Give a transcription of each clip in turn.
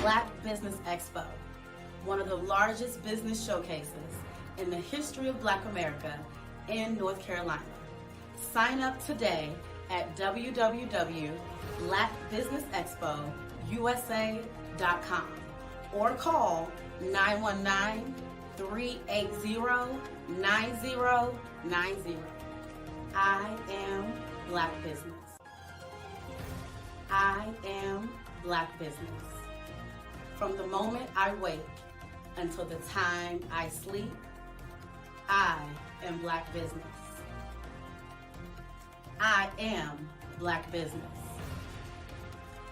Black Business Expo, one of the largest business showcases in the history of Black America in North Carolina. Sign up today at www.blackbusinessexpousa.com or call 919-380-9090. I am Black Business. I am Black Business. From the moment I wake until the time I sleep, I am Black Business. I am Black Business.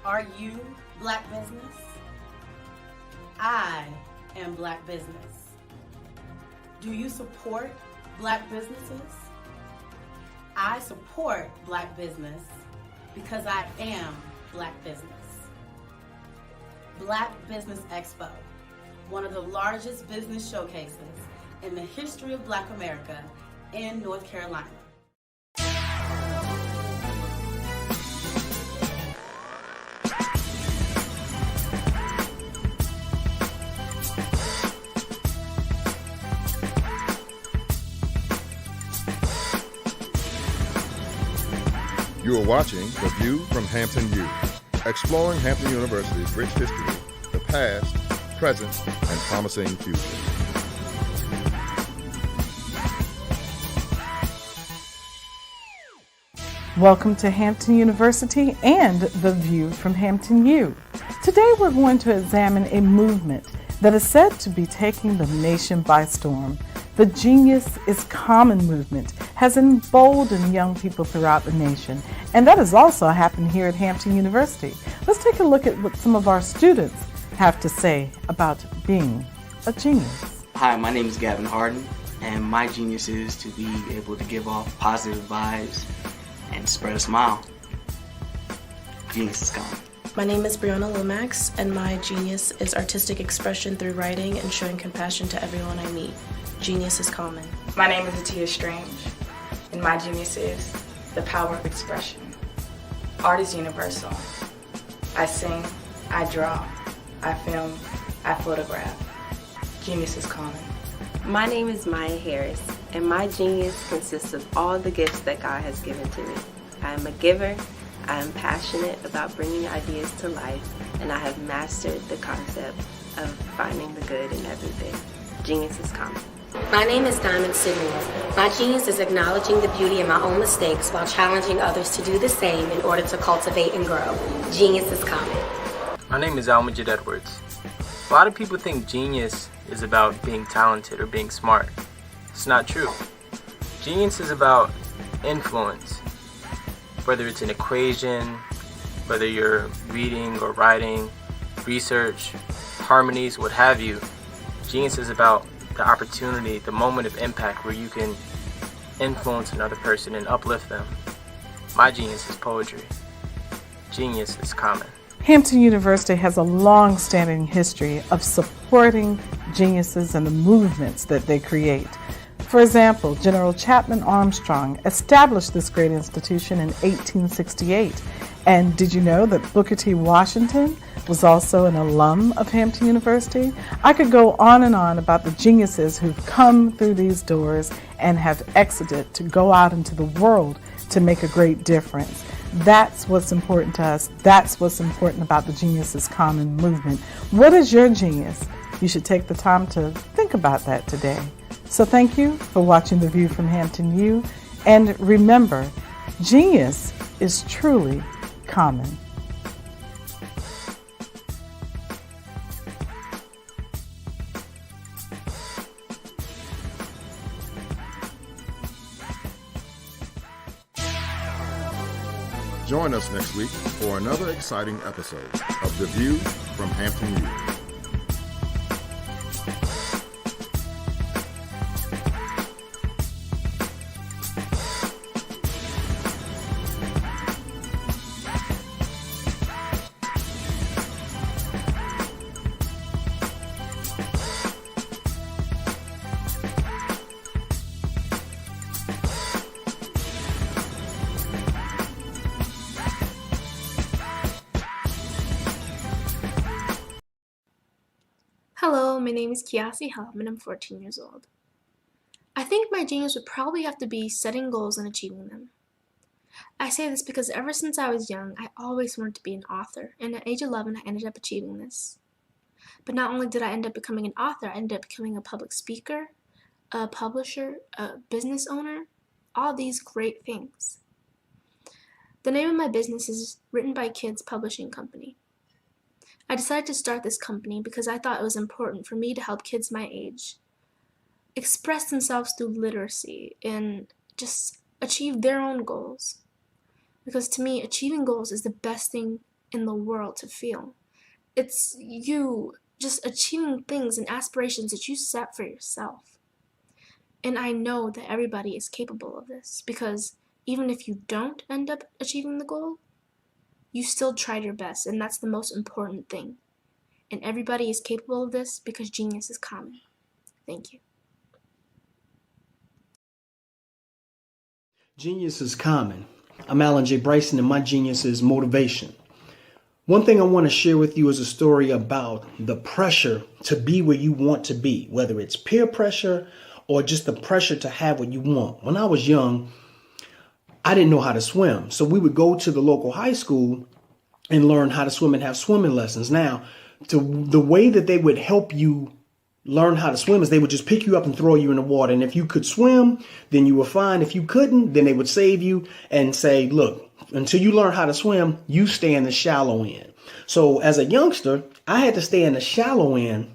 Are you Black Business? I am Black Business. Do you support Black businesses? I support Black business because I am Black business. Black Business Expo, one of the largest business showcases in the history of Black America in North Carolina. You are watching The View from Hampton U, exploring Hampton University's rich history, the past, present, and promising future. Welcome to Hampton University and The View from Hampton U. Today we're going to examine a movement that is said to be taking the nation by storm. The Genius is Common movement has emboldened young people throughout the nation, and that has also happened here at Hampton University. Let's take a look at what some of our students have to say about being a genius. Hi, my name is Gavin Harden, and my genius is to be able to give off positive vibes and spread a smile. Genius is common. My name is Brianna Lomax, and my genius is artistic expression through writing and showing compassion to everyone I meet. Genius is common. My name is Atia Strange, and my genius is the power of expression. Art is universal. I sing, I draw, I film, I photograph. Genius is common. My name is Maya Harris, and my genius consists of all the gifts that God has given to me. I am a giver, I am passionate about bringing ideas to life, and I have mastered the concept of finding the good in everything. Genius is common. My name is Diamond Sydney. My genius is acknowledging the beauty in my own mistakes while challenging others to do the same in order to cultivate and grow. Genius is common. My name is Almajid Edwards. A lot of people think genius is about being talented or being smart. It's not true. Genius is about influence. Whether it's an equation, whether you're reading or writing, research, harmonies, what have you, genius is about the opportunity, the moment of impact where you can influence another person and uplift them. My genius is poetry. Genius is common. Hampton University has a long-standing history of supporting geniuses and the movements that they create. For example, General Chapman Armstrong established this great institution in 1868. And did you know that Booker T. Washington was also an alum of Hampton University? I could go on and on about the geniuses who've come through these doors and have exited to go out into the world to make a great difference. That's what's important to us. That's what's important about the Genius is Common movement. What is your genius? You should take the time to think about that today. So thank you for watching The View from Hampton U. And remember, genius is truly common. Join us next week for another exciting episode of The View from Hampton U. Hello, my name is Kiasi Helm and I'm 14 years old. I think my genius would probably have to be setting goals and achieving them. I say this because ever since I was young, I always wanted to be an author, and at age 11, I ended up achieving this. But not only did I end up becoming an author, I ended up becoming a public speaker, a publisher, a business owner, all these great things. The name of my business is Written by Kids Publishing Company. I decided to start this company because I thought it was important for me to help kids my age express themselves through literacy and just achieve their own goals. Because to me, achieving goals is the best thing in the world to feel. It's you just achieving things and aspirations that you set for yourself. And I know that everybody is capable of this because even if you don't end up achieving the goal, you still tried your best, and that's the most important thing. And everybody is capable of this because genius is common. Thank you. Genius is common. I'm Alan J. Bryson, and my genius is motivation. One thing I want to share with you is a story about the pressure to be where you want to be, whether it's peer pressure or just the pressure to have what you want. When I was young, I didn't know how to swim. So we would go to the local high school and learn how to swim and have swimming lessons. Now, the way that they would help you learn how to swim is they would just pick you up and throw you in the water. And if you could swim, then you were fine. If you couldn't, then they would save you and say, look, until you learn how to swim, you stay in the shallow end. So as a youngster, I had to stay in the shallow end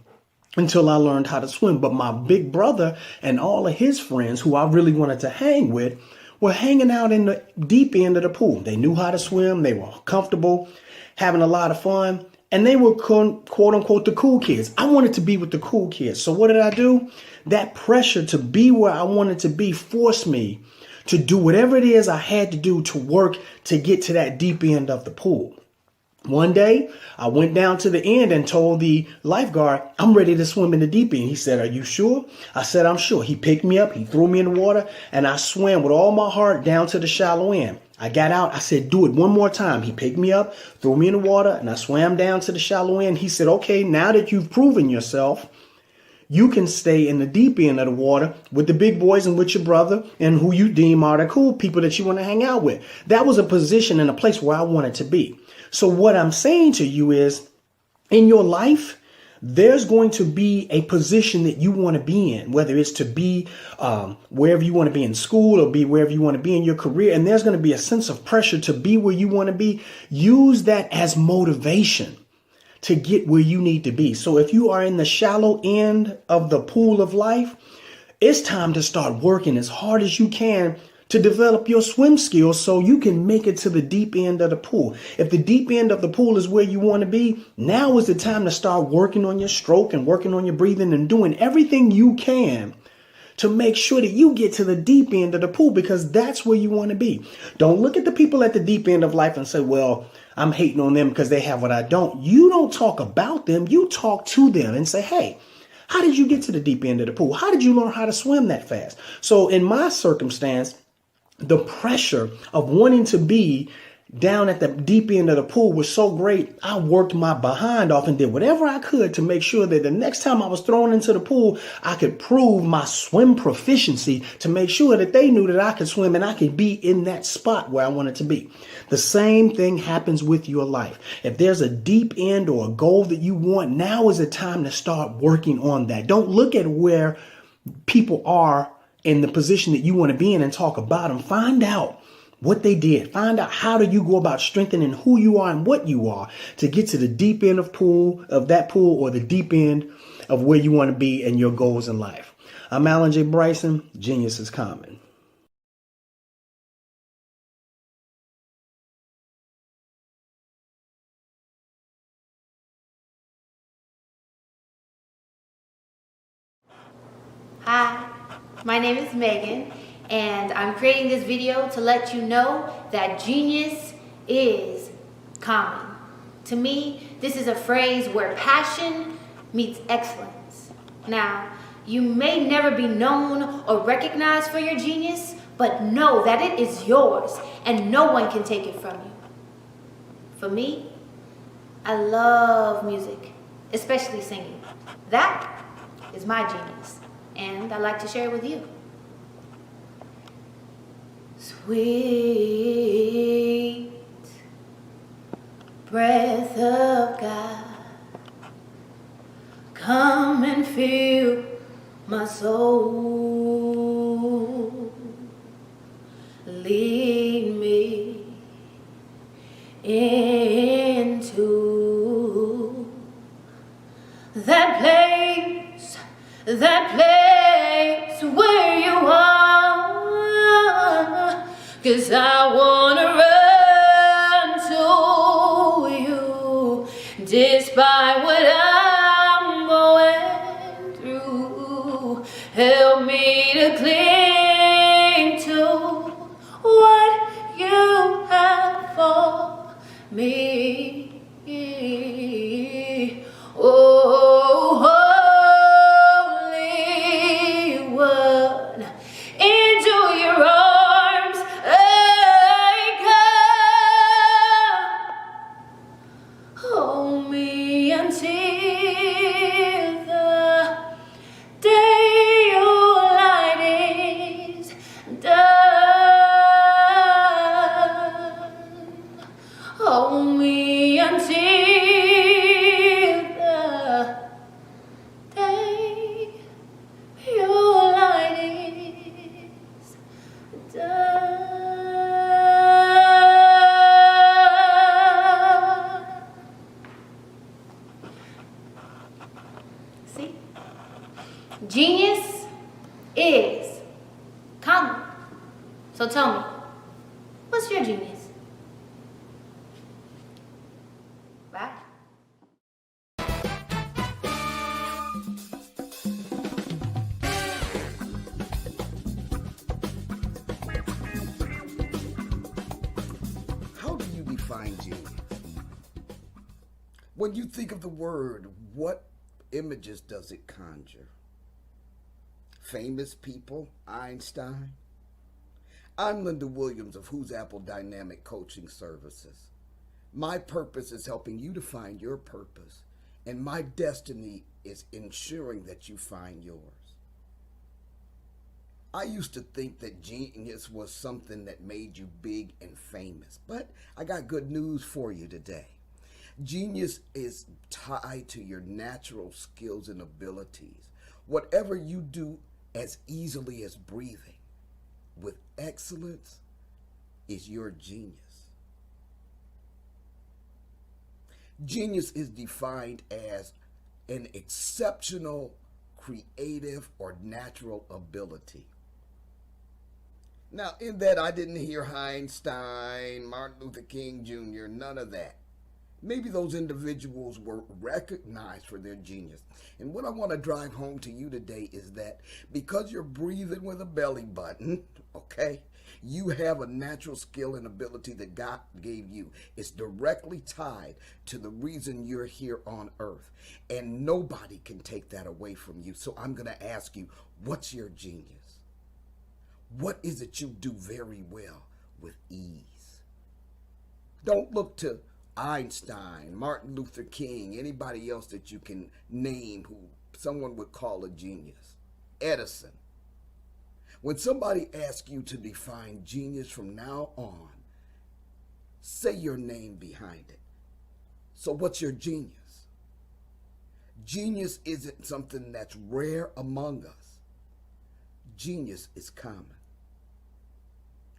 until I learned how to swim. But my big brother and all of his friends who I really wanted to hang with were hanging out in the deep end of the pool. They knew how to swim. They were comfortable, having a lot of fun. And they were quote unquote the cool kids. I wanted to be with the cool kids. So what did I do? That pressure to be where I wanted to be forced me to do whatever it is I had to do to work to get to that deep end of the pool. One day, I went down to the end and told the lifeguard, I'm ready to swim in the deep end. He said, are you sure? I said, I'm sure. He picked me up, he threw me in the water, and I swam with all my heart down to the shallow end. I got out. I said, do it one more time. He picked me up, threw me in the water, and I swam down to the shallow end. He said, okay, now that you've proven yourself, you can stay in the deep end of the water with the big boys and with your brother and who you deem are the cool people that you want to hang out with. That was a position and a place where I wanted to be. So what I'm saying to you is, in your life, there's going to be a position that you want to be in, whether it's to be wherever you want to be in school or be wherever you want to be in your career. And there's going to be a sense of pressure to be where you want to be. Use that as motivation to get where you need to be. So if you are in the shallow end of the pool of life, it's time to start working as hard as you can to develop your swim skills so you can make it to the deep end of the pool. If the deep end of the pool is where you want to be, now is the time to start working on your stroke and working on your breathing and doing everything you can to make sure that you get to the deep end of the pool, because that's where you want to be. Don't look at the people at the deep end of life and say, well, I'm hating on them because they have what I don't. You don't talk about them. You talk to them and say, hey, how did you get to the deep end of the pool? How did you learn how to swim that fast? So in my circumstance, the pressure of wanting to be down at the deep end of the pool was so great. I worked my behind off and did whatever I could to make sure that the next time I was thrown into the pool, I could prove my swim proficiency to make sure that they knew that I could swim and I could be in that spot where I wanted to be. The same thing happens with your life. If there's a deep end or a goal that you want, now is the time to start working on that. Don't look at where people are in the position that you want to be in and talk about them. Find out what they did. Find out how do you go about strengthening who you are and what you are to get to the deep end of that pool or the deep end of where you want to be and your goals in life. I'm Alan J. Bryson. Genius is common. Hi, my name is Megan, and I'm creating this video to let you know that genius is common. To me, this is a phrase where passion meets excellence. Now, you may never be known or recognized for your genius, but know that it is yours and no one can take it from you. For me, I love music. especially singing. That is my genius, and I'd like to share it with you. Sweet breath of God, come and fill my soul. Lead me into that place where you are, 'cause I wanna run to you despite what I'm going through. Help me to cling to what you have for me. Oh, Holy One, into your arms I come. Hold me until the day your light is done. Hold me until the day your light is done. See? Genius is common. So tell me, what's your genius? Bye. How do you define genius? When you think of the word, what images does it conjure? Famous people, Einstein? I'm Linda Williams of Who's Apple Dynamic Coaching Services. My purpose is helping you to find your purpose, and my destiny is ensuring that you find yours. I used to think that genius was something that made you big and famous, but I got good news for you today. Genius is tied to your natural skills and abilities. Whatever you do as easily as breathing with excellence is your genius. Genius is defined as an exceptional, creative, or natural ability. Now, in that, I didn't hear Einstein, Martin Luther King Jr., none of that. Maybe those individuals were recognized for their genius. And what I want to drive home to you today is that because you're breathing with a belly button, okay, you have a natural skill and ability that God gave you. It's directly tied to the reason you're here on earth. And nobody can take that away from you. So I'm going to ask you, what's your genius? What is it you do very well with ease? Don't look to Einstein, Martin Luther King, anybody else that you can name who someone would call a genius. Edison. When somebody asks you to define genius from now on, say your name behind it. So what's your genius? Genius isn't something that's rare among us. Genius is common.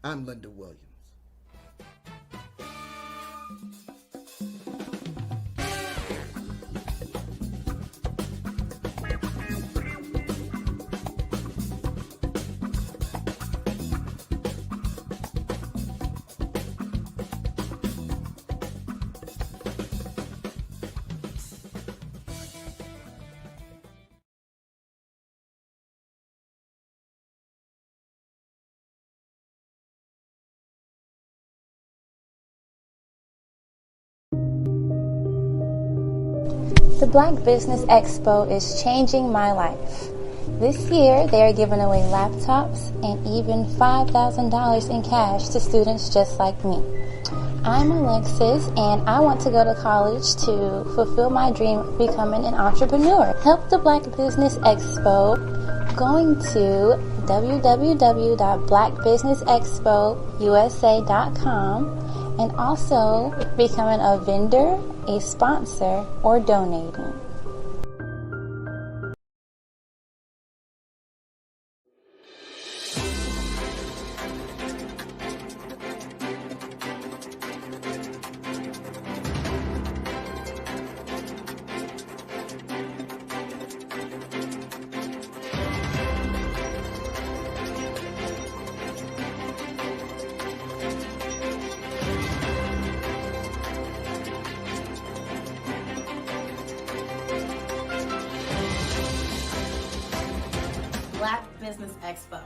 I'm Linda Williams. The Black Business Expo is changing my life. This year, they are giving away laptops and even $5,000 in cash to students just like me. I'm Alexis, and I want to go to college to fulfill my dream of becoming an entrepreneur. Help the Black Business Expo going to www.blackbusinessexpousa.com and also becoming a vendor, a sponsor, or donating. Black Business Expo,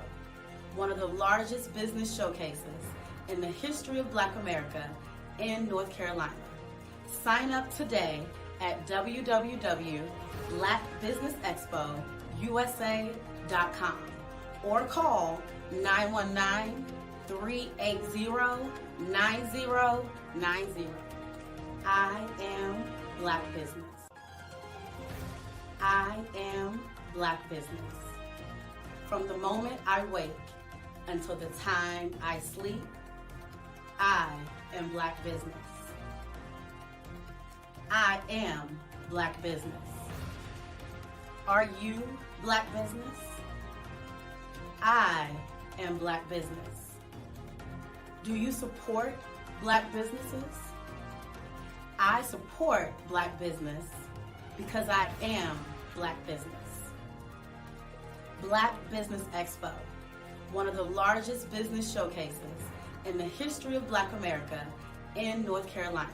one of the largest business showcases in the history of Black America in North Carolina. Sign up today at www.blackbusinessexpousa.com or call 919-380-9090. I am Black Business. I am Black Business. From the moment I wake until the time I sleep, I am Black Business. I am Black Business. Are you Black Business? I am Black Business. Do you support Black businesses? I support Black business because I am Black Business. Black Business Expo, one of the largest business showcases in the history of Black America in North Carolina.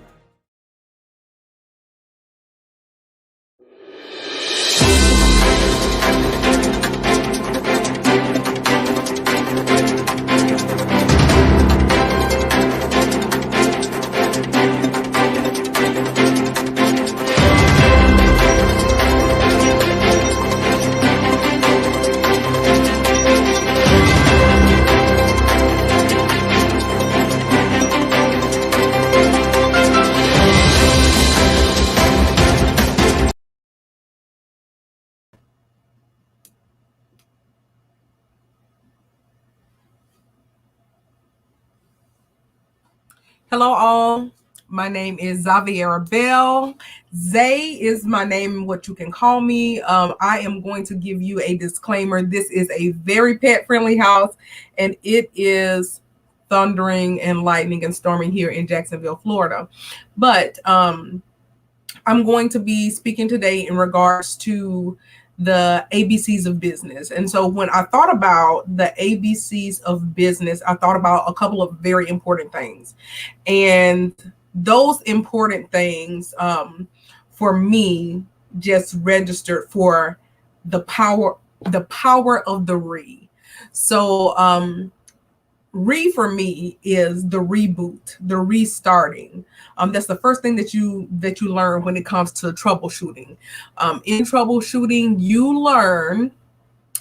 Hello all, my name is Xaviera Bell. Zay is my name, what you can call me. I am going to give you a disclaimer. This is a very pet-friendly house, and it is thundering and lightning and storming here in Jacksonville, Florida. But I'm going to be speaking today in regards to the ABCs of business. And so when I thought about the ABCs of business, I thought about a couple of very important things. And those important things for me just registered for the power of the re. So re for me is the reboot, the restarting. That's the first thing that you learn when it comes to troubleshooting. In troubleshooting, you learn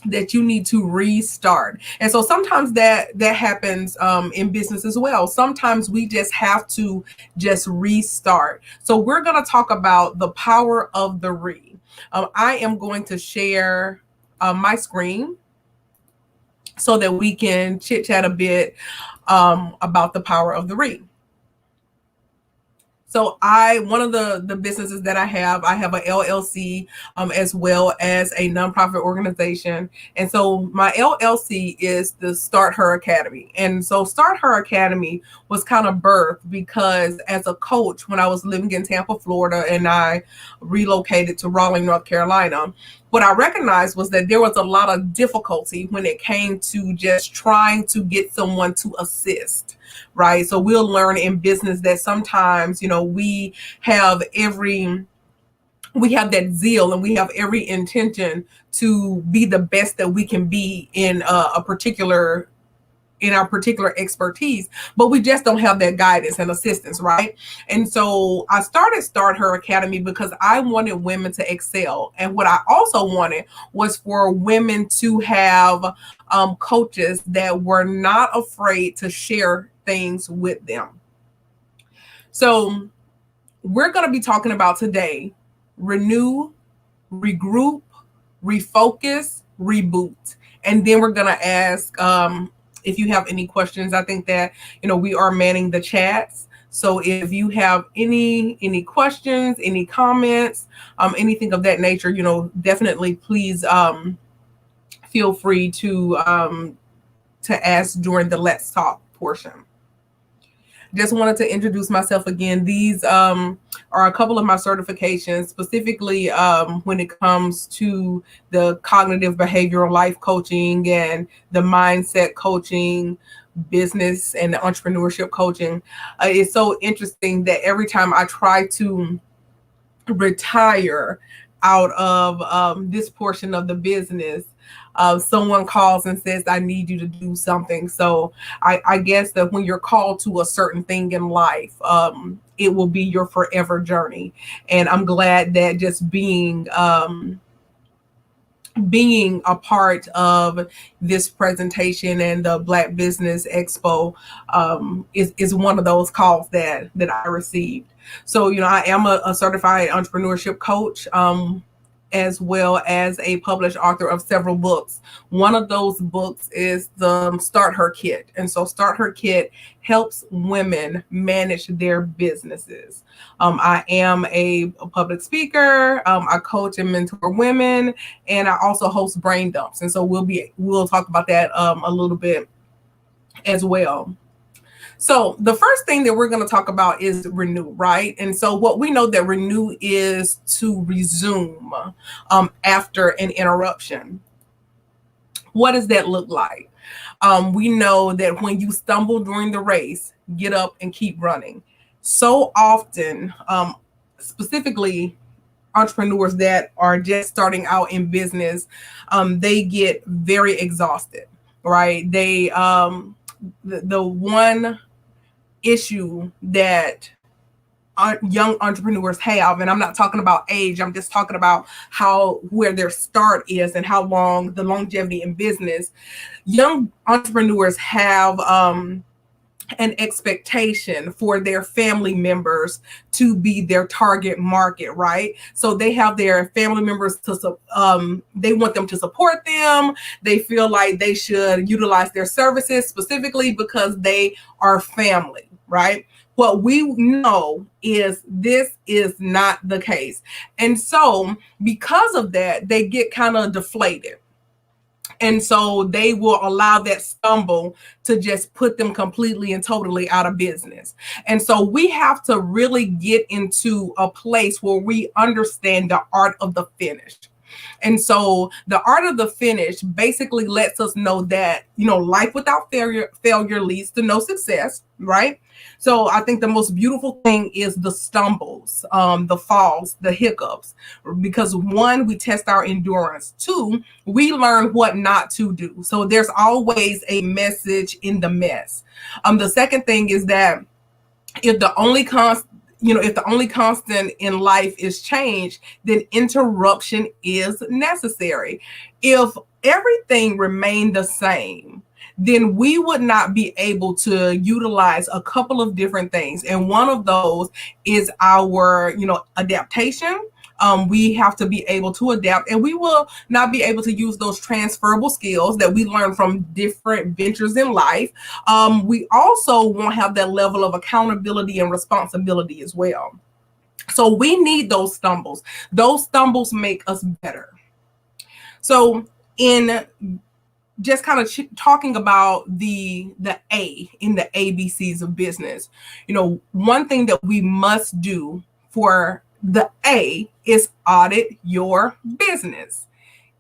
that you need to restart. And so sometimes that happens in business as well. Sometimes we just have to just restart. So we're going to talk about the power of the re. I am going to share my screen so that we can chit chat a bit about the power of the re. So one of the businesses that I have a LLC as well as a nonprofit organization. And so my LLC is the Start Her Academy. And so Start Her Academy was kind of birthed because as a coach, when I was living in Tampa, Florida, and I relocated to Raleigh, North Carolina, what I recognized was that there was a lot of difficulty when it came to just trying to get someone to assist, right? So we'll learn in business that sometimes, we have that zeal and we have every intention to be the best that we can be in our particular expertise, but we just don't have that guidance and assistance, right? And so I started Start Her Academy because I wanted women to excel. And what I also wanted was for women to have coaches that were not afraid to share things with them. So we're going to be talking about today, renew, regroup, refocus, reboot. And then we're going to ask if you have any questions. I think that, we are manning the chats. So if you have any questions, any comments, anything of that nature, definitely please feel free to ask during the Let's Talk portion. Just wanted to introduce myself again. These are a couple of my certifications, specifically when it comes to the cognitive behavioral life coaching and the mindset coaching, business and the entrepreneurship coaching. It's so interesting that every time I try to retire out of this portion of the business, someone calls and says, I need you to do something. So I guess that when you're called to a certain thing in life, it will be your forever journey. And I'm glad that just being a part of this presentation and the Black Business Expo is one of those calls that I received. So, I am a certified entrepreneurship coach, as well as a published author of several books. One of those books is the Start Her Kit. And so Start Her Kit helps women manage their businesses. I am a public speaker. I coach and mentor women, and I also host brain dumps. And so we'll talk about that a little bit as well. So the first thing that we're going to talk about is renew, right? And so what we know that renew is to resume after an interruption. What does that look like? We know that when you stumble during the race, get up and keep running. So often, specifically entrepreneurs that are just starting out in business, they get very exhausted, right? They the one issue that young entrepreneurs have, and I'm not talking about age, I'm just talking about where their start is and how long the longevity in business. Young entrepreneurs have an expectation for their family members to be their target market, right? So they have their family members they want them to support them. They feel like they should utilize their services specifically because they are family, right? What we know is this is not the case. And so because of that, they get kind of deflated. And so they will allow that stumble to just put them completely and totally out of business. And so we have to really get into a place where we understand the art of the finish. And so the art of the finish basically lets us know that, life without failure leads to no success, right? So I think the most beautiful thing is the stumbles, the falls, the hiccups, because 1, we test our endurance. 2, we learn what not to do. So there's always a message in the mess. The second thing is that if the only constant in life is change, then interruption is necessary. If everything remained the same, then we would not be able to utilize a couple of different things. And one of those is our, adaptation. We have to be able to adapt, and we will not be able to use those transferable skills that we learn from different ventures in life. We also won't have that level of accountability and responsibility as well. So we need those stumbles. Those stumbles make us better. So in just kind of talking about the A in the ABCs of business, one thing that we must do for the A is audit your business.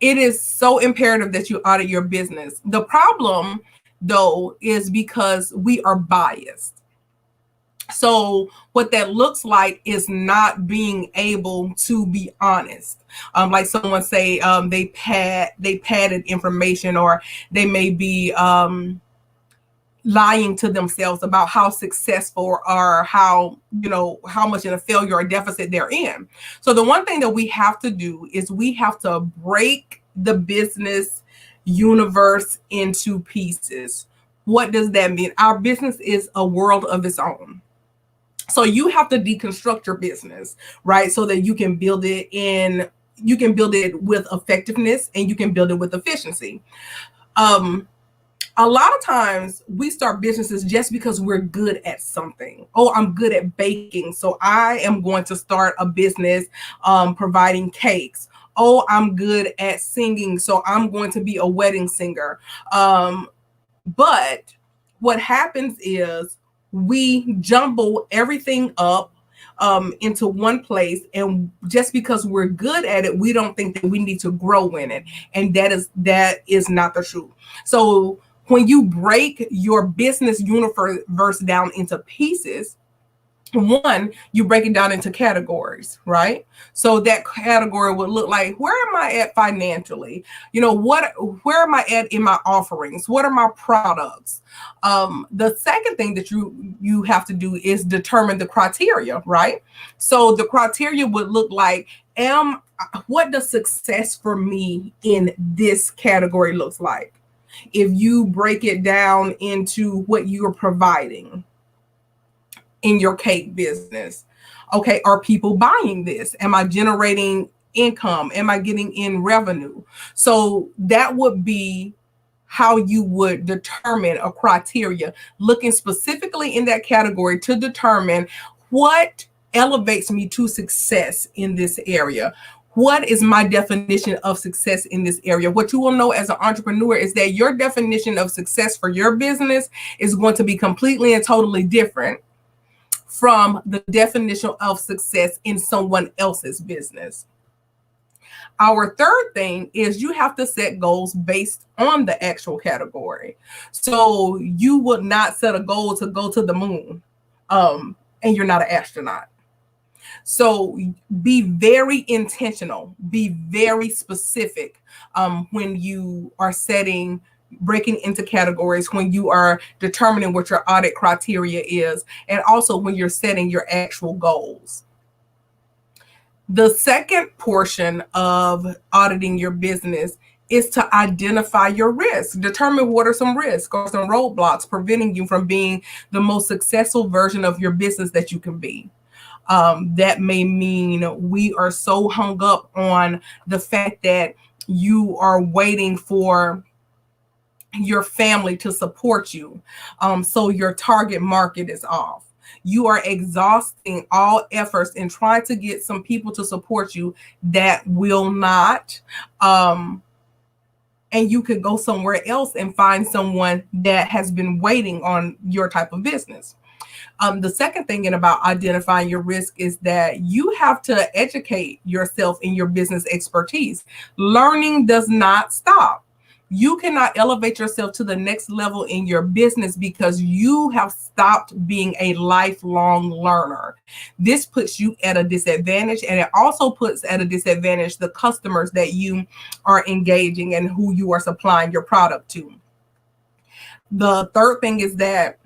It is so imperative that you audit your business. The problem, though, is because we are biased. So what that looks like is not being able to be honest. Like someone say they padded information, or they may be lying to themselves about how successful or how much in a failure or deficit they're in. So the one thing that we have to do is we have to break the business universe into pieces. What does that mean? Our business is a world of its own. So you have to deconstruct your business, right? So that you can build it with effectiveness, and you can build it with efficiency. A lot of times we start businesses just because we're good at something. Oh, I'm good at baking, so I am going to start a business providing cakes. Oh, I'm good at singing, so I'm going to be a wedding singer. But what happens is we jumble everything up into one place, and just because we're good at it, we don't think that we need to grow in it, and that is not the truth. So when you break your business universe down into pieces, one, you break it down into categories, right? So that category would look like, where am I at financially? Where am I at in my offerings? What are my products? The second thing that you have to do is determine the criteria, right? So the criteria would look like, what does success for me in this category looks like? If you break it down into what you're providing in your cake business, okay, are people buying this? Am I generating income? Am I getting in revenue? So that would be how you would determine a criteria, looking specifically in that category to determine what elevates me to success in this area. What is my definition of success in this area? What you will know as an entrepreneur is that your definition of success for your business is going to be completely and totally different from the definition of success in someone else's business. Our third thing is you have to set goals based on the actual category. So you would not set a goal to go to the moon, and you're not an astronaut. So be very intentional, be very specific when you are breaking into categories, when you are determining what your audit criteria is, and also when you're setting your actual goals. The second portion of auditing your business is to identify your risks. Determine what are some risks or some roadblocks preventing you from being the most successful version of your business that you can be. That may mean we are so hung up on the fact that you are waiting for your family to support you. So your target market is off. You are exhausting all efforts in trying to get some people to support you that will not. And you could go somewhere else and find someone that has been waiting on your type of business. The second thing about identifying your risk is that you have to educate yourself in your business expertise. Learning does not stop. You cannot elevate yourself to the next level in your business because you have stopped being a lifelong learner. This puts you at a disadvantage, and it also puts at a disadvantage the customers that you are engaging and who you are supplying your product to. The third thing is that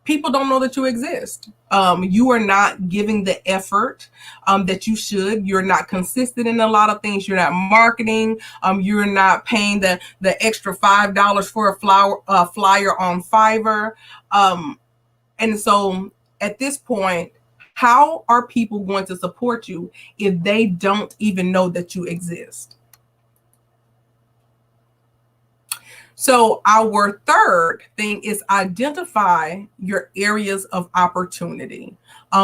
people don't know that you exist. You are not giving the effort that you should. You're not consistent in a lot of things. You're not marketing. You're not paying the extra $5 for a flyer on Fiverr. And so at this point, how are people going to support you if they don't even know that you exist? So our third thing is identify your areas of opportunity.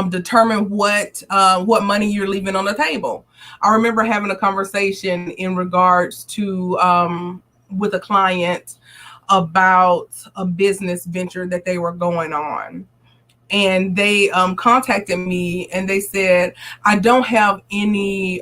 Determine what money you're leaving on the table. I remember having a conversation in regards to with a client about a business venture that they were going on. And they contacted me and they said, I don't have any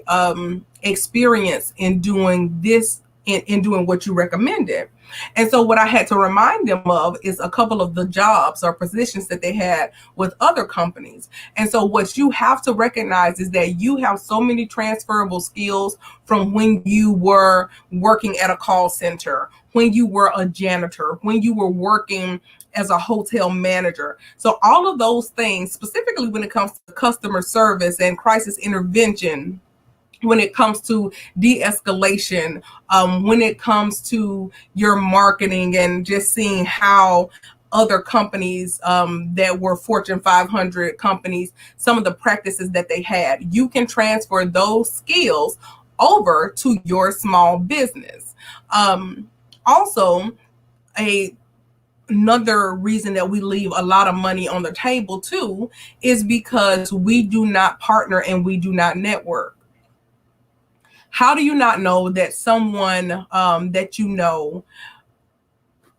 experience in doing this, in doing what you recommended. And so what I had to remind them of is a couple of the jobs or positions that they had with other companies. And so what you have to recognize is that you have so many transferable skills from when you were working at a call center, when you were a janitor, when you were working as a hotel manager. So all of those things, specifically when it comes to customer service and crisis intervention, when it comes to de-escalation, when it comes to your marketing and just seeing how other companies that were Fortune 500 companies, some of the practices that they had. You can transfer those skills over to your small business. Also, another reason that we leave a lot of money on the table too is because we do not partner and we do not network. How do you not know that someone that you know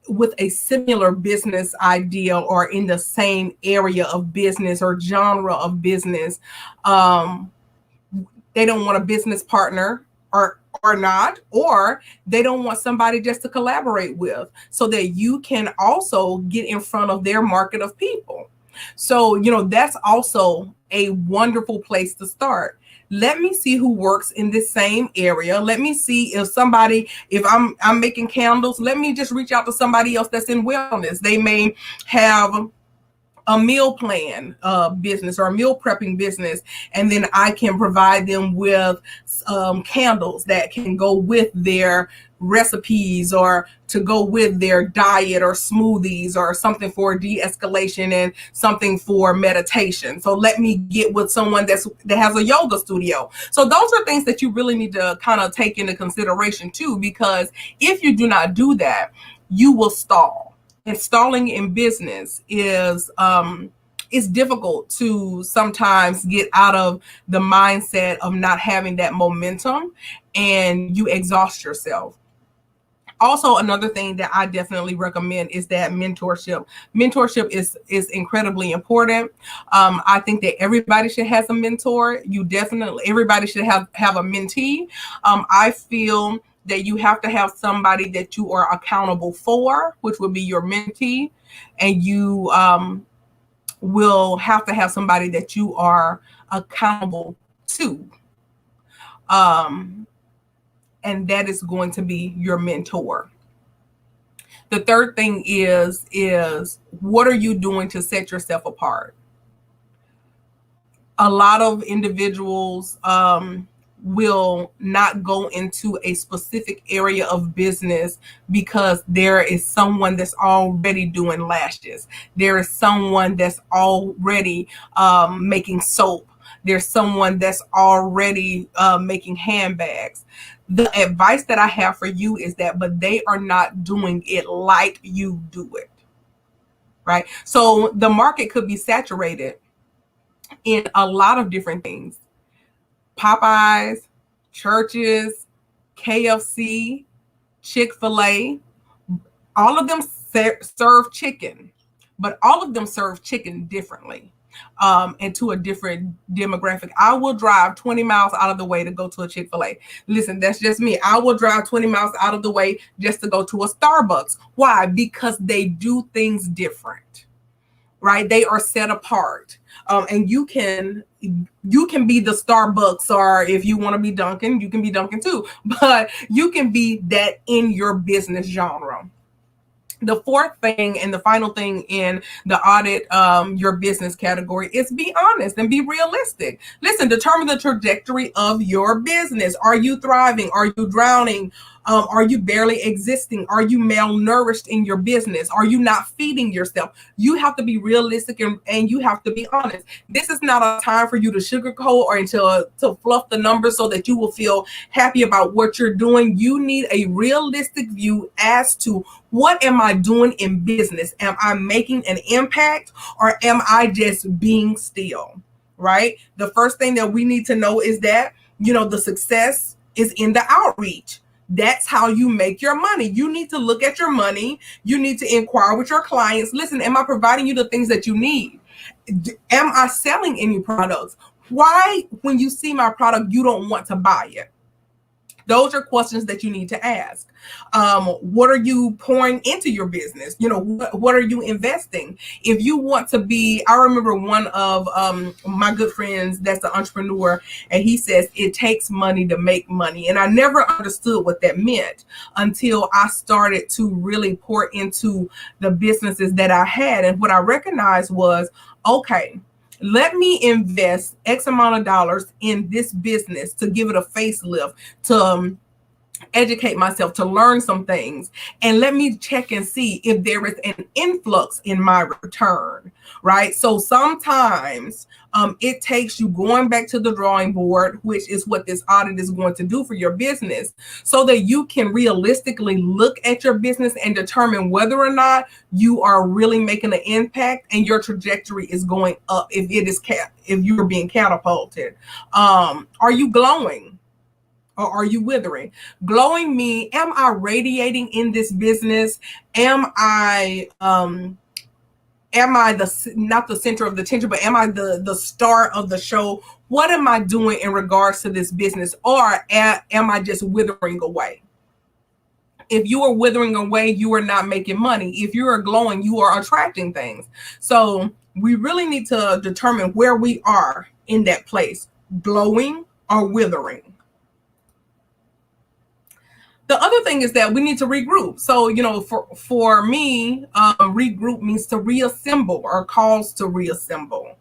with a similar business idea or in the same area of business or genre of business, they don't want a business partner or not, or they don't want somebody just to collaborate with, so that you can also get in front of their market of people. So, that's also a wonderful place to start. Let me see who works in this same area. Let me see if I'm making candles, let me just reach out to somebody else that's in wellness. They may have a meal plan business or a meal prepping business, and then I can provide them with candles that can go with their recipes or to go with their diet or smoothies or something for de-escalation and something for meditation. So let me get with someone that has a yoga studio. So those are things that you really need to kind of take into consideration too, because if you do not do that, you will stall. And stalling in business is difficult to sometimes get out of the mindset of not having that momentum, and you exhaust yourself. Also, another thing that I definitely recommend is that mentorship. Mentorship is incredibly important. I think that everybody should have a mentor. Everybody should have a mentee. I feel that you have to have somebody that you are accountable for, which would be your mentee, and you will have to have somebody that you are accountable to. And that is going to be your mentor. The third thing is what are you doing to set yourself apart? A lot of individuals will not go into a specific area of business because there is someone that's already doing lashes. There is someone that's already making soap. There's someone that's already making handbags. The advice that I have for you is that, but they are not doing it like you do it, right? So the market could be saturated in a lot of different things. Popeyes, Church's, KFC, Chick-fil-A, all of them serve chicken, but all of them serve chicken differently and to a different demographic. I will drive 20 miles out of the way to go to a Chick-fil-A. Listen, that's just me. I will drive 20 miles out of the way just to go to a Starbucks. Why? Because they do things different, right? They are set apart. And you can be the Starbucks, or if you want to be Dunkin', you can be Dunkin' too. But you can be that in your business genre. The fourth thing and the final thing in the audit your business category is be honest and be realistic. Listen, determine the trajectory of your business. Are you thriving? Are you drowning? Are you barely existing? Are you malnourished in your business? Are you not feeding yourself? You have to be realistic and you have to be honest. This is not a time for you to sugarcoat or to fluff the numbers so that you will feel happy about what you're doing. You need a realistic view as to what am I doing in business? Am I making an impact, or am I just being still, right? The first thing that we need to know is that, the success is in the outreach. That's how you make your money. You need to look at your money. You need to inquire with your clients. Listen, am I providing you the things that you need? Am I selling any products? Why, when you see my product, you don't want to buy it? Those are questions that you need to ask. What are you pouring into your business? What are you investing? If you want to be, I remember one of my good friends that's an entrepreneur, and he says it takes money to make money. And I never understood what that meant until I started to really pour into the businesses that I had. And what I recognized was, okay, let me invest X amount of dollars in this business to give it a facelift, to educate myself, to learn some things, and let me check and see if there is an influx in my return, right? So sometimes it takes you going back to the drawing board, which is what this audit is going to do for your business, so that you can realistically look at your business and determine whether or not you are really making an impact and your trajectory is going up. If it is if you're being catapulted, are you glowing? Or are you withering? Glowing me, am I radiating in this business? Am I the, not the center of the attention, but am I the star of the show? What am I doing in regards to this business? Or am I just withering away? If you are withering away, you are not making money. If you are glowing, you are attracting things. So we really need to determine where we are in that place, glowing or withering. The other thing is that we need to regroup. So, you know, for me, regroup means to reassemble or cause to reassemble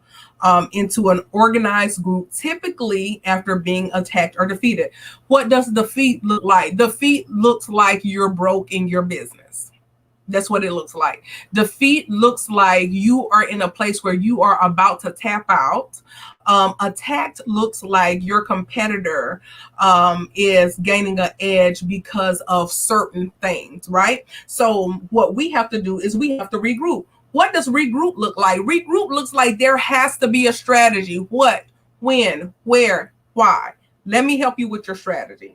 into an organized group, typically after being attacked or defeated. What does defeat look like? Defeat looks like you're broke in your business. That's what it looks like. Defeat looks like you are in a place where you are about to tap out. Attacked looks like your competitor is gaining an edge because of certain things, right? So what we have to do is we have to regroup. What does regroup look like? Regroup looks like there has to be a strategy. What, when, where, why? Let me help you with your strategy.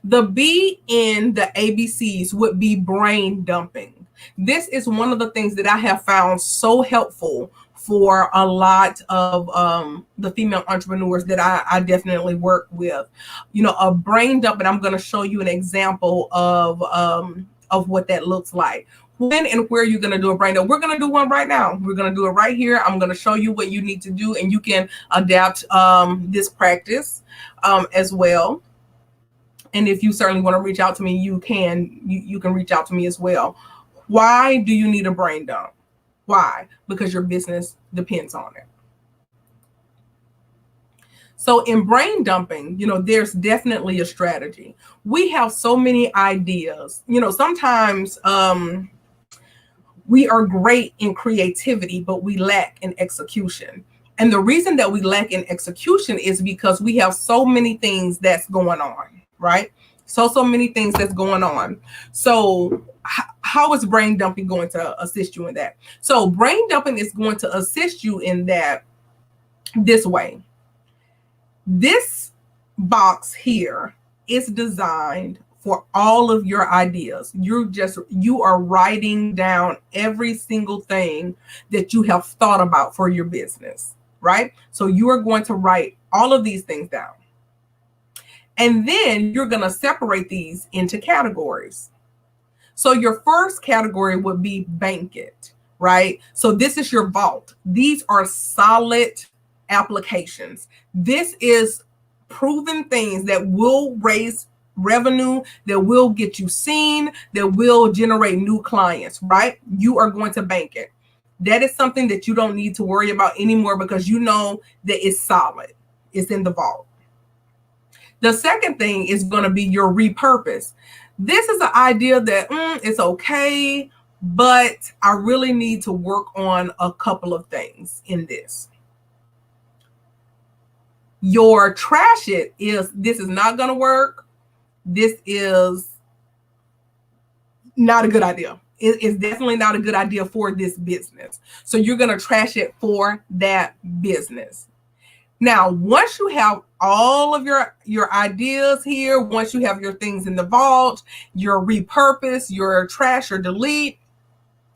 The B in the ABCs would be brain dumping. This is one of the things that I have found so helpful for a lot of the female entrepreneurs that I definitely work with. You know, a brain dump, and I'm going to show you an example of what that looks like. When and where you're going to do a brain dump. We're going to do one right now. We're going to do it right here. I'm going to show you what you need to do, and you can adapt this practice as well. And if you certainly want to reach out to me, you can reach out to me as well. Why do you need a brain dump? Why? Because your business depends on it. So in brain dumping, you know, there's definitely a strategy. We have so many ideas. You know, sometimes we are great in creativity, but we lack in execution. And the reason that we lack in execution is because we have so many things that's going on, right? So many things that's going on. So how is brain dumping going to assist you in that? So brain dumping is going to assist you in that this way. This box here is designed for all of your ideas. You are writing down every single thing that you have thought about for your business, right? So you are going to write all of these things down. And then you're going to separate these into categories. So your first category would be bank it, right? So this is your vault. These are solid applications. This is proven things that will raise revenue, that will get you seen, that will generate new clients, right? You are going to bank it. That is something that you don't need to worry about anymore because you know that it's solid. It's in the vault. The second thing is going to be your repurpose. This is an idea that it's okay, but I really need to work on a couple of things in this. Your trash it is, this is not going to work. This is not a good idea. It's definitely not a good idea for this business. So you're going to trash it for that business. Now, once you have all of your ideas here, once you have your things in the vault, your repurpose, your trash or delete,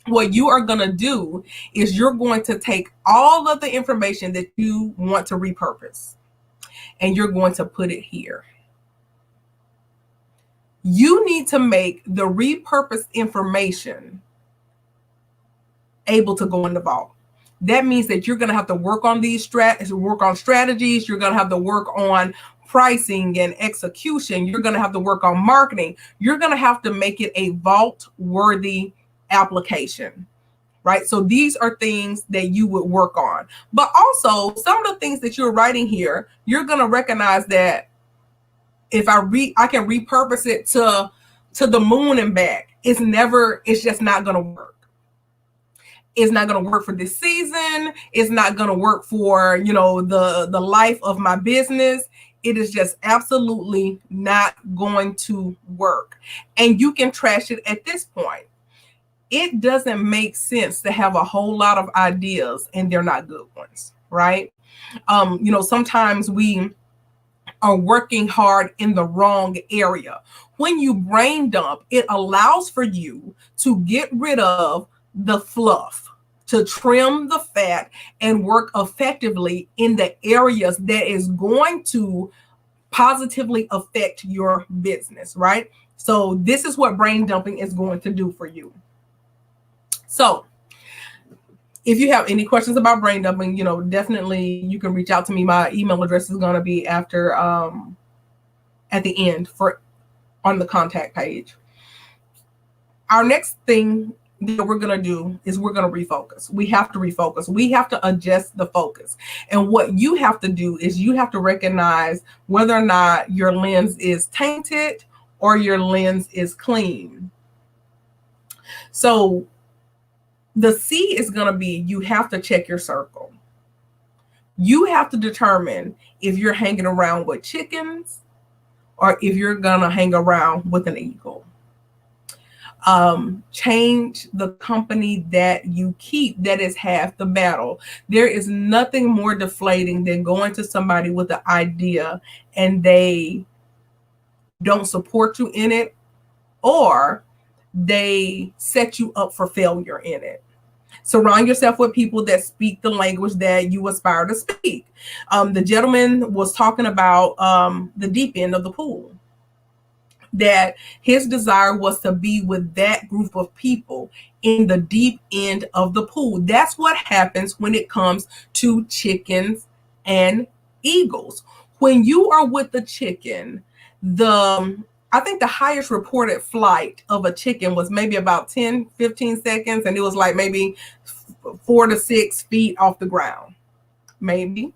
what you are going to do is you're going to take all of the information that you want to repurpose and you're going to put it here. You need to make the repurposed information able to go in the vault. That means that you're going to have to work on these strategies. You're going to have to work on pricing and execution. You're going to have to work on marketing. You're going to have to make it a vault-worthy application, right? So these are things that you would work on. But also, some of the things that you're writing here, you're going to recognize that I can repurpose it to the moon and back. It's just not going to work. It's not going to work for this season. It's not going to work for, the life of my business. It is just absolutely not going to work. And you can trash it at this point. It doesn't make sense to have a whole lot of ideas and they're not good ones, right? Sometimes we are working hard in the wrong area. When you brain dump, it allows for you to get rid of the fluff, to trim the fat and work effectively in the areas that is going to positively affect your business, right? So this is what brain dumping is going to do for you. So if you have any questions about brain dumping, definitely you can reach out to me. My email address is going to be after at the end on the contact page. Our next thing that we're going to do is we're going to refocus. We have to refocus. We have to adjust the focus. And what you have to do is you have to recognize whether or not your lens is tainted or your lens is clean. So the C is going to be, you have to check your circle. You have to determine if you're hanging around with chickens or if you're going to hang around with an eagle. Change the company that you keep. That is half the battle. There is nothing more deflating than going to somebody with an idea and they don't support you in it, or they set you up for failure in it. Surround yourself with people that speak the language that you aspire to speak. The gentleman was talking about the deep end of the pool, that his desire was to be with that group of people in the deep end of the pool. That's what happens when it comes to chickens and eagles. When you are with the chicken, I think the highest reported flight of a chicken was maybe about 10, 15 seconds. And it was like maybe 4 to 6 feet off the ground. Maybe.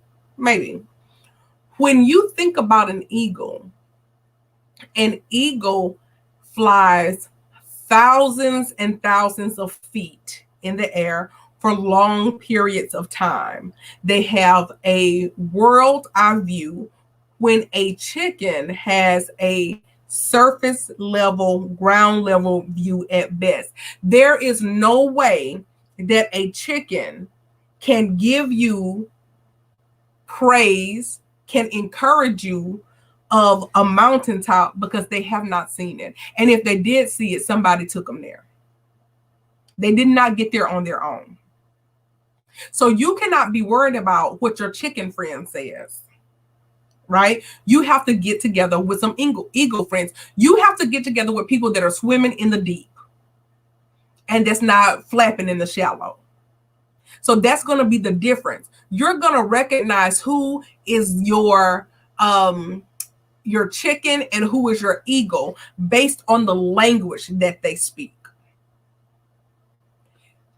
When you think about an eagle flies thousands and thousands of feet in the air for long periods of time. They have a world eye view when a chicken has a surface level, ground level view at best. There is no way that a chicken can give you praise, can encourage you of a mountaintop because they have not seen it. And if they did see it, somebody took them there. They did not get there on their own. So you cannot be worried about what your chicken friend says. Right? You have to get together with some eagle friends. You have to get together with people that are swimming in the deep and that's not flapping in the shallow. So that's going to be the difference. You're going to recognize who is your chicken and who is your eagle based on the language that they speak.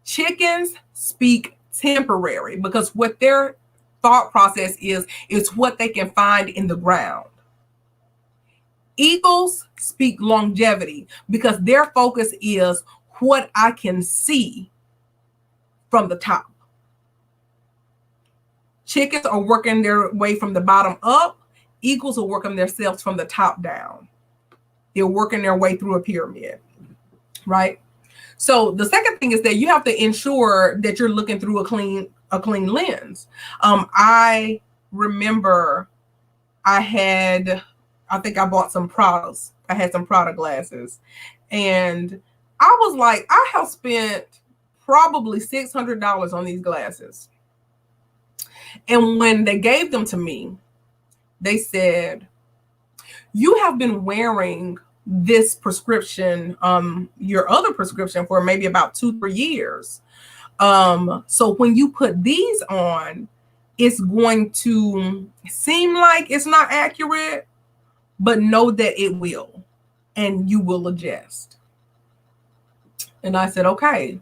Chickens speak temporary because what their thought process is what they can find in the ground. Eagles speak longevity because their focus is what I can see from the top. Chickens are working their way from the bottom up. Eagles are working themselves from the top down. They're working their way through a pyramid, right? So the second thing is that you have to ensure that you're looking through a clean lens. I remember I think I bought some Pradas. I had some Prada glasses. And I was like, I have spent probably $600 on these glasses. And when they gave them to me, they said, you have been wearing this prescription, your other prescription for maybe about 2-3 years. So when you put these on, it's going to seem like it's not accurate, but know that it will, and you will adjust. And I said, okay.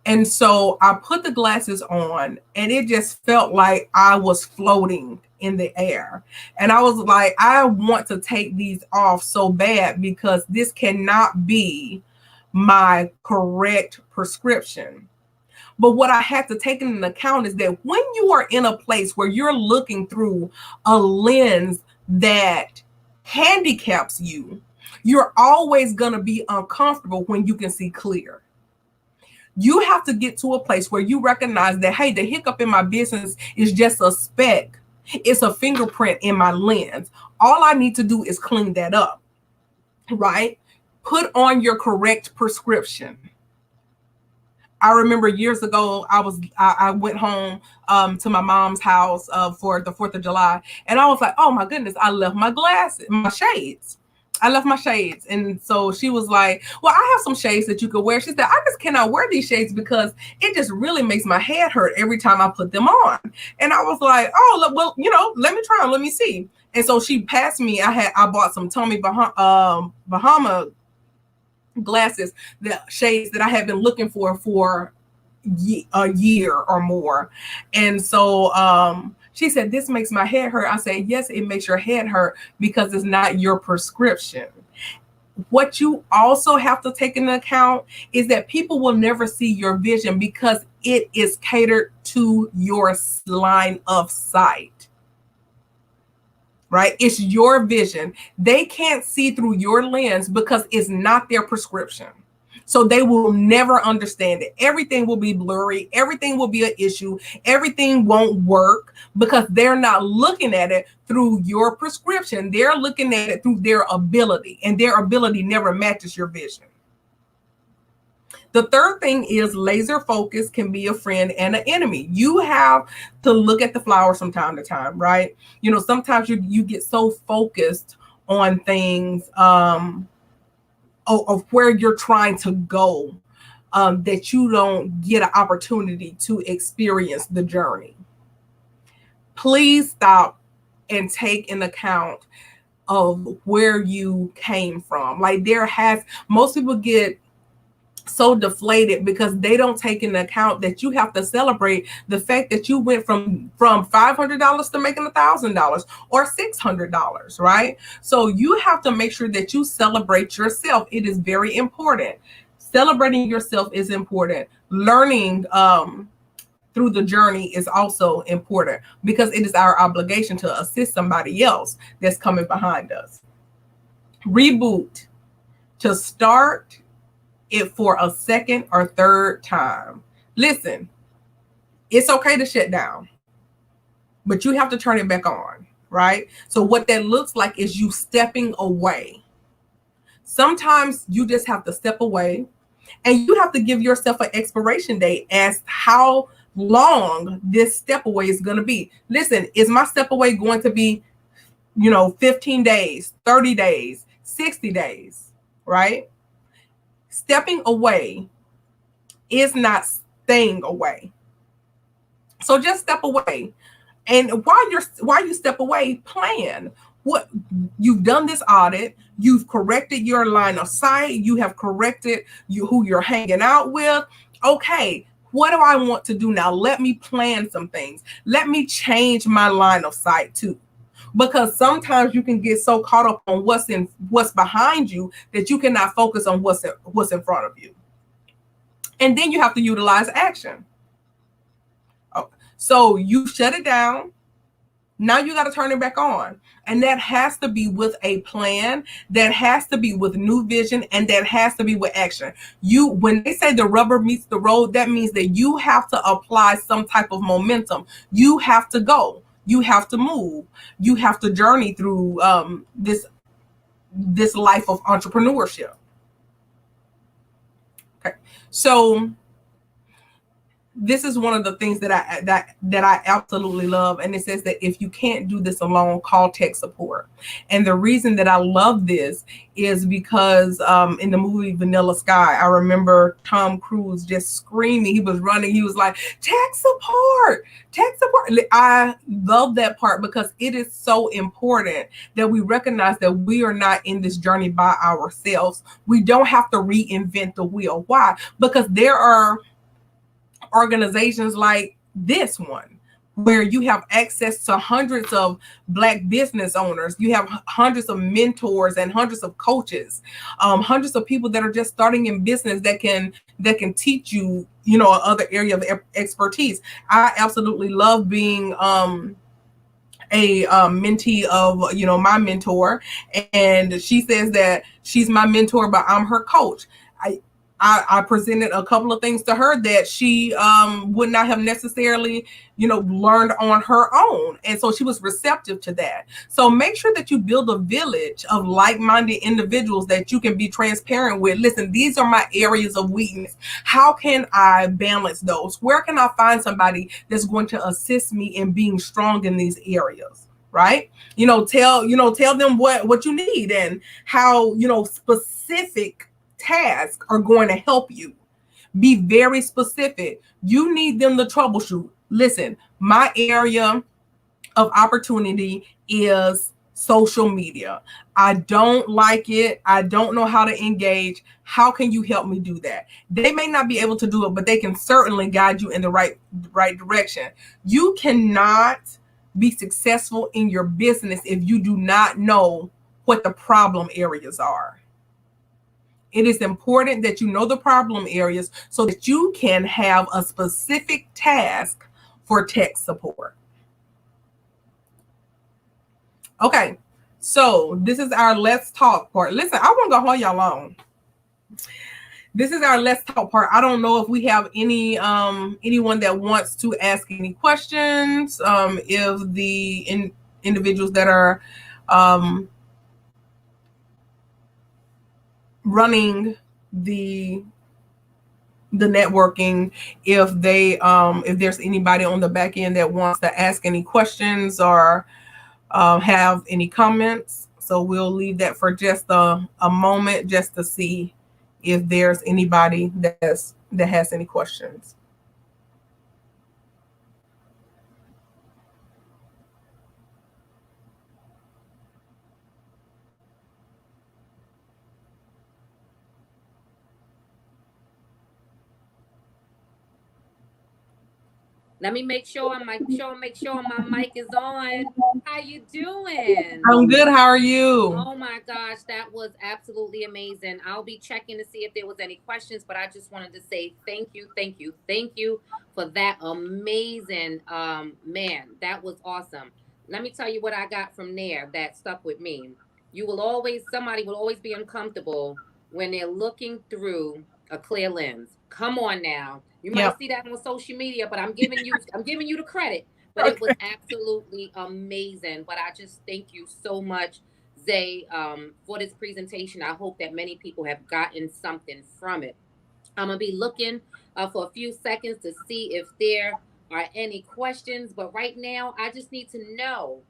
And so I put the glasses on and it just felt like I was floating in the air. And I was like, I want to take these off so bad because this cannot be my correct prescription. But what I had to take into account is that when you are in a place where you're looking through a lens that handicaps you, you're always going to be uncomfortable when you can see clear. You have to get to a place where you recognize that, hey, the hiccup in my business is just a speck. It's a fingerprint in my lens. All I need to do is clean that up, right? Put on your correct prescription. I remember years ago, I went home to my mom's house for the 4th of July. And I was like, oh my goodness, I left my glasses, my shades. I left my shades. And so she was like, well, I have some shades that you could wear. She said, I just cannot wear these shades because it just really makes my head hurt every time I put them on. And I was like, oh, well, let me try them. Let me see. And so she passed me. I bought some Tommy Bahama glasses, the shades that I had been looking for a year or more. And so she said, this makes my head hurt. I said, yes, it makes your head hurt because it's not your prescription. What you also have to take into account is that people will never see your vision because it is catered to your line of sight. Right? It's your vision. They can't see through your lens because it's not their prescription. So they will never understand it. Everything will be blurry. Everything will be an issue. Everything won't work because they're not looking at it through your prescription. They're looking at it through their ability, and their ability never matches your vision. The third thing is laser focus can be a friend and an enemy. You have to look at the flowers from time to time, right? You know, sometimes you get so focused on things of where you're trying to go that you don't get an opportunity to experience the journey. Please stop and take in account of where you came from. Like most people get so deflated because they don't take into account that you have to celebrate the fact that you went from $500 to making $1,000 or $600, right? So you have to make sure that you celebrate yourself. It is very important. Celebrating yourself is important. Learning through the journey is also important because it is our obligation to assist somebody else that's coming behind us. Reboot. To start it for a second or third time. Listen, it's okay to shut down, but you have to turn it back on, right? So what that looks like is you stepping away. Sometimes you just have to step away, and you have to give yourself an expiration date as how long this step away is going to be. Listen, is my step away going to be, 15 days, 30 days, 60 days, right? Stepping away is not staying away. So just step away. And while you step away, plan. What you've done this audit, you've corrected your line of sight, you have corrected who you're hanging out with. Okay, what do I want to do now? Let me plan some things. Let me change my line of sight too. Because sometimes you can get so caught up on what's behind you that you cannot focus on what's in front of you. And then you have to utilize action. So you shut it down. Now you got to turn it back on. And that has to be with a plan. That has to be with new vision. And that has to be with action. When they say the rubber meets the road, that means that you have to apply some type of momentum. You have to go. You have to move. You have to journey through this life of entrepreneurship. Okay, so this is one of the things that I absolutely love, and it says that if you can't do this alone, call tech support. And the reason that I love this is because in the movie Vanilla Sky, I remember Tom Cruise just screaming. He was running. He was like, tech support, tech support. I love that part because it is so important that we recognize that we are not in this journey by ourselves. We don't have to reinvent the wheel. Why? Because there are organizations like this one where you have access to hundreds of Black business owners. You have hundreds of mentors and hundreds of coaches, hundreds of people that are just starting in business that can teach you, other area of expertise. I absolutely love being a mentee of my mentor, and she says that she's my mentor, but I'm her coach. I presented a couple of things to her that she would not have necessarily, learned on her own. And so she was receptive to that. So make sure that you build a village of like-minded individuals that you can be transparent with. Listen, these are my areas of weakness. How can I balance those? Where can I find somebody that's going to assist me in being strong in these areas? Right? Tell them what you need and how, specific tasks are going to help you. Be very specific. You need them to troubleshoot. Listen, my area of opportunity is social media. I don't like it. I don't know how to engage. How can you help me do that? They may not be able to do it, but they can certainly guide you in the right direction. You cannot be successful in your business if you do not know what the problem areas are. It is important that you know the problem areas so that you can have a specific task for tech support. Okay, so this is our let's talk part. Listen, I won't go hold y'all long. This is our let's talk part. I don't know if we have anyone that wants to ask any questions. If the individuals that are running the networking, if there's anybody on the back end that wants to ask any questions or have any comments. So we'll leave that for just a moment just to see if there's anybody that has any questions. Let me make sure my mic is on. How you doing? I'm good. How are you? Oh my gosh, that was absolutely amazing. I'll be checking to see if there was any questions, but I just wanted to say thank you for that amazing man. That was awesome. Let me tell you what I got from there that stuck with me. Somebody will always be uncomfortable when they're looking through a clear lens. Come on now. You might see that on social media, but I'm giving you the credit. But it was absolutely amazing. But I just thank you so much, Zay, for this presentation. I hope that many people have gotten something from it. I'm gonna be looking for a few seconds to see if there are any questions. But right now, I just need to know,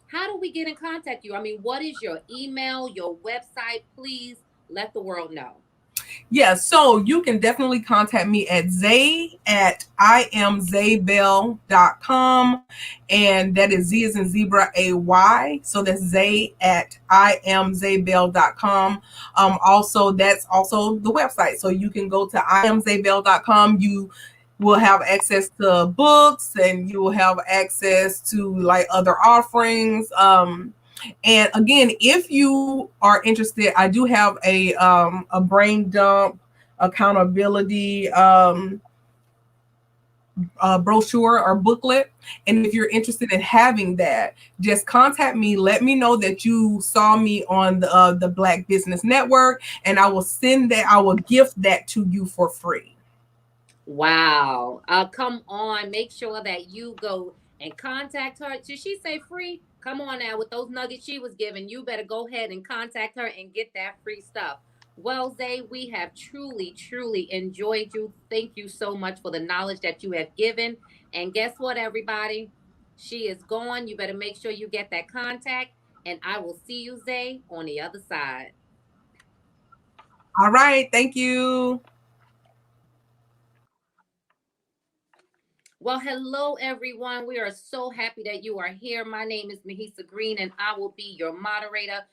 how do we get in contact with you? I mean, what is your email, your website? Please let the world know. Yeah, so you can definitely contact me at zay@IamZayBell.com, and that is Z as in zebra, AY. So that's zay@IamZayBell.com. Also, that's also the website. So you can go to IamZayBell.com. You will have access to books, and you will have access to like other offerings. And again, if you are interested, I do have a brain dump accountability brochure or booklet. And if you're interested in having that, just contact me. Let me know that you saw me on the Black Business Network, and I will gift that to you for free. Wow. Come on. Make sure that you go and contact her. Did she say free? Come on now, with those nuggets she was giving, you better go ahead and contact her and get that free stuff. Well, Zay, we have truly, truly enjoyed you. Thank you so much for the knowledge that you have given. And guess what, everybody? She is gone. You better make sure you get that contact. And I will see you, Zay, on the other side. All right. Thank you. Well, hello, everyone. We are so happy that you are here. My name is Mahisa Green, and I will be your moderator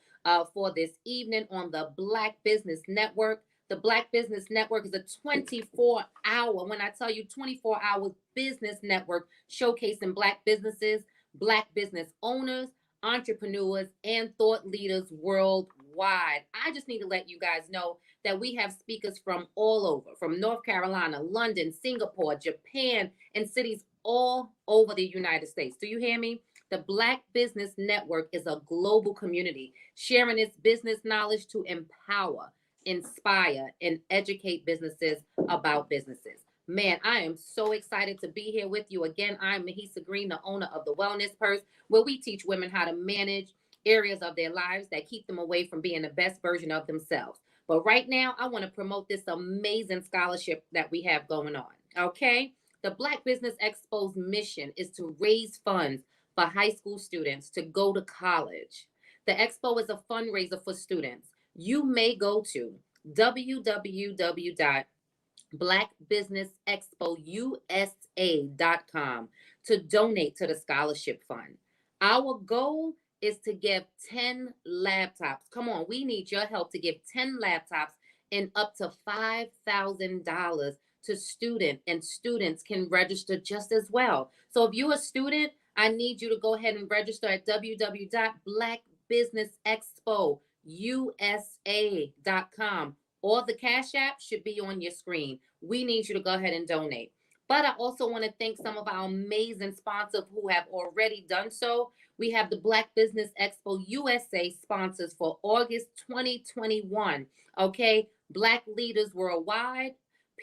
for this evening on the Black Business Network. The Black Business Network is a 24-hour, when I tell you 24-hour business network showcasing Black businesses, Black business owners, entrepreneurs, and thought leaders worldwide. I just need to let you guys know that we have speakers from all over, from North Carolina, London, Singapore, Japan, and cities all over the United States. Do you hear me? The Black Business Network is a global community sharing its business knowledge to empower, inspire, and educate businesses about businesses. Man, I am so excited to be here with you again. I'm Mahisa Green, the owner of The Wellness Purse, where we teach women how to manage areas of their lives that keep them away from being the best version of themselves. But right now, I want to promote this amazing scholarship that we have going on, okay? The Black Business Expo's mission is to raise funds for high school students to go to college. The expo is a fundraiser for students. You may go to www.blackbusinessexpousa.com to donate to the scholarship fund. Our goal is to give 10 laptops. Come on, we need your help to give 10 laptops and up to $5,000 to students, and students can register just as well. So if you're a student, I need you to go ahead and register at www.blackbusinessexpousa.com, or the Cash App should be on your screen. We need you to go ahead and donate. But I also want to thank some of our amazing sponsors who have already done so. We have the Black Business Expo USA sponsors for August 2021. Okay, Black Leaders Worldwide,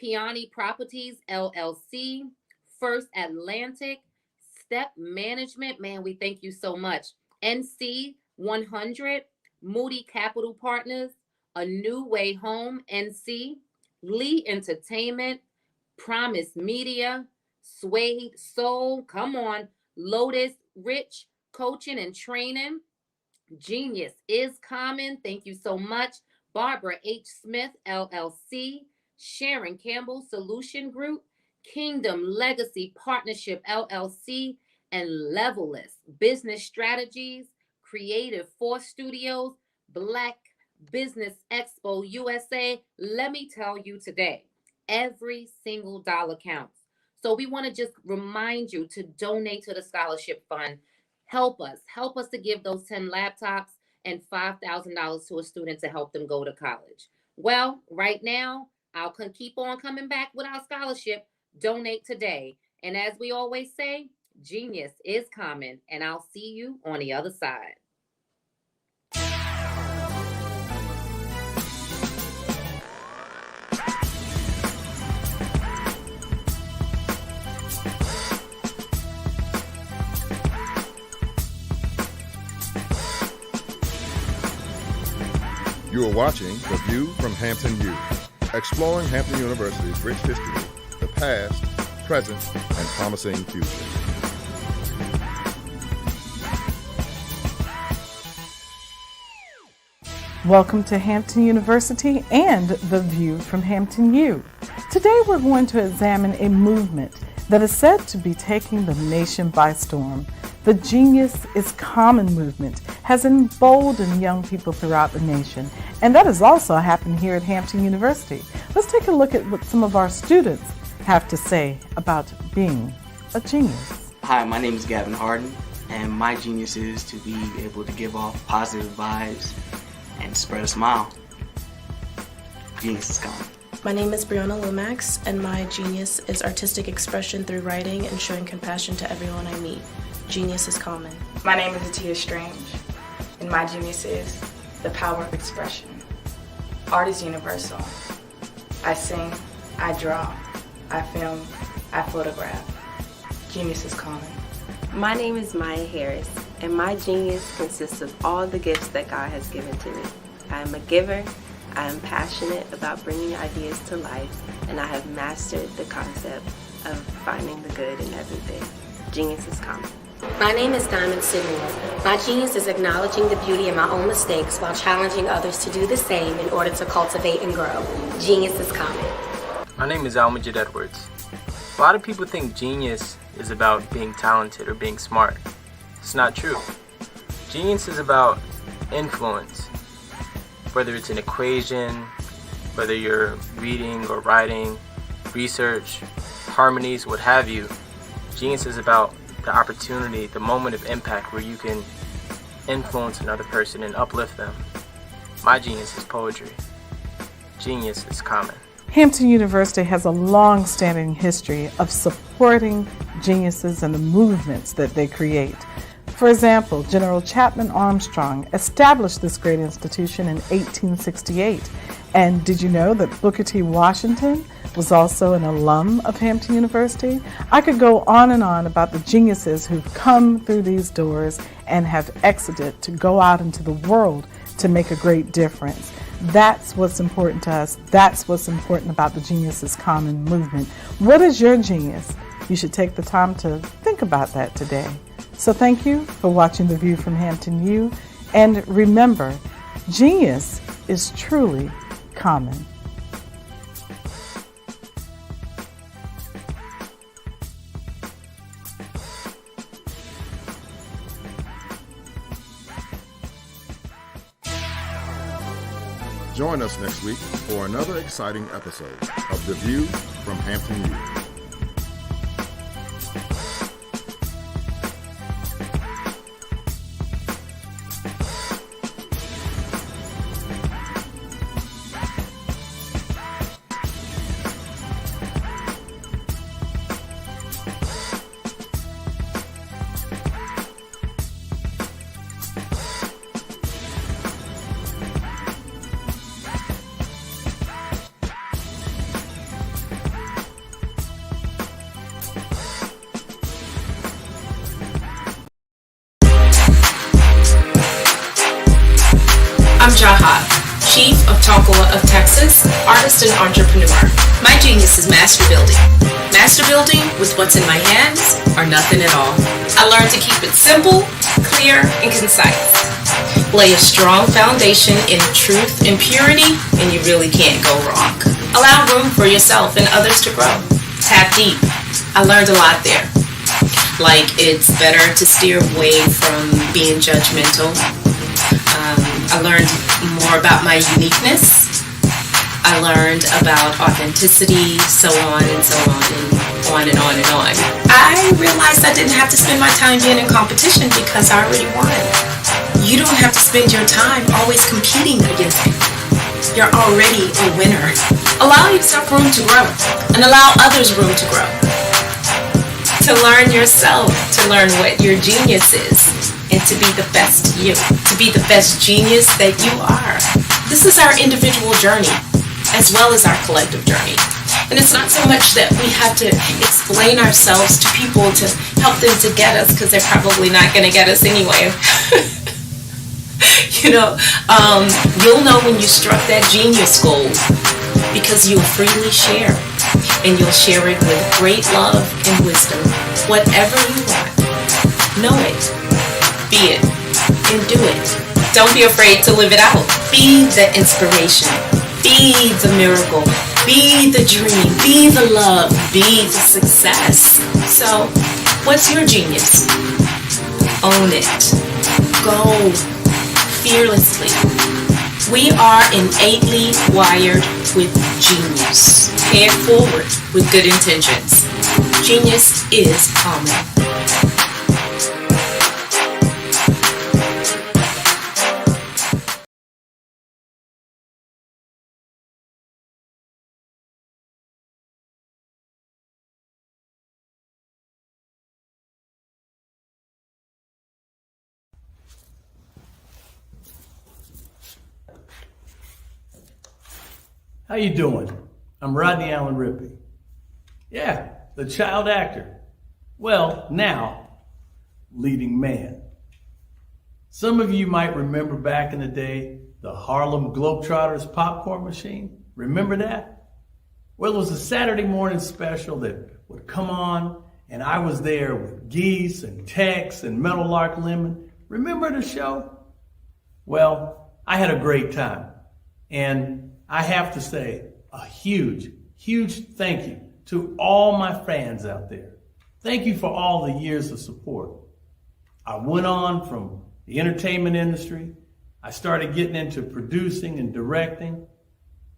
Piani Properties LLC, First Atlantic, Step Management, man, we thank you so much. NC 100, Moody Capital Partners, A New Way Home NC, Lee Entertainment, Promise Media, Suede Soul, come on, Lotus Rich Coaching and Training, Genius is Common, thank you so much. Barbara H. Smith LLC, Sharon Campbell Solution Group, Kingdom Legacy Partnership LLC, and Levelless Business Strategies, Creative Force Studios, Black Business Expo USA. Let me tell you today, every single dollar counts. So we want to just remind you to donate to the scholarship fund. Help us to give those 10 laptops and $5,000 to a student to help them go to college. Well, right now, I'll keep on coming back with our scholarship. Donate today. And as we always say, genius is common, and I'll see you on the other side. You are watching The View from Hampton U, exploring Hampton University's rich history, the past, present, and promising future. Welcome to Hampton University and The View from Hampton U. Today we're going to examine a movement that is said to be taking the nation by storm. The Genius is Common movement has emboldened young people throughout the nation, and that has also happened here at Hampton University. Let's take a look at what some of our students have to say about being a genius. Hi, my name is Gavin Harden, and my genius is to be able to give off positive vibes and spread a smile. Genius is common. My name is Brianna Lomax, and my genius is artistic expression through writing and showing compassion to everyone I meet. Genius is common. My name is Atia Strange, and my genius is the power of expression. Art is universal. I sing, I draw, I film, I photograph. Genius is common. My name is Maya Harris, and my genius consists of all the gifts that God has given to me. I am a giver, I am passionate about bringing ideas to life, and I have mastered the concept of finding the good in everything. Genius is common. My name is Diamond Sidmore. My genius is acknowledging the beauty in my own mistakes while challenging others to do the same in order to cultivate and grow. Genius is common. My name is Almajid Edwards. A lot of people think genius is about being talented or being smart. It's not true. Genius is about influence. Whether it's an equation, Whether you're reading or writing, research, harmonies, what have you, genius is about the opportunity, the moment of impact where you can influence another person and uplift them. My genius is poetry. Genius is common. Hampton University has a long-standing history of supporting geniuses and the movements that they create. For example, General Chapman Armstrong established this great institution in 1868. And did you know that Booker T. Washington was also an alum of Hampton University? I could go on and on about the geniuses who've come through these doors and have exited to go out into the world to make a great difference. That's what's important to us. That's what's important about the Genius is Common movement. What is your genius? You should take the time to think about that today. So thank you for watching The View from Hampton U. And remember, genius is truly common. Join us next week for another exciting episode of The View from Hampton U. I'm Jaha, Chief of Tonkawa of Texas, artist and entrepreneur. My genius is master building. Master building with what's in my hands or nothing at all. I learned to keep it simple, clear, and concise. Lay a strong foundation in truth and purity, and you really can't go wrong. Allow room for yourself and others to grow. Tap deep. I learned a lot there. Like it's better to steer away from being judgmental. I learned more about my uniqueness. I learned about authenticity, so on and so on and on and on and on. I realized I didn't have to spend my time being in competition because I already won. You don't have to spend your time always competing against people. You're already a winner. Allow yourself room to grow and allow others room to grow. To learn yourself, to learn what your genius is, and to be the best you, to be the best genius that you are. This is our individual journey, as well as our collective journey. And it's not so much that we have to explain ourselves to people to help them to get us, because they're probably not going to get us anyway. You'll know when you struck that genius goal, because you'll freely share, and you'll share it with great love and wisdom. Whatever you want, know it. Be it and do it. Don't be afraid to live it out. Be the inspiration. Be the miracle. Be the dream. Be the love. Be the success. So, what's your genius? Own it. Go fearlessly. We are innately wired with genius. Pay it forward with good intentions. Genius is common. How you doing? I'm Rodney Allen Rippey. Yeah, the child actor. Well, now, leading man. Some of you might remember back in the day, the Harlem Globetrotters popcorn machine. Remember that? Well, it was a Saturday morning special that would come on, and I was there with Geese and Tex and Meadowlark Lemon. Remember the show? Well, I had a great time. And I have to say a huge, huge thank you to all my fans out there. Thank you for all the years of support. I went on from the entertainment industry. I started getting into producing and directing.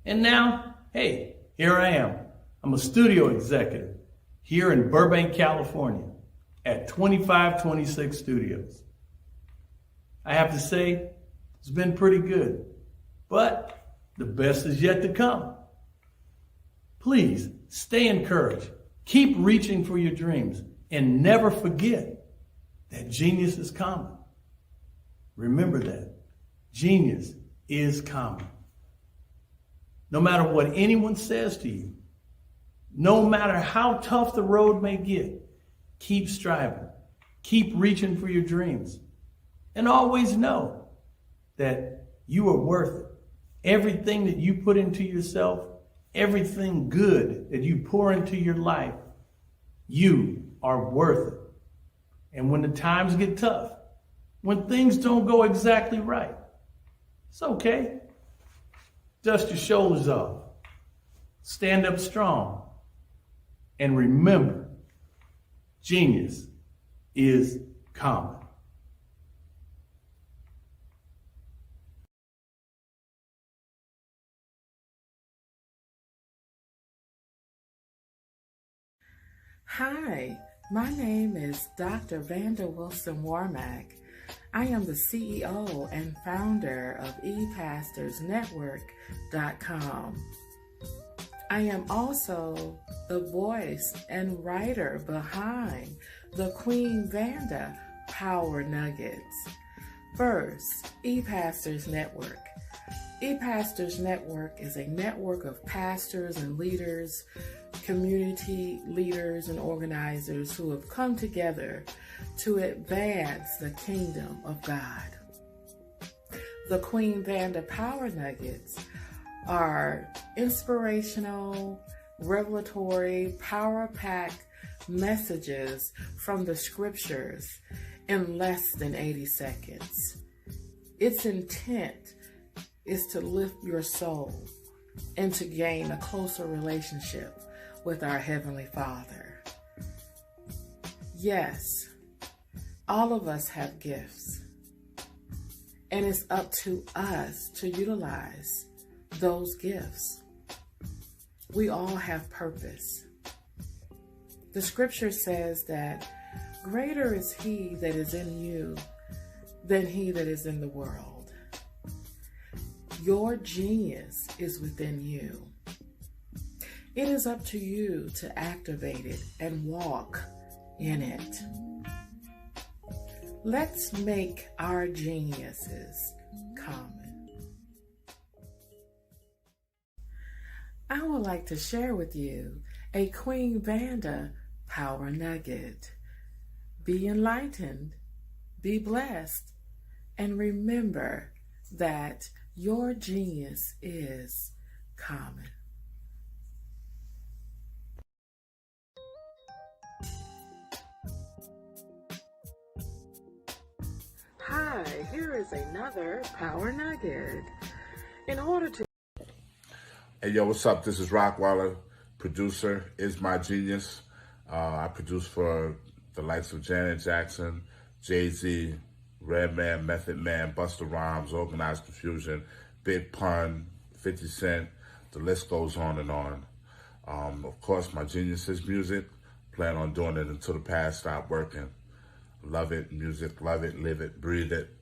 And now, hey, here I am. I'm a studio executive here in Burbank, California at 2526 Studios. I have to say, it's been pretty good, but the best is yet to come. Please stay encouraged. Keep reaching for your dreams and never forget that genius is common. Remember that. Genius is common. No matter what anyone says to you, no matter how tough the road may get, keep striving. Keep reaching for your dreams. And always know that you are worth it. Everything that you put into yourself, everything good that you pour into your life, you are worth it. And when the times get tough, when things don't go exactly right, it's okay. Dust your shoulders off. Stand up strong. And remember, genius is common. Hi, my name is Dr. Vanda Wilson Warmack. I am the CEO and founder of ePastorsNetwork.com. I am also the voice and writer behind the Queen Vanda Power Nuggets. First, ePastors Network. ePastors Network is a network of pastors and leaders, community leaders and organizers who have come together to advance the kingdom of God. The Queen Vanda Power Nuggets are inspirational, revelatory, power-packed messages from the scriptures in less than 80 seconds. Its intent is to lift your soul and to gain a closer relationship with our Heavenly Father. Yes, all of us have gifts, and it's up to us to utilize those gifts. We all have purpose. The scripture says that greater is He that is in you than he that is in the world. Your genius is within you. It is up to you to activate it and walk in it. Let's make our geniuses common. I would like to share with you a Queen Vanda Power Nugget. Be enlightened, be blessed, and remember that your genius is common. Hi, here is another Power Nugget. In order to Hey, yo, what's up? This is Rockweiler, producer, Is My Genius. I produce for the likes of Janet Jackson, Jay-Z, Redman, Method Man, Busta Rhymes, Organized Confusion, Big Pun, 50 Cent. The list goes on and on. Of course, my genius is music. Plan on doing it until the past stop working. Love it, music, love it, live it, breathe it.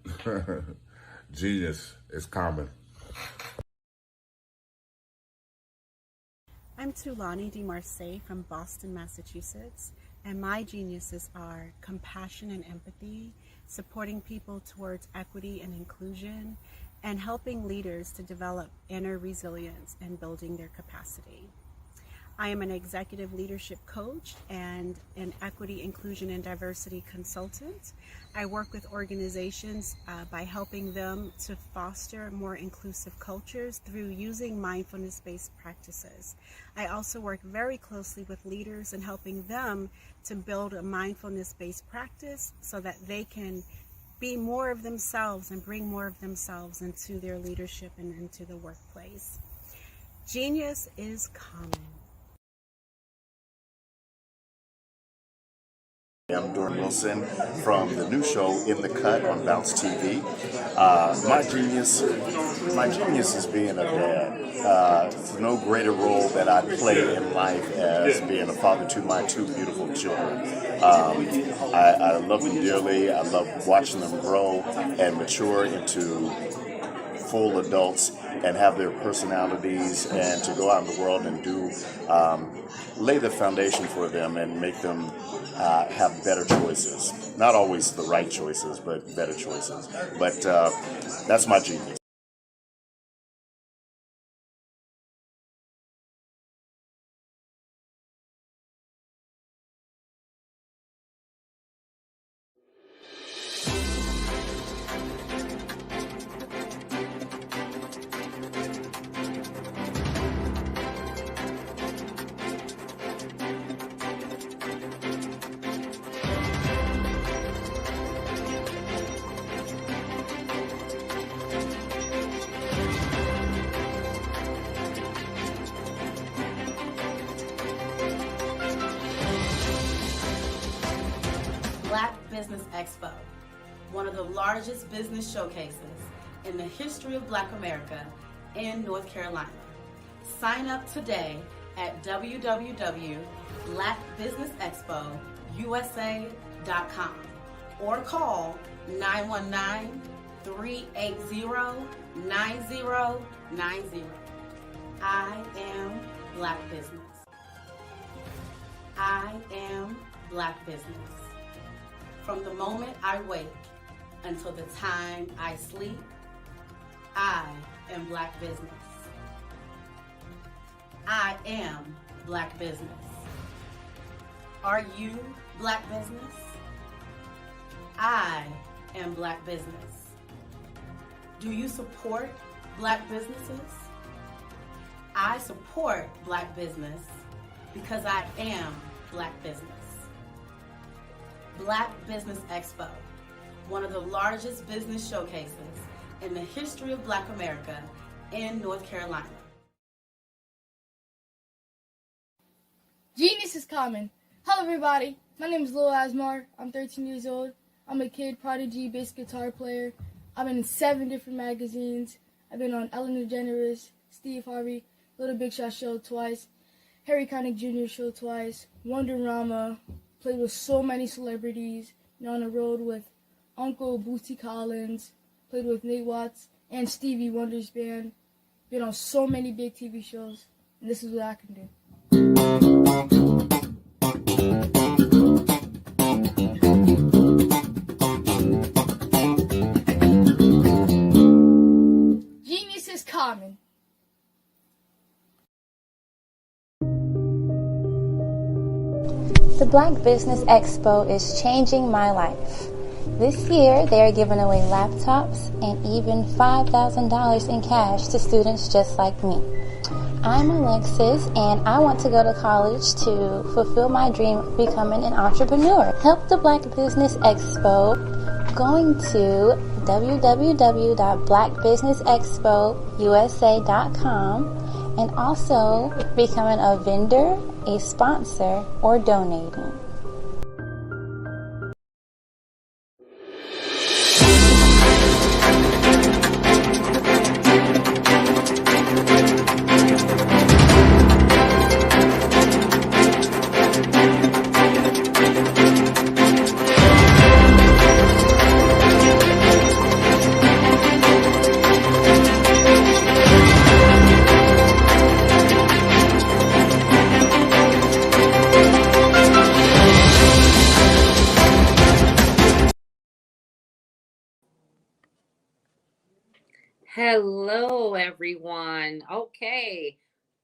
Genius is common. I'm Tulani DeMarseille from Boston, Massachusetts, and my geniuses are compassion and empathy, supporting people towards equity and inclusion, and helping leaders to develop inner resilience and building their capacity. I am an executive leadership coach and an equity, inclusion, and diversity consultant. I work with organizations by helping them to foster more inclusive cultures through using mindfulness-based practices. I also work very closely with leaders and helping them to build a mindfulness-based practice so that they can be more of themselves and bring more of themselves into their leadership and into the workplace. Genius is common. I'm Doran Wilson from the new show In the Cut on Bounce TV. My genius is being a dad. There's no greater role that I play in life as being a father to my two beautiful children. I love them dearly. I love watching them grow and mature into full adults and have their personalities, and to go out in the world and do lay the foundation for them and make them have better choices. Not always the right choices, but better choices. But that's my genius. Black Business Expo, one of the largest business showcases in the history of Black America in North Carolina. Sign up today at www.blackbusinessexpousa.com or call 919-380-9090. I am Black Business. I am Black Business. From the moment I wake until the time I sleep, I am Black Business. I am Black Business. Are you Black Business? I am Black Business. Do you support Black businesses? I support Black business because I am Black Business. Black Business Expo, one of the largest business showcases in the history of Black America in North Carolina. Genius is common. Hello everybody, my name is Lil Asmar. I'm 13 years old. I'm a kid prodigy bass guitar player. I've been in 7 different magazines. I've been on Ellen DeGeneres, Steve Harvey, Little Big Shot Show twice, Harry Connick Jr. Show twice, Wonderama, played with so many celebrities, been on the road with Uncle Bootsy Collins, played with Nate Watts and Stevie Wonder's band, been on so many big TV shows, and this is what I can do. Genius is common. The Black Business Expo is changing my life. This year, they are giving away laptops and even $5,000 in cash to students just like me. I'm Alexis, and I want to go to college to fulfill my dream of becoming an entrepreneur. Help the Black Business Expo going to www.blackbusinessexpousa.com and also becoming a vendor, a sponsor, or donating. Hello, everyone. Okay,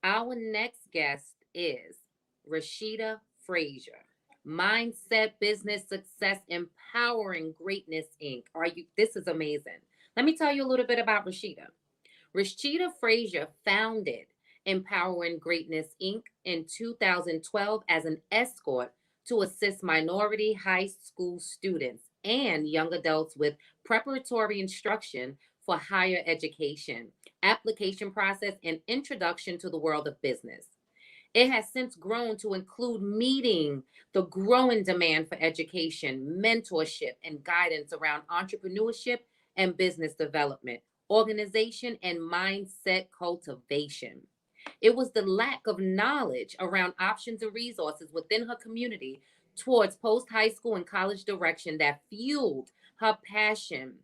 our next guest is Rashida Frazier, Mindset Business Success Empowering Greatness Inc. This is amazing. Let me tell you a little bit about Rashida. Rashida Frazier founded Empowering Greatness Inc. in 2012 as an escort to assist minority high school students and young adults with preparatory instruction for higher education, application process, and introduction to the world of business. It has since grown to include meeting the growing demand for education, mentorship, and guidance around entrepreneurship and business development, organization, and mindset cultivation. It was the lack of knowledge around options and resources within her community towards post high school and college direction that fueled her passion,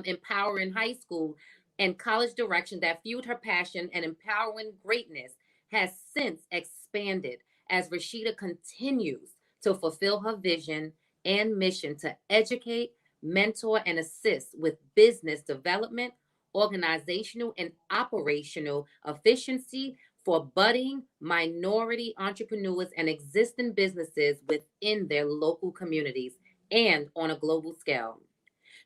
empowering high school and college direction that fueled her passion and empowering greatness has since expanded as Rashida continues to fulfill her vision and mission to educate, mentor, and assist with business development, organizational, and operational efficiency for budding minority entrepreneurs and existing businesses within their local communities and on a global scale.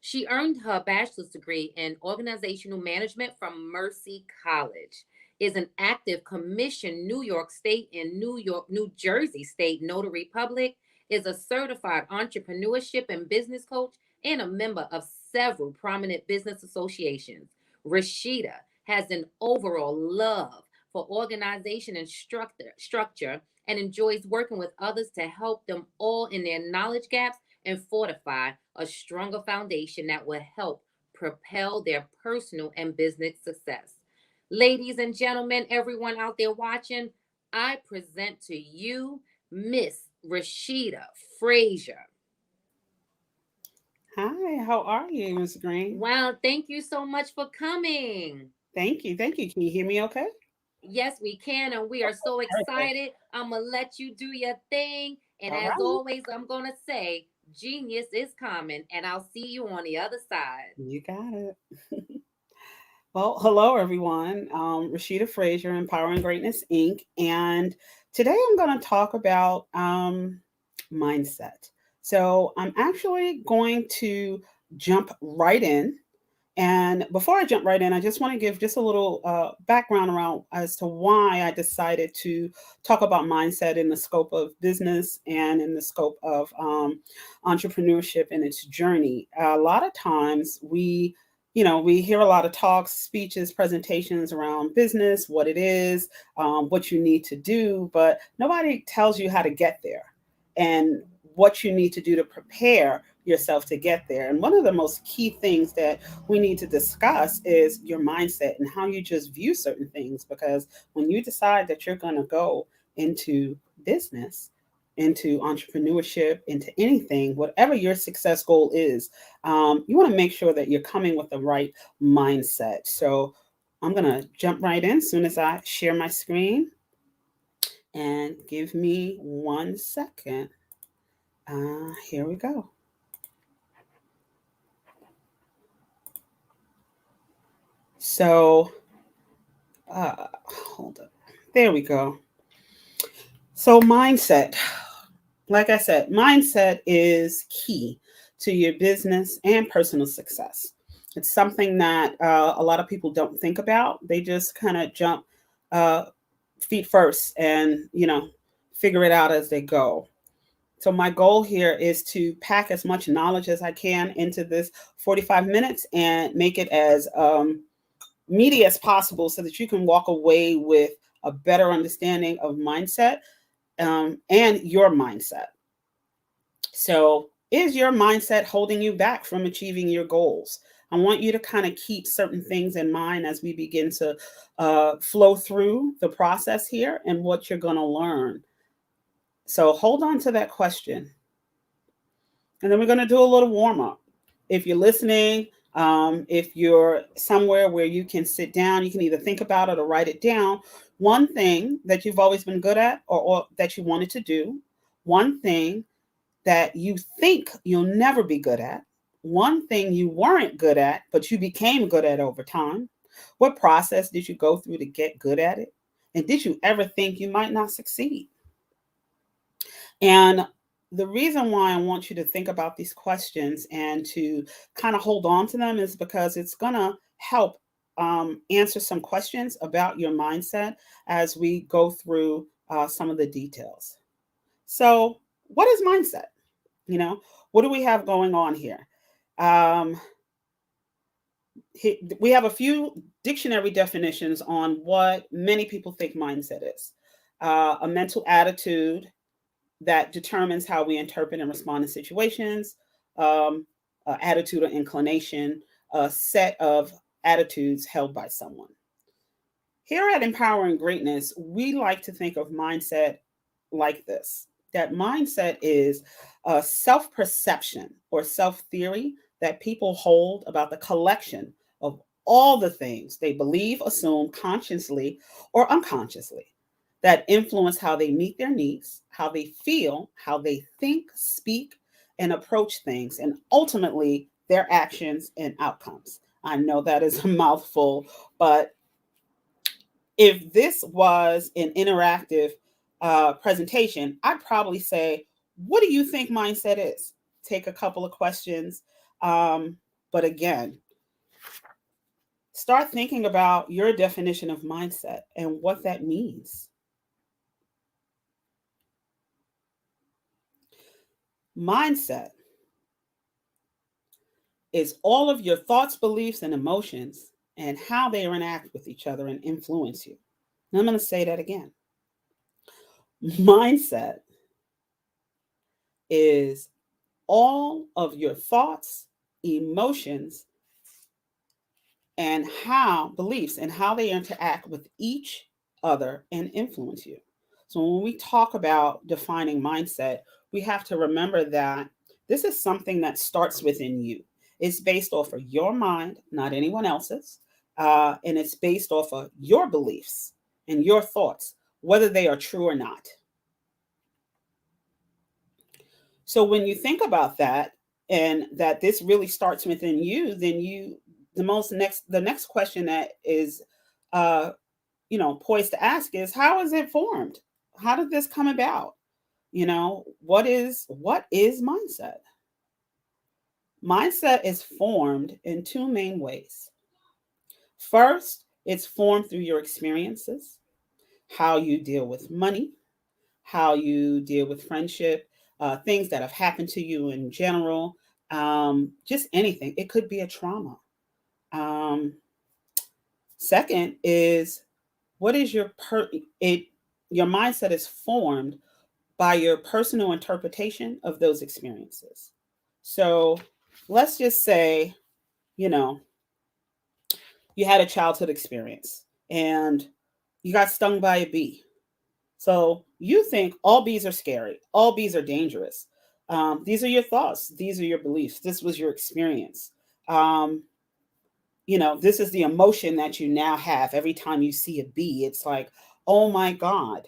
She earned her bachelor's degree in organizational management from Mercy College, is an active commissioned New York State and New Jersey State Notary Public, is a certified entrepreneurship and business coach, and a member of several prominent business associations. Rashida has an overall love for organization and structure and enjoys working with others to help them all in their knowledge gaps and fortify a stronger foundation that will help propel their personal and business success. Ladies and gentlemen, everyone out there watching, I present to you Miss Rashida Frazier. Hi, how are you, Ms. Green? Wow, thank you so much for coming. Thank you. Thank you. Can you hear me okay? Yes, we can, and we are so excited. I'm going to let you do your thing. And as always, I'm going to say, genius is coming, and I'll see you on the other side. You got it. Well, hello, everyone. Rashida Frazier, Empowering Greatness, Inc. And today I'm going to talk about mindset. So I'm actually going to jump right in. And before I jump right in, I just want to give just a little background around as to why I decided to talk about mindset in the scope of business and in the scope of entrepreneurship and its journey. A lot of times we hear a lot of talks, speeches, presentations around business, what it is, what you need to do, but nobody tells you how to get there and what you need to do to prepare yourself to get there. And one of the most key things that we need to discuss is your mindset and how you just view certain things. Because when you decide that you're going to go into business, into entrepreneurship, into anything, whatever your success goal is, you want to make sure that you're coming with the right mindset. So I'm going to jump right in as soon as I share my screen. And give me 1 second. Here we go. So, hold up. There we go. So mindset, like I said, mindset is key to your business and personal success. It's something that a lot of people don't think about. They just kind of jump feet first and, figure it out as they go. So my goal here is to pack as much knowledge as I can into this 45 minutes and make it as meaty as possible so that you can walk away with a better understanding of mindset and your mindset. So is your mindset holding you back from achieving your goals? I want you to kind of keep certain things in mind as we begin to flow through the process here and what you're going to learn. So hold on to that question. And then we're going to do a little warm up. If you're listening, if you're somewhere where you can sit down, you can either think about it or write it down. One thing that you've always been good at or that you wanted to do. One thing that you think you'll never be good at. One thing you weren't good at, but you became good at over time. What process did you go through to get good at it? And did you ever think you might not succeed? And the reason why I want you to think about these questions and to kind of hold on to them is because it's going to help answer some questions about your mindset as we go through some of the details. So what is mindset? What do we have going on here? We have a few dictionary definitions on what many people think mindset is. a mental attitude that determines how we interpret and respond to situations, attitude or inclination, a set of attitudes held by someone. Here at Empowering Greatness, we like to think of mindset like this. That mindset is a self-perception or self-theory that people hold about the collection of all the things they believe, assume consciously or unconsciously that influence how they meet their needs, how they feel, how they think, speak, and approach things, and ultimately their actions and outcomes. I know that is a mouthful, but if this was an interactive presentation, I'd probably say, what do you think mindset is? Take a couple of questions. But again, start thinking about your definition of mindset and what that means. Mindset is all of your thoughts, beliefs, and emotions and how they interact with each other and influence you. And I'm going to say that again. Mindset is all of your thoughts, emotions, and how beliefs and how they interact with each other and influence you. So when we talk about defining mindset, we have to remember that this is something that starts within you. It's based off of your mind, not anyone else's, and it's based off of your beliefs and your thoughts, whether they are true or not. So when you think about that, and that this really starts within you, then the next question that is poised to ask is, how is it formed? How did this come about? What is mindset? Mindset is formed in two main ways. First, it's formed through your experiences, how you deal with money, how you deal with friendship, things that have happened to you in general, just anything. It could be a trauma. Second is, what is your mindset is formed by your personal interpretation of those experiences. So let's just say, you had a childhood experience and you got stung by a bee. So you think all bees are scary, all bees are dangerous. These are your thoughts. These are your beliefs. This was your experience. This is the emotion that you now have every time you see a bee. It's like, oh my God.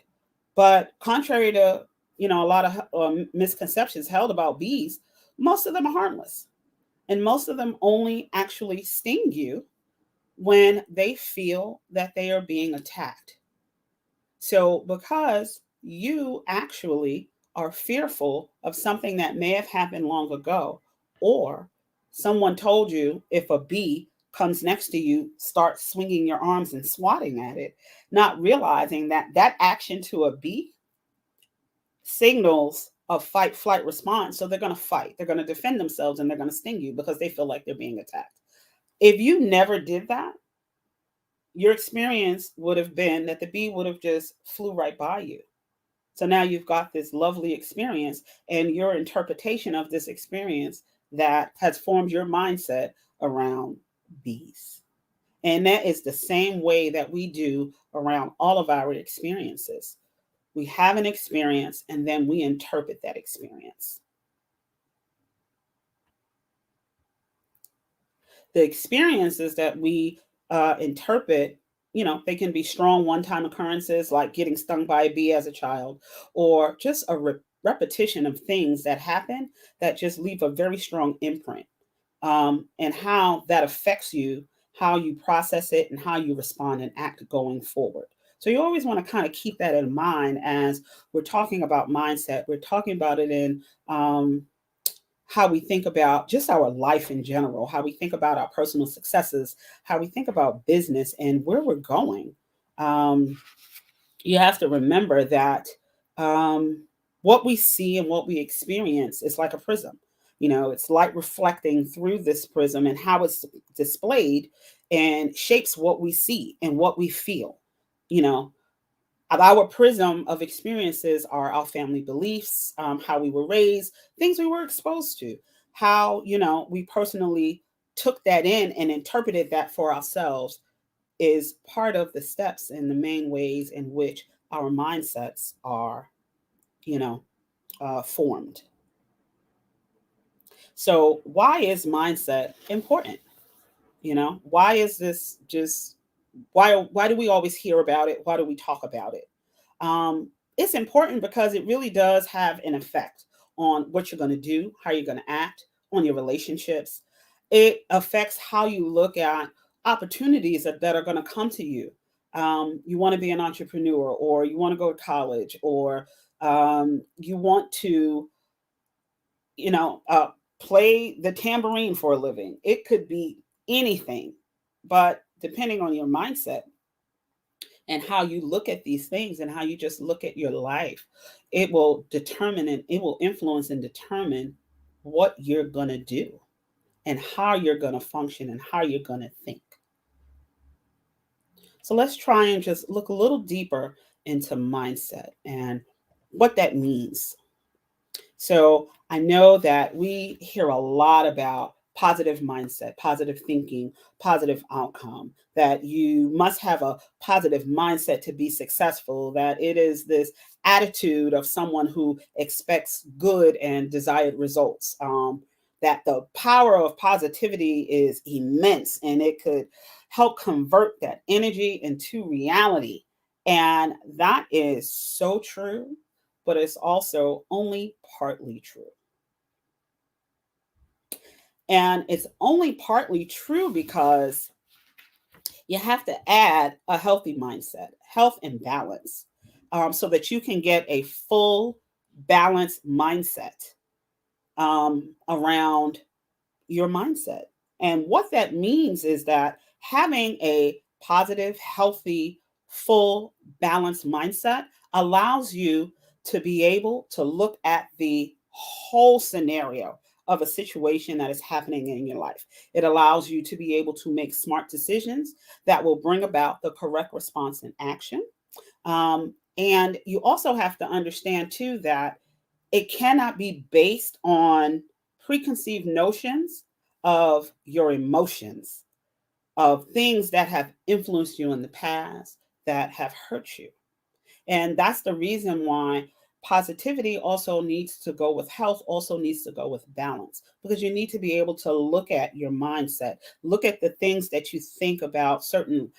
But contrary to, a lot of misconceptions held about bees, most of them are harmless. And most of them only actually sting you when they feel that they are being attacked. So because you actually are fearful of something that may have happened long ago, or someone told you if a bee comes next to you, start swinging your arms and swatting at it, not realizing that that action to a bee signals a fight, flight response. So they're going to fight, they're going to defend themselves, and they're going to sting you because they feel like they're being attacked. If you never did that, your experience would have been that the bee would have just flew right by you. So now you've got this lovely experience, and your interpretation of this experience that has formed your mindset around bees. And that is the same way that we do around all of our experiences. We have an experience, and then we interpret that experience. The experiences that we interpret, they can be strong one-time occurrences like getting stung by a bee as a child, or just a repetition of things that happen that just leave a very strong imprint, and how that affects you, how you process it, and how you respond and act going forward. So you always want to kind of keep that in mind as we're talking about mindset. We're talking about it in how we think about just our life in general, how we think about our personal successes, how we think about business and where we're going. You have to remember that what we see and what we experience is like a prism. It's light reflecting through this prism, and how it's displayed and shapes what we see and what we feel. Our prism of experiences are our family beliefs, how we were raised, things we were exposed to, how, we personally took that in and interpreted that for ourselves is part of the steps and the main ways in which our mindsets are, formed. So why is mindset important? Why is this just why do we always hear about it? Why do we talk about it? It's important because it really does have an effect on what you're going to do, how you're going to act, on your relationships. It affects how you look at opportunities that are going to come to you. You want to be an entrepreneur, or you want to go to college, or you want to, play the tambourine for a living. It could be anything, but depending on your mindset and how you look at these things and how you just look at your life, it will determine and it will influence and determine what you're going to do and how you're going to function and how you're going to think. So let's try and just look a little deeper into mindset and what that means. So I know that we hear a lot about positive mindset, positive thinking, positive outcome, that you must have a positive mindset to be successful, that it is this attitude of someone who expects good and desired results, that the power of positivity is immense and it could help convert that energy into reality. And that is so true, but it's also only partly true. And it's only partly true because you have to add a healthy mindset, health and balance, so that you can get a full balanced mindset around your mindset. And what that means is that having a positive, healthy, full balanced mindset allows you to be able to look at the whole scenario of a situation that is happening in your life. It allows you to be able to make smart decisions that will bring about the correct response and action. And you also have to understand too that it cannot be based on preconceived notions of your emotions, of things that have influenced you in the past that have hurt you. And that's the reason why positivity also needs to go with health, also needs to go with balance, because you need to be able to look at your mindset, look at the things that you think about certain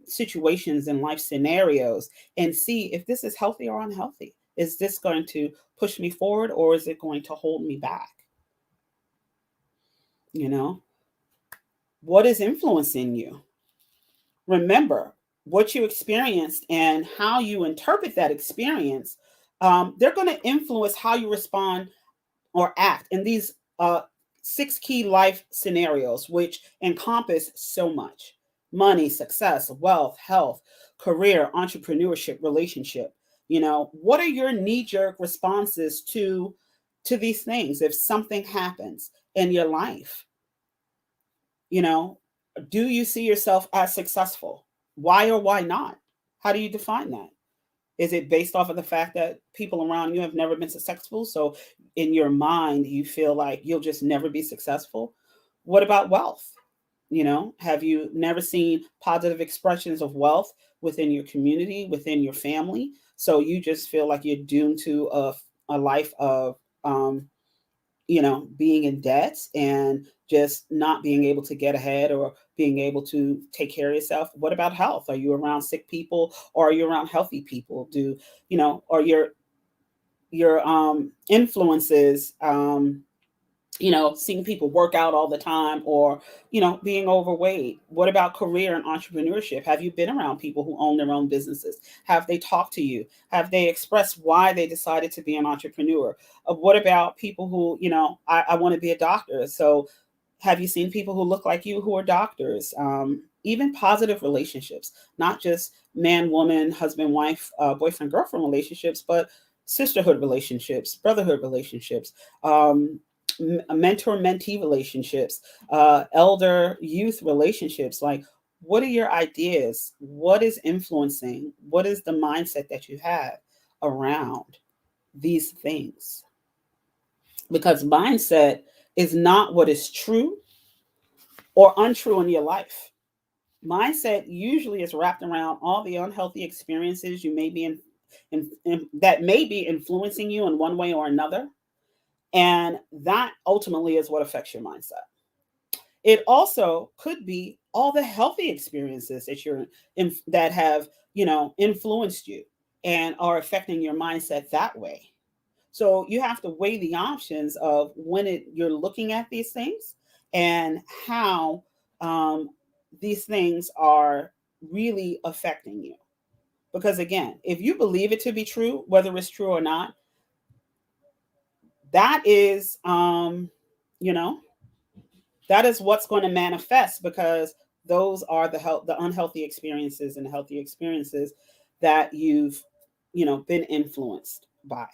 situations and life scenarios, and see if this is healthy or unhealthy. Is this going to push me forward or is it going to hold me back? What is influencing you? Remember, what you experienced and how you interpret that experience, they're going to influence how you respond or act in these 6 key life scenarios, which encompass so much: money, success, wealth, health, career, entrepreneurship, relationship. What are your knee-jerk responses to these things? If something happens in your life, do you see yourself as successful? Why or why not? How do you define that? Is it based off of the fact that people around you have never been successful? So in your mind, you feel like you'll just never be successful? What about wealth? Have you never seen positive expressions of wealth within your community, within your family? So you just feel like you're doomed to a life of, being in debt and just not being able to get ahead or being able to take care of yourself. What about health? Are you around sick people or are you around healthy people? Or your influences, seeing people work out all the time or, being overweight? What about career and entrepreneurship? Have you been around people who own their own businesses? Have they talked to you? Have they expressed why they decided to be an entrepreneur? What about people who, I want to be a doctor. So have you seen people who look like you who are doctors? Even positive relationships, not just man, woman, husband, wife, boyfriend, girlfriend relationships, but sisterhood relationships, brotherhood relationships, mentor-mentee relationships, elder-youth relationships. Like, What are your ideas? What is influencing? What is the mindset that you have around these things? Because mindset is not what is true or untrue in your life. Mindset usually is wrapped around all the unhealthy experiences you may be in that may be influencing you in one way or another. And that ultimately is what affects your mindset. It also could be all the healthy experiences that you're in that have, influenced you and are affecting your mindset that way. So you have to weigh the options of you're looking at these things and how these things are really affecting you. Because again, if you believe it to be true, whether it's true or not, that is, that is what's going to manifest, because those are the unhealthy experiences and the healthy experiences that you've, been influenced by.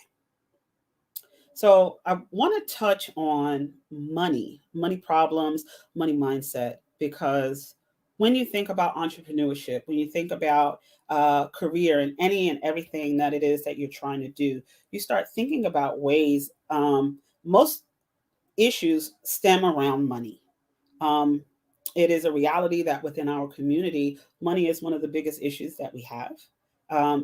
So I want to touch on money problems, money mindset, because when you think about entrepreneurship, when you think about career and any and everything that it is that you're trying to do, you start thinking about ways. Most issues stem around money. It is a reality that within our community, money is one of the biggest issues that we have.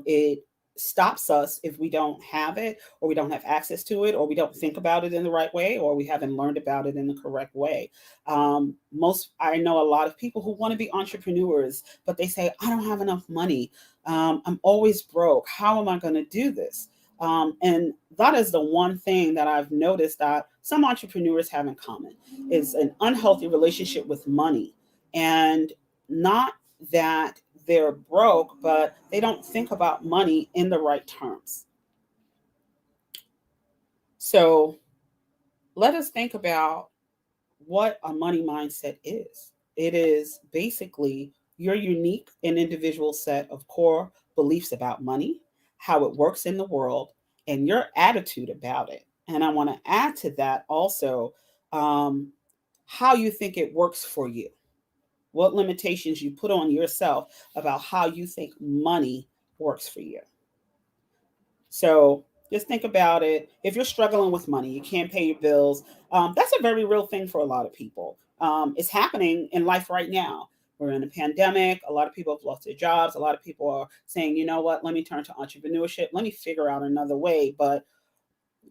It stops us if we don't have it, or we don't have access to it, or we don't think about it in the right way, or we haven't learned about it in the correct way. I know a lot of people who want to be entrepreneurs, but they say, I don't have enough money. I'm always broke. How am I going to do this? And that is the one thing that I've noticed that some entrepreneurs have in common is an unhealthy relationship with money. And not that they're broke, but they don't think about money in the right terms. So let us think about what a money mindset is. It is basically your unique and individual set of core beliefs about money, how it works in the world, and your attitude about it. And I want to add to that also how you think it works for you, what limitations you put on yourself about how you think money works for you. So just think about it. If you're struggling with money, you can't pay your bills. That's a very real thing for a lot of people. It's happening in life right now. We're in a pandemic. A lot of people have lost their jobs. A lot of people are saying, you know what, let me turn to entrepreneurship. Let me figure out another way. But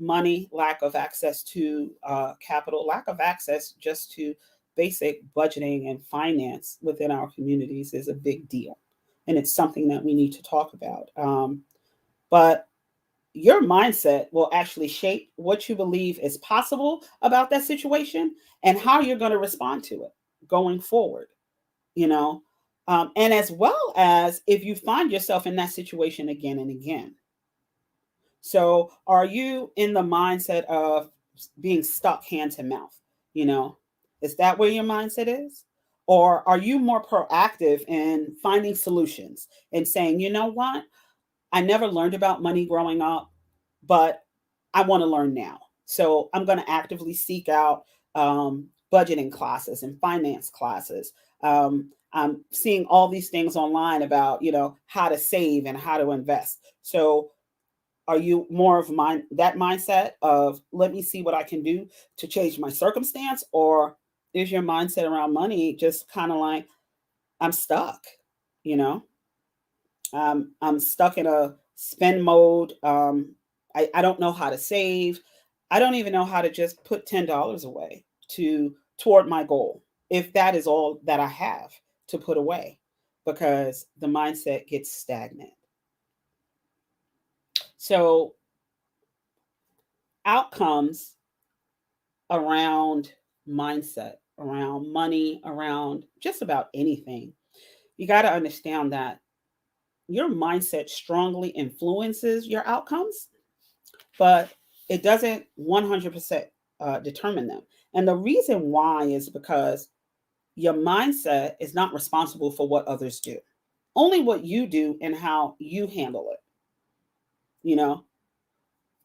money, lack of access to capital, lack of access just to basic budgeting and finance within our communities is a big deal. And it's something that we need to talk about. But your mindset will actually shape what you believe is possible about that situation and how you're going to respond to it going forward. And as well as if you find yourself in that situation again and again. So are you in the mindset of being stuck hand to mouth? Is that where your mindset is? Or are you more proactive in finding solutions and saying, you know what? I never learned about money growing up, but I want to learn now. So I'm going to actively seek out budgeting classes and finance classes. I'm seeing all these things online about, how to save and how to invest. So are you more of that mindset of let me see what I can do to change my circumstance? Or is your mindset around money just kind of like, I'm stuck, I'm stuck in a spend mode. I don't know how to save. I don't even know how to just put $10 away toward my goal, if that is all that I have to put away, because the mindset gets stagnant. So outcomes around mindset, around money, around just about anything, you got to understand that your mindset strongly influences your outcomes, but it doesn't 100% determine them. And the reason why is because your mindset is not responsible for what others do. Only what you do and how you handle it.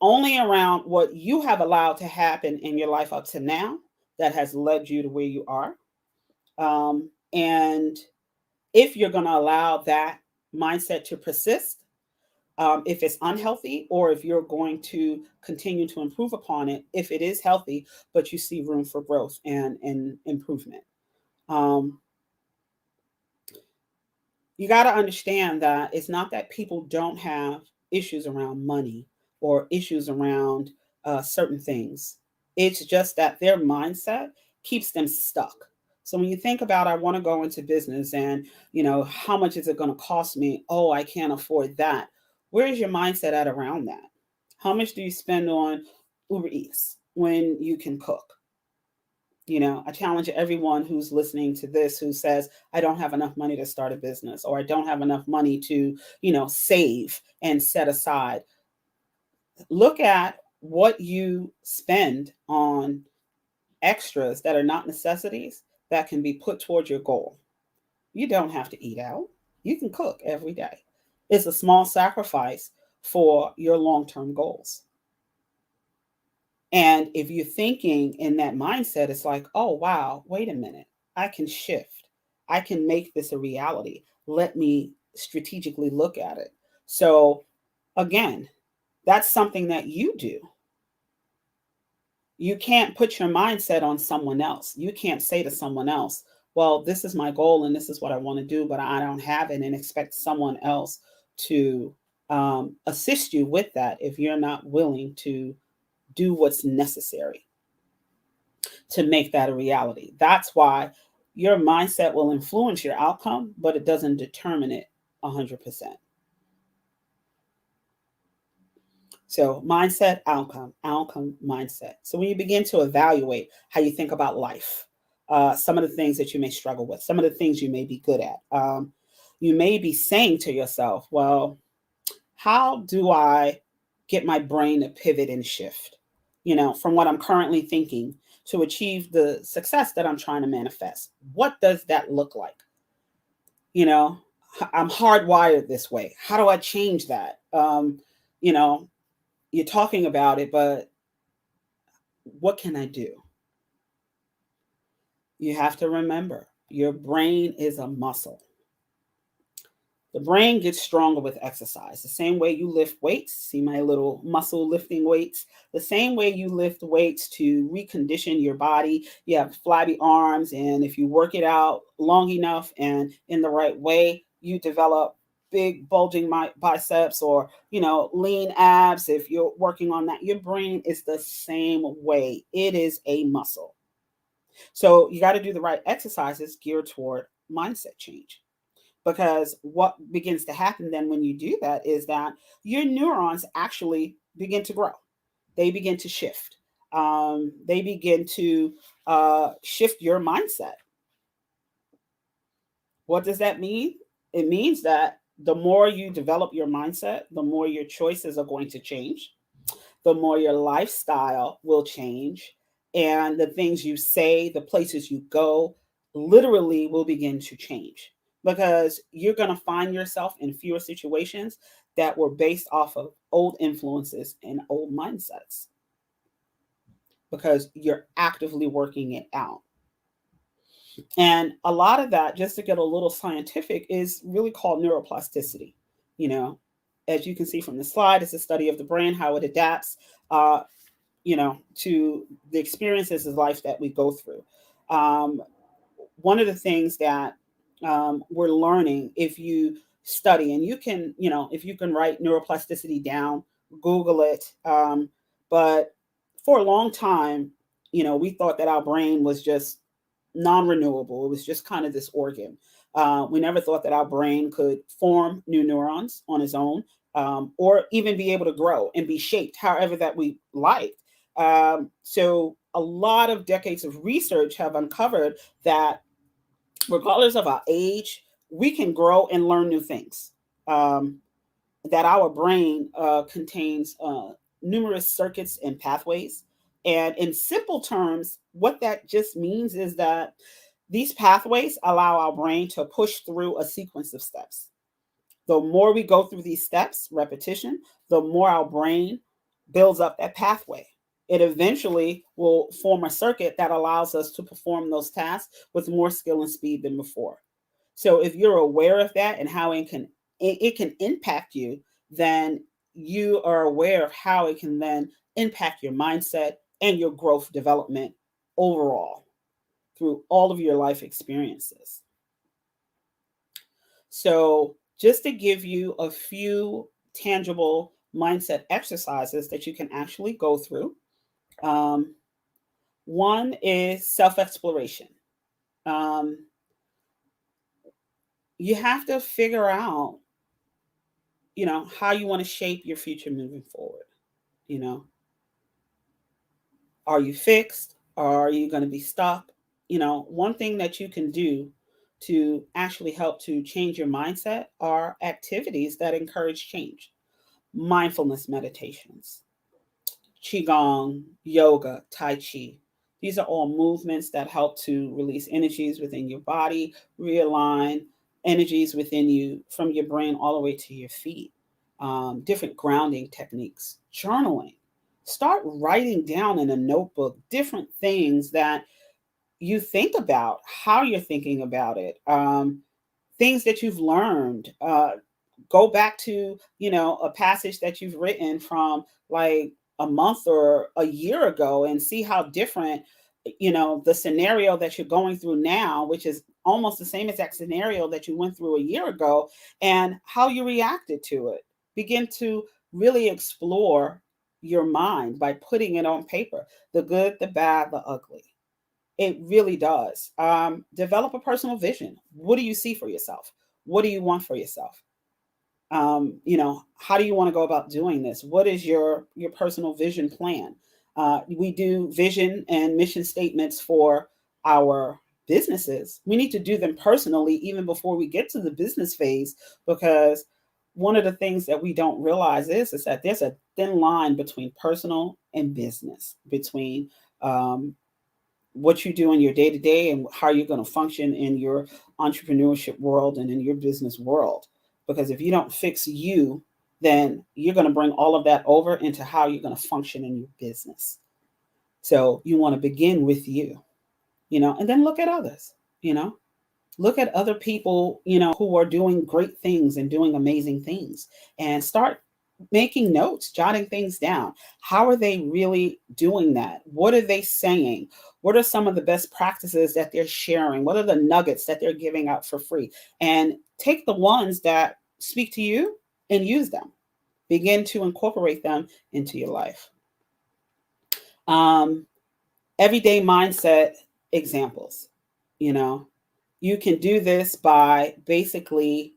Only around what you have allowed to happen in your life up to now that has led you to where you are. And if you're going to allow that mindset to persist, if it's unhealthy, or if you're going to continue to improve upon it, if it is healthy, but you see room for growth and improvement. You got to understand that it's not that people don't have issues around money or issues around certain things. It's just that their mindset keeps them stuck. So when you think about, I want to go into business and, how much is it going to cost me? Oh, I can't afford that. Where is your mindset at around that? How much do you spend on Uber Eats when you can cook? I challenge everyone who's listening to this who says, I don't have enough money to start a business, or I don't have enough money to, save and set aside. Look at what you spend on extras that are not necessities that can be put towards your goal. You don't have to eat out. You can cook every day. It's a small sacrifice for your long-term goals. And if you're thinking in that mindset, it's like, oh, wow, wait a minute. I can shift. I can make this a reality. Let me strategically look at it. So again, that's something that you do. You can't put your mindset on someone else. You can't say to someone else, well, this is my goal and this is what I want to do, but I don't have it, and expect someone else to assist you with that if you're not willing to do what's necessary to make that a reality. That's why your mindset will influence your outcome, but it doesn't determine it 100%. So mindset, outcome, mindset. So when you begin to evaluate how you think about life, some of the things that you may struggle with, some of the things you may be good at, you may be saying to yourself, well, how do I get my brain to pivot and shift, from what I'm currently thinking to achieve the success that I'm trying to manifest? What does that look like? I'm hardwired this way. How do I change that? You're talking about it, but what can I do? You have to remember, your brain is a muscle. The brain gets stronger with exercise. The same way you lift weights, see my little muscle lifting weights, the same way you lift weights to recondition your body. You have flabby arms, and if you work it out long enough and in the right way, you develop big bulging biceps or, lean abs. If you're working on that, your brain is the same way. It is a muscle. So you got to do the right exercises geared toward mindset change. Because what begins to happen then when you do that is that your neurons actually begin to grow. They begin to shift. They begin to shift your mindset. What does that mean? It means that the more you develop your mindset, the more your choices are going to change, the more your lifestyle will change, and the things you say, the places you go, literally will begin to change. Because you're going to find yourself in fewer situations that were based off of old influences and old mindsets. Because you're actively working it out. And a lot of that, just to get a little scientific, is really called neuroplasticity. As you can see from the slide, it's a study of the brain, how it adapts, to the experiences of life that we go through. One of the things that we're learning, if you study, and you can, if you can write neuroplasticity down, Google it. But for a long time, we thought that our brain was just non-renewable. It was just kind of this organ. We never thought that our brain could form new neurons on its own, or even be able to grow and be shaped however that we liked. So a lot of decades of research have uncovered that regardless of our age, we can grow and learn new things. That our brain contains numerous circuits and pathways. And in simple terms, what that just means is that these pathways allow our brain to push through a sequence of steps. The more we go through these steps, repetition, the more our brain builds up that pathway. It eventually will form a circuit that allows us to perform those tasks with more skill and speed than before. So if you're aware of that and how it can impact you, then you are aware of how it can then impact your mindset and your growth development overall through all of your life experiences. So just to give you a few tangible mindset exercises that you can actually go through. One is self-exploration. You have to figure out, how you want to shape your future moving forward. Are you fixed? Are you going to be stuck? One thing that you can do to actually help to change your mindset are activities that encourage change. Mindfulness meditations, Qigong, yoga, Tai Chi. These are all movements that help to release energies within your body, realign energies within you from your brain all the way to your feet. Different grounding techniques, journaling. Start writing down in a notebook different things that you think about, how you're thinking about it, things that you've learned. Go back to, a passage that you've written from like a month or a year ago and see how different, the scenario that you're going through now, which is almost the same exact scenario that you went through a year ago, and how you reacted to it. Begin to really explore your mind by putting it on paper, the good, the bad, the ugly. It really does. Develop a personal vision. What do you see for yourself? What do you want for yourself? How do you want to go about doing this? What is your personal vision plan? We do vision and mission statements for our businesses. We need to do them personally even before we get to the business phase, because one of the things that we don't realize is that there's a thin line between personal and business, between what you do in your day-to-day and how you're going to function in your entrepreneurship world and in your business world. Because if you don't fix you, then you're going to bring all of that over into how you're going to function in your business. So you want to begin with you, and then look at others, look at other people, who are doing great things and doing amazing things, and start making notes, jotting things down. How are they really doing that? What are they saying? What are some of the best practices that they're sharing? What are the nuggets that they're giving out for free? And take the ones that speak to you and use them. Begin to incorporate them into your life. Everyday mindset examples. You can do this by basically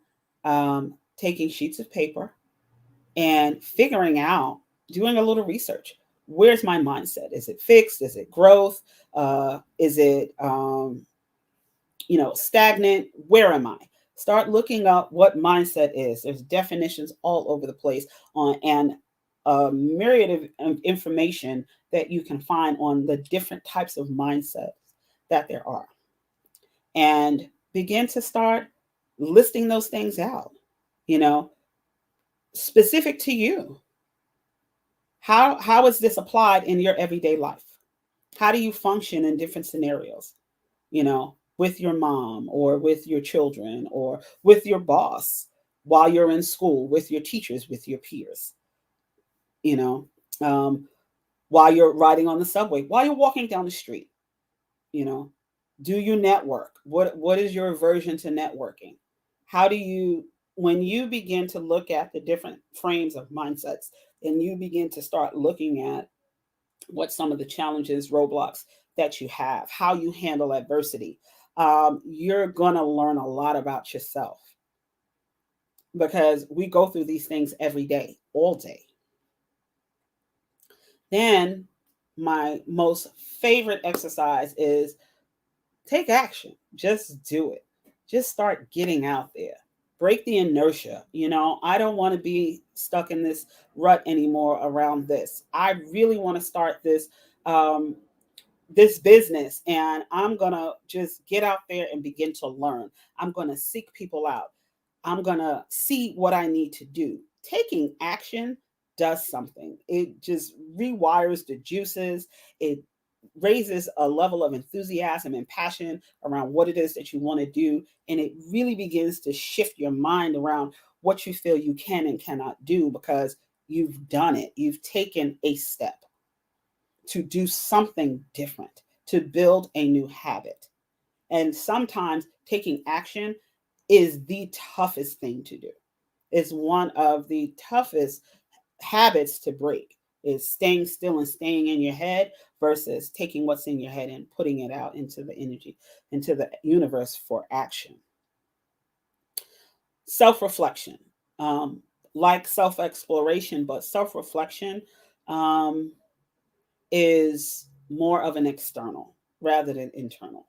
taking sheets of paper and figuring out, doing a little research. Where's my mindset? Is it fixed? Is it growth? Is it, stagnant? Where am I? Start looking up what mindset is. There's definitions all over the place and a myriad of information that you can find on the different types of mindsets that there are. And begin to start listing those things out, specific to you. How is this applied in your everyday life? How do you function in different scenarios, with your mom or with your children or with your boss, while you're in school, with your teachers, with your peers, while you're riding on the subway, while you're walking down the street, do you network? What is your aversion to networking? How do you, when you begin to look at the different frames of mindsets and you begin to start looking at what some of the challenges, roadblocks that you have, how you handle adversity, you're going to learn a lot about yourself, because we go through these things every day, all day. Then my most favorite exercise is take action. Just do it. Just start getting out there. Break the inertia. I don't want to be stuck in this rut anymore around this. I really want to start this this business, and I'm going to just get out there and begin to learn. I'm going to seek people out. I'm going to see what I need to do. Taking action does something. It just rewires the juices. It raises a level of enthusiasm and passion around what it is that you want to do. And it really begins to shift your mind around what you feel you can and cannot do, because you've done it. You've taken a step to do something different, to build a new habit. And sometimes taking action is the toughest thing to do. It's one of the toughest habits to break, is staying still and staying in your head versus taking what's in your head and putting it out into the energy, into the universe for action. Self-reflection, like self-exploration, but self-reflection is more of an external rather than internal.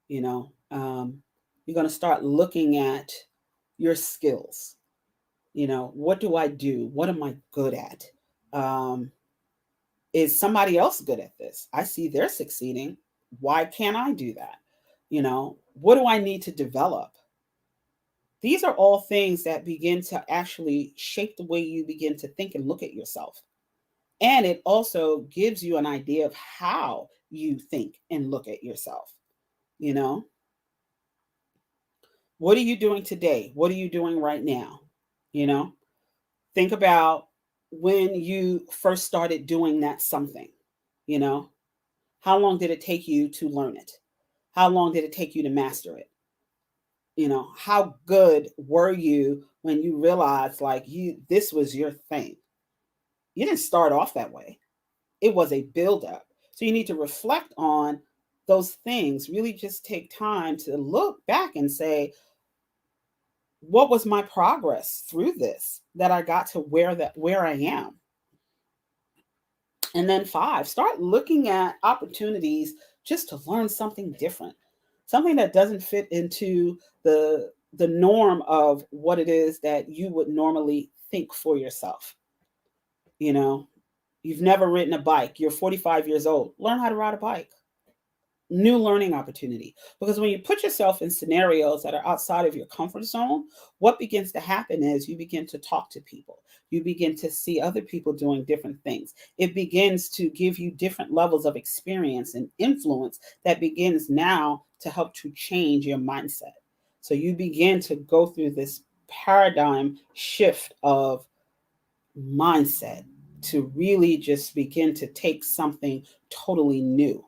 You know, you're going to start looking at your skills. You know, what do I do? What am I good at? Is somebody else good at this? I see they're succeeding. Why can't I do that? You know, what do I need to develop? These are all things that begin to actually shape the way you begin to think and look at yourself. And it also gives you an idea of how you think and look at yourself. You know, what are you doing today? What are you doing right now? You know, think about when you first started doing that something. You know, how long did it take you to learn it? How long did it take you to master it? You know, how good were you when you realized like this was your thing? You didn't start off that way. It was a buildup. So you need to reflect on those things. Really just take time to look back and say, what was my progress through this that I got to where I am? And then 5, start looking at opportunities just to learn something different, something that doesn't fit into the norm of what it is that you would normally think for yourself. You know, you've never ridden a bike. You're 45 years old. Learn how to ride a bike. New learning opportunity. Because when you put yourself in scenarios that are outside of your comfort zone, what begins to happen is you begin to talk to people. You begin to see other people doing different things. It begins to give you different levels of experience and influence that begins now to help to change your mindset. So you begin to go through this paradigm shift of mindset to really just begin to take something totally new.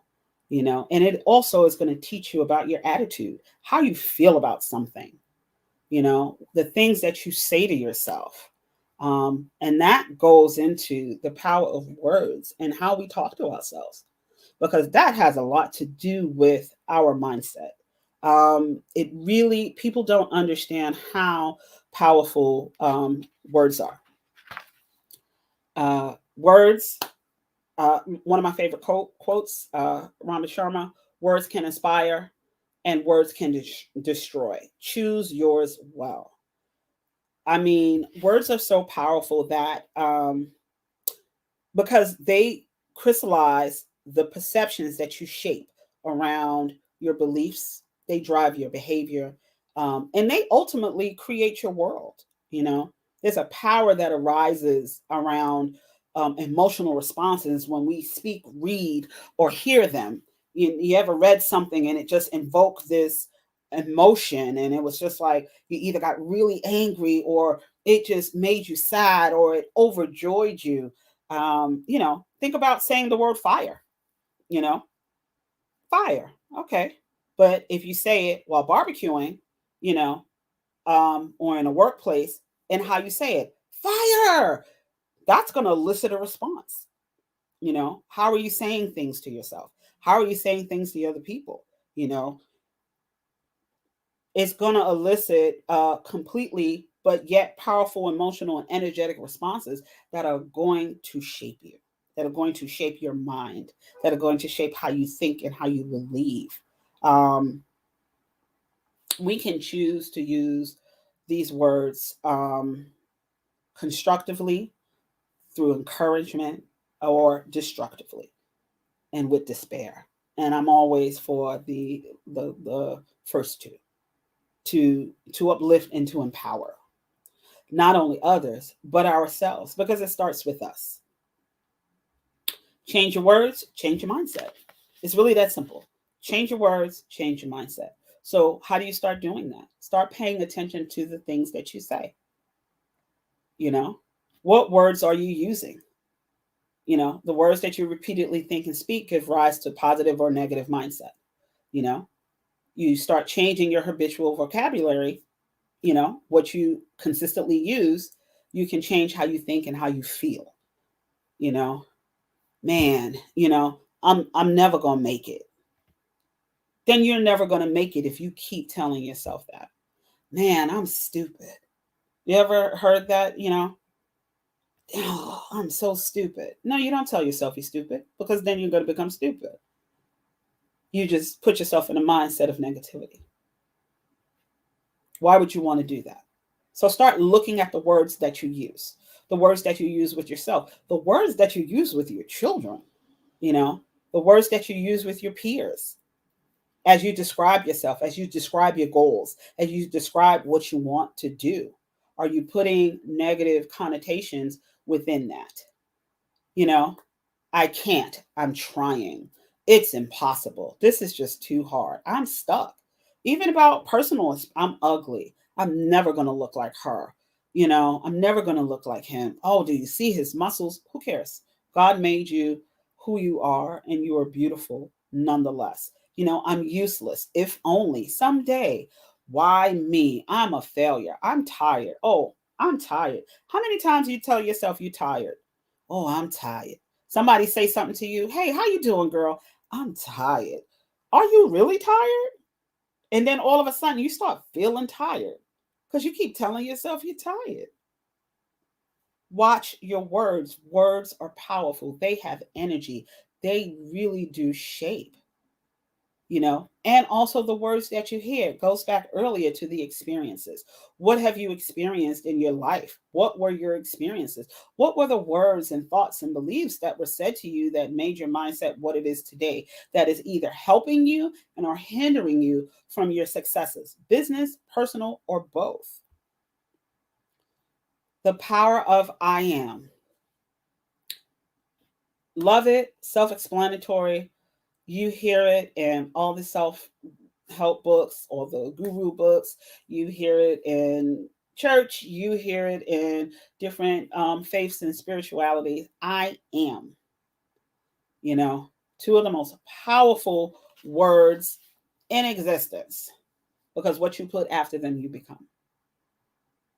You know, and it also is going to teach you about your attitude, how you feel about something, you know, the things that you say to yourself. And that goes into the power of words and how we talk to ourselves, because that has a lot to do with our mindset. It really, people don't understand how powerful words are. Words. One of my favorite quotes, Rhonda Sharma, words can inspire and words can destroy. Choose yours well. I mean, words are so powerful that because they crystallize the perceptions that you shape around your beliefs, they drive your behavior, and they ultimately create your world. You know, there's a power that arises around emotional responses when we speak, read, or hear them. You ever read something and it just invoked this emotion, and it was just like you either got really angry or it just made you sad or it overjoyed you. You know, think about saying the word fire. You know, fire. Okay. But if you say it while barbecuing, you know, or in a workplace, and how you say it, fire, that's going to elicit a response. You know, how are you saying things to yourself? How are you saying things to other people? You know, it's going to elicit completely, but yet powerful emotional and energetic responses that are going to shape you, that are going to shape your mind, that are going to shape how you think and how you believe. We can choose to use these words constructively, through encouragement, or destructively and with despair. And I'm always for the first two, to uplift and to empower not only others but ourselves, because it starts with us. Change your words, change your mindset. It's really that simple. Change your words, change your mindset. So how do you start doing that? Start paying attention to the things that you say. You know, what words are you using? You know, the words that you repeatedly think and speak give rise to positive or negative mindset. You know, you start changing your habitual vocabulary, you know, what you consistently use, you can change how you think and how you feel. You know, man, you know, I'm never going to make it. Then you're never going to make it if you keep telling yourself that. Man, I'm stupid. You ever heard that, you know? Oh, I'm so stupid. No, you don't tell yourself you're stupid, because then you're going to become stupid. You just put yourself in a mindset of negativity. Why would you want to do that? So start looking at the words that you use, the words that you use with yourself, the words that you use with your children, you know, the words that you use with your peers. As you describe yourself, as you describe your goals, as you describe what you want to do, are you putting negative connotations within that? You know, I can't, I'm trying. It's impossible. This is just too hard. I'm stuck. Even about personal, I'm ugly. I'm never going to look like her. You know, I'm never going to look like him. Oh, do you see his muscles? Who cares? God made you who you are, and you are beautiful nonetheless. You know, I'm useless. If only someday. Why me? I'm a failure. I'm tired. Oh, I'm tired. How many times do you tell yourself you're tired? Oh, I'm tired. Somebody say something to you. Hey, how you doing, girl? I'm tired. Are you really tired? And then all of a sudden you start feeling tired because you keep telling yourself you're tired. Watch your words. Words are powerful. They have energy. They really do shape, you know, and also the words that you hear goes back earlier to the experiences. What have you experienced in your life? What were your experiences? What were the words and thoughts and beliefs that were said to you that made your mindset what it is today, that is either helping you and or hindering you from your successes, business, personal, or both? The power of I am. Love it. Self-explanatory. You hear it in all the self-help books or the guru books. You hear it in church. You hear it in different faiths and spiritualities. I am, you know, two of the most powerful words in existence, because what you put after them, you become.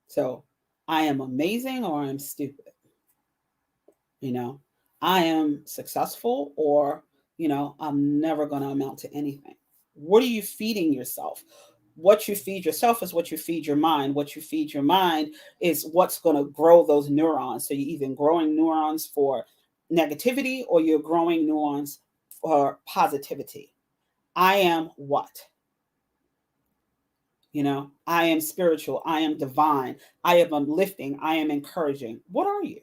So I am amazing or I'm stupid. You know, I am successful or, you know, I'm never going to amount to anything. What are you feeding yourself? What you feed yourself is what you feed your mind. What you feed your mind is what's going to grow those neurons. So you're either growing neurons for negativity or you're growing neurons for positivity. I am what? You know, I am spiritual. I am divine. I am uplifting. I am encouraging. What are you?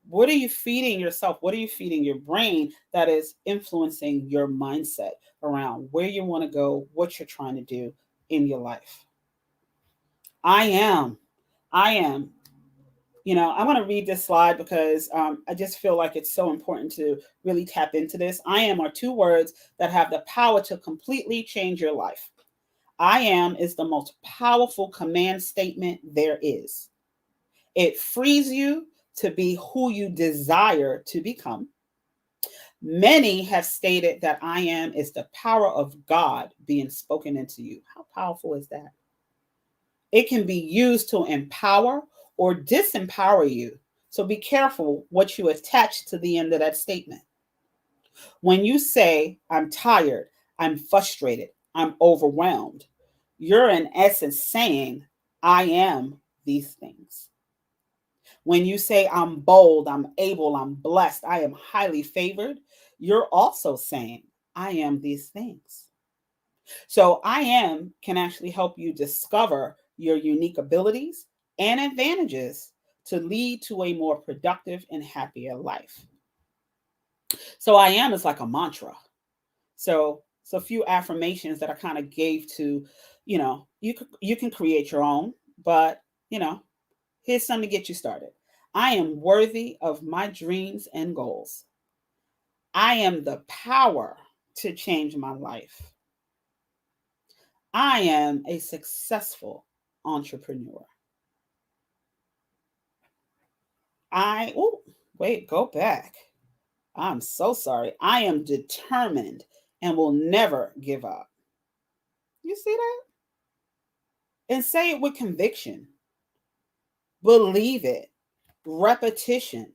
What are you feeding yourself? What are you feeding your brain that is influencing your mindset around where you want to go, what you're trying to do in your life? I am. You know, I want to read this slide because I just feel like it's so important to really tap into this. I am are two words that have the power to completely change your life. I am is the most powerful command statement there is. It frees you to be who you desire to become. Many have stated that I am is the power of God being spoken into you. How powerful is that? It can be used to empower or disempower you. So be careful what you attach to the end of that statement. When you say, I'm tired, I'm frustrated, I'm overwhelmed, you're in essence saying, I am these things. When you say I'm bold, I'm able, I'm blessed, I am highly favored, you're also saying I am these things. So I am can actually help you discover your unique abilities and advantages to lead to a more productive and happier life. So I am is like a mantra. So it's a few affirmations that I kind of gave to, you know, you can create your own, but you know, here's something to get you started. I am worthy of my dreams and goals. I am the power to change my life. I am a successful entrepreneur. Go back. I'm so sorry. I am determined and will never give up. You see that? And say it with conviction. Believe it. Repetition.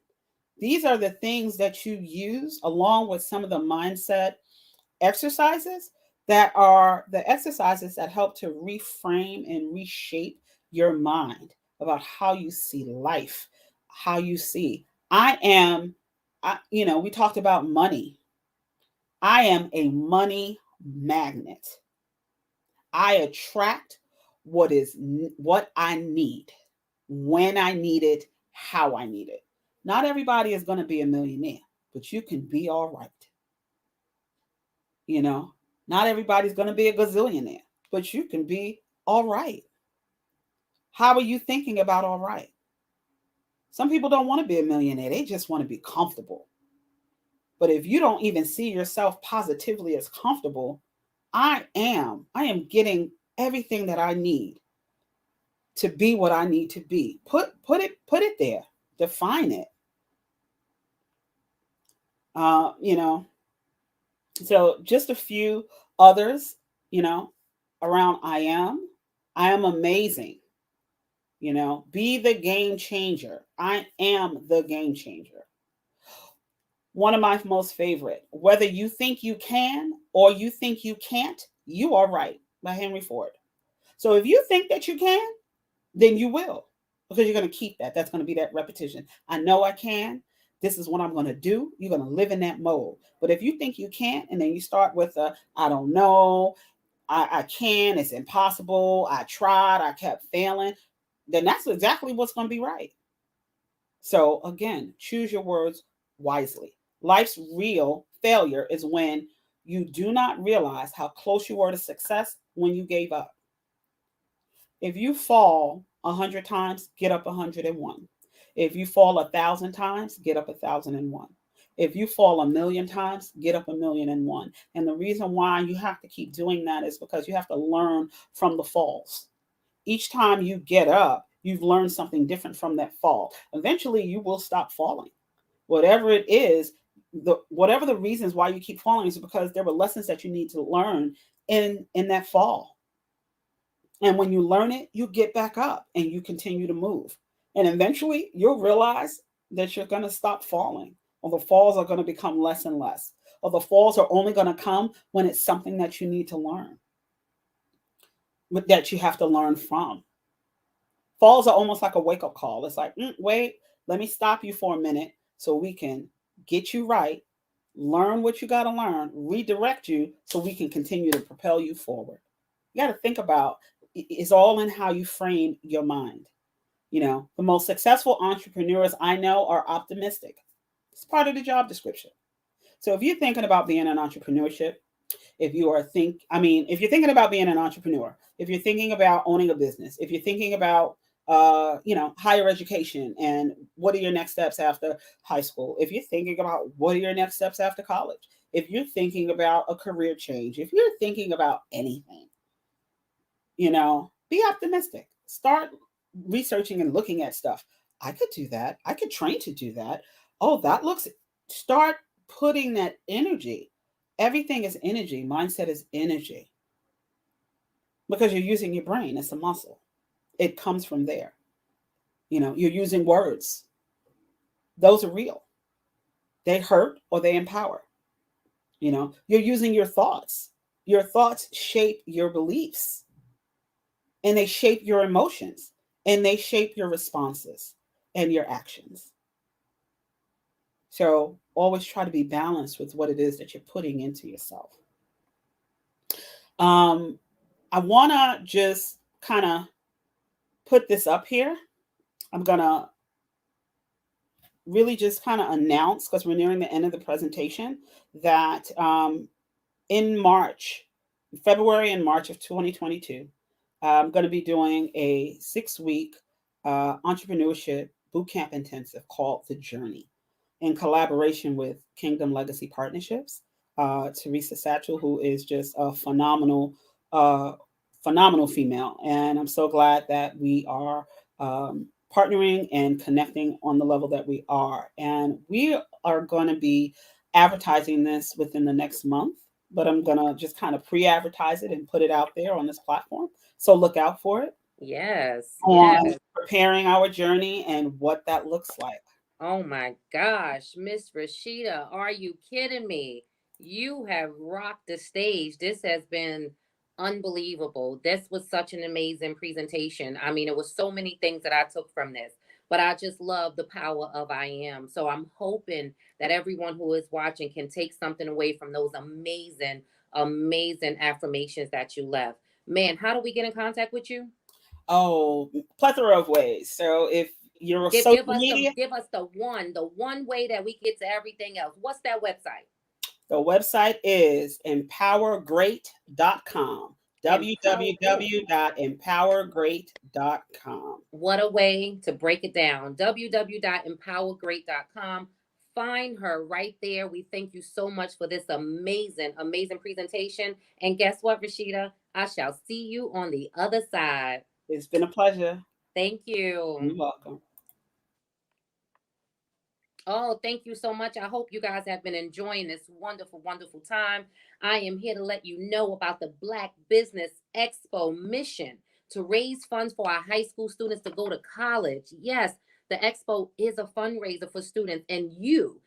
These are the things that you use along with some of the mindset exercises that are the exercises that help to reframe and reshape your mind about how you see life, how you see. We talked about money. I am a money magnet. I attract what I need, when I need it, how I need it. Not everybody is going to be a millionaire, but you can be all right. Not everybody's going to be a gazillionaire, but you can be all right. How are you thinking about all right? Some people don't want to be a millionaire. They just want to be comfortable. But if you don't even see yourself positively as comfortable, I am getting everything that I need to be what I need to be. Put it there. Define it. So just a few others, around I am amazing. Be the game changer. I am the game changer. One of my most favorite, whether you think you can or you think you can't, you are right, by Henry Ford. So if you think that you can, then you will, because you're going to keep that. That's going to be that repetition. I know I can. This is what I'm going to do. You're going to live in that mode. But if you think you can't, and then you start with I don't know, I can, it's impossible, I tried, I kept failing, then that's exactly what's going to be right. So again, choose your words wisely. Life's real failure is when you do not realize how close you were to success when you gave up. If you fall 100 times, get up 101. If you fall 1,000 times, get up 1,001. If you fall 1,000,000 times, get up 1,000,001. And the reason why you have to keep doing that is because you have to learn from the falls. Each time you get up, you've learned something different from that fall. Eventually, you will stop falling. Whatever it is, whatever the reasons why you keep falling is because there were lessons that you need to learn in that fall. And when you learn it, you get back up and you continue to move. And eventually, you'll realize that you're going to stop falling, or the falls are going to become less and less, or the falls are only going to come when it's something that you need to learn, that you have to learn from. Falls are almost like a wake-up call. It's like, wait, let me stop you for a minute so we can get you right, learn what you got to learn, redirect you so we can continue to propel you forward. You got to think about, it's all in how you frame your mind. The most successful entrepreneurs I know are optimistic. It's part of the job description. So if you're thinking about being an entrepreneurship, if you're thinking about being an entrepreneur, if you're thinking about owning a business, if you're thinking about higher education and what are your next steps after high school, if you're thinking about what are your next steps after college, if you're thinking about a career change, if you're thinking about anything, be optimistic. Start researching and looking at stuff. I could do that. I could train to do that. Oh, start putting that energy. Everything is energy. Mindset is energy. Because you're using your brain. It's a muscle. It comes from there. You're using words. Those are real. They hurt or they empower. You're using your thoughts. Your thoughts shape your beliefs. And they shape your emotions. And they shape your responses and your actions. So always try to be balanced with what it is that you're putting into yourself. I want to just kind of put this up here. I'm going to really just kind of announce, because we're nearing the end of the presentation, that in February and March of 2022, I'm going to be doing a 6-week entrepreneurship bootcamp intensive called The Journey, in collaboration with Kingdom Legacy Partnerships. Teresa Satchel, who is just a phenomenal female. And I'm so glad that we are partnering and connecting on the level that we are. And we are going to be advertising this within the next month, but I'm going to just kind of pre-advertise it and put it out there on this platform. So look out for it. Yes. On Yes. preparing our journey and what that looks like. Oh my gosh, Miss Rashida, are you kidding me? You have rocked the stage. This has been unbelievable. This was such an amazing presentation. I mean, it was so many things that I took from this, but I just love the power of I am. So I'm hoping that everyone who is watching can take something away from those amazing, amazing affirmations that you left. Man, how do we get in contact with you? Oh, plethora of ways. So if you're Give us the one way that we get to everything else. What's that website? The website is empowergreat.com. www.empowergreat.com. What a way to break it down. www.empowergreat.com. Find her right there. We thank you so much for this amazing, amazing presentation. And guess what, Rashida? I shall see you on the other side. It's been a pleasure. Thank you. You're welcome. Oh, thank you so much. I hope you guys have been enjoying this wonderful, wonderful time. I am here to let you know about the Black Business Expo mission to raise funds for our high school students to go to college. Yes, the expo is a fundraiser for students, and you,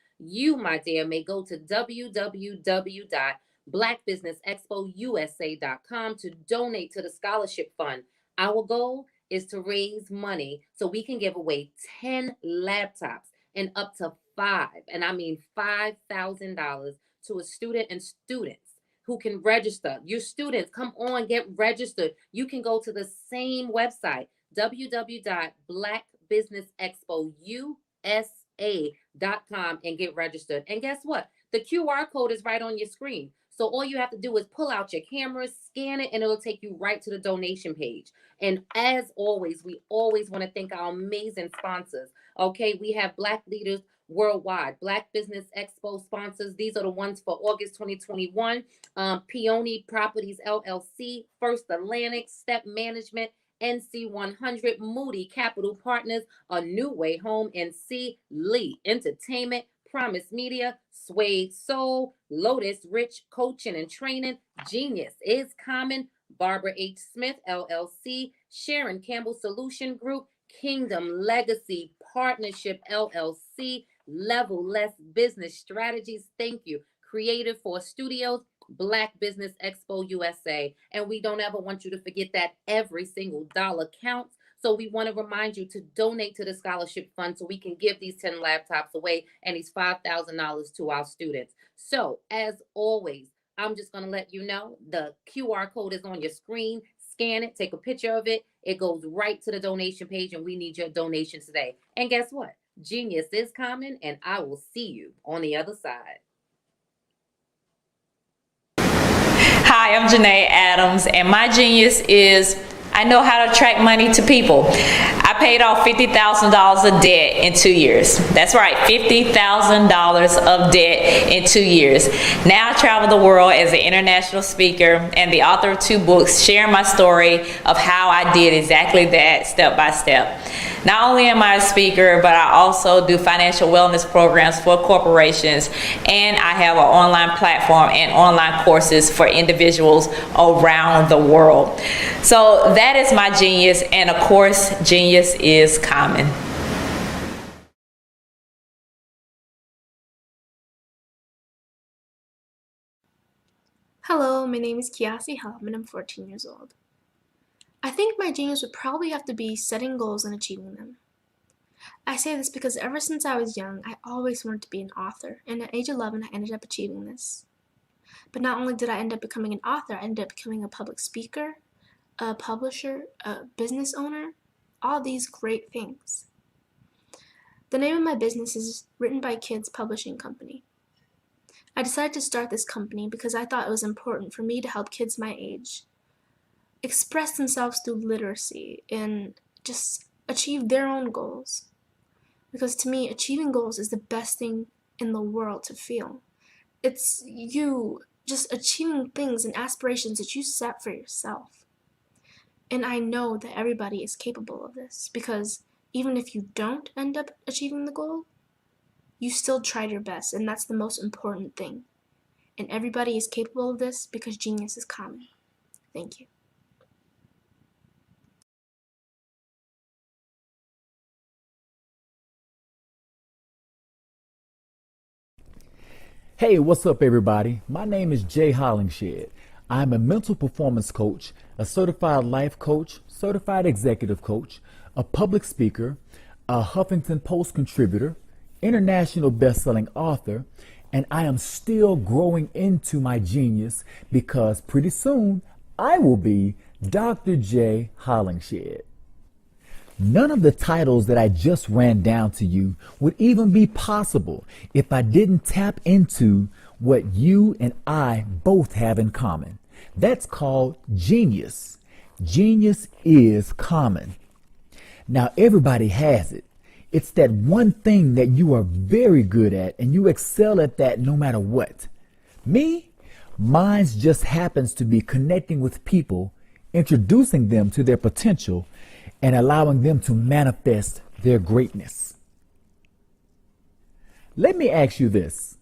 my dear, may go to www.blackbusinessexpousa.com to donate to the scholarship fund. Our goal is to raise money so we can give away 10 laptops and up to $5,000 to a student and students who can register. Your students, come on, get registered. You can go to the same website, www.blackbusinessexpousa.com, and get registered. And guess what? The QR code is right on your screen. So all you have to do is pull out your camera, scan it, and it'll take you right to the donation page. And as always, we always want to thank our amazing sponsors. Okay, we have Black Leaders Worldwide, Black Business Expo sponsors. These are the ones for August 2021. Peony Properties LLC, First Atlantic, Step Management, NC100, Moody Capital Partners, A New Way Home, NC, Lee Entertainment, Promise Media, Suede Soul, Lotus Rich Coaching and Training, Genius is Common, Barbara H. Smith LLC, Sharon Campbell Solution Group, Kingdom Legacy Partnership LLC, Level Less Business Strategies. Thank you. Creative Force Studios, Black Business Expo USA. And we don't ever want you to forget that every single dollar counts. So we want to remind you to donate to the scholarship fund so we can give these 10 laptops away and these $5,000 to our students. So as always, I'm just going to let you know the QR code is on your screen. Scan it, take a picture of it. It goes right to the donation page, and we need your donation today. And guess what? Genius is common, and I will see you on the other side. Hi, I'm Janae Adams, and my genius is I know how to attract money to people. I paid off $50,000 of debt in 2 years. That's right, $50,000 of debt in 2 years. Now I travel the world as an international speaker and the author of 2 books sharing my story of how I did exactly that step by step. Not only am I a speaker, but I also do financial wellness programs for corporations, and I have an online platform and online courses for individuals around the world. So that is my genius, and of course, genius is common. Hello, my name is Kiasi Helm, and I'm 14 years old. I think my genius would probably have to be setting goals and achieving them. I say this because ever since I was young, I always wanted to be an author, and at age 11, I ended up achieving this. But not only did I end up becoming an author, I ended up becoming a public speaker, a publisher, a business owner, all these great things. The name of my business is Written by Kids Publishing Company. I decided to start this company because I thought it was important for me to help kids my age express themselves through literacy and just achieve their own goals. Because to me, achieving goals is the best thing in the world to feel. It's you just achieving things and aspirations that you set for yourself. And I know that everybody is capable of this, because even if you don't end up achieving the goal, you still tried your best, and that's the most important thing. And everybody is capable of this because genius is common. Thank you. Hey, what's up, everybody? My name is Jay Hollingshed. I'm a mental performance coach, a certified life coach, certified executive coach, a public speaker, a Huffington Post contributor, international best-selling author, and I am still growing into my genius because pretty soon I will be Dr. Jay Hollingshed. None of the titles that I just ran down to you would even be possible if I didn't tap into what you and I both have in common. That's called genius. Genius is common. Now, everybody has it. It's that one thing that you are very good at and you excel at that no matter what. Me, mine just happens to be connecting with people, introducing them to their potential, and allowing them to manifest their greatness. Let me ask you this.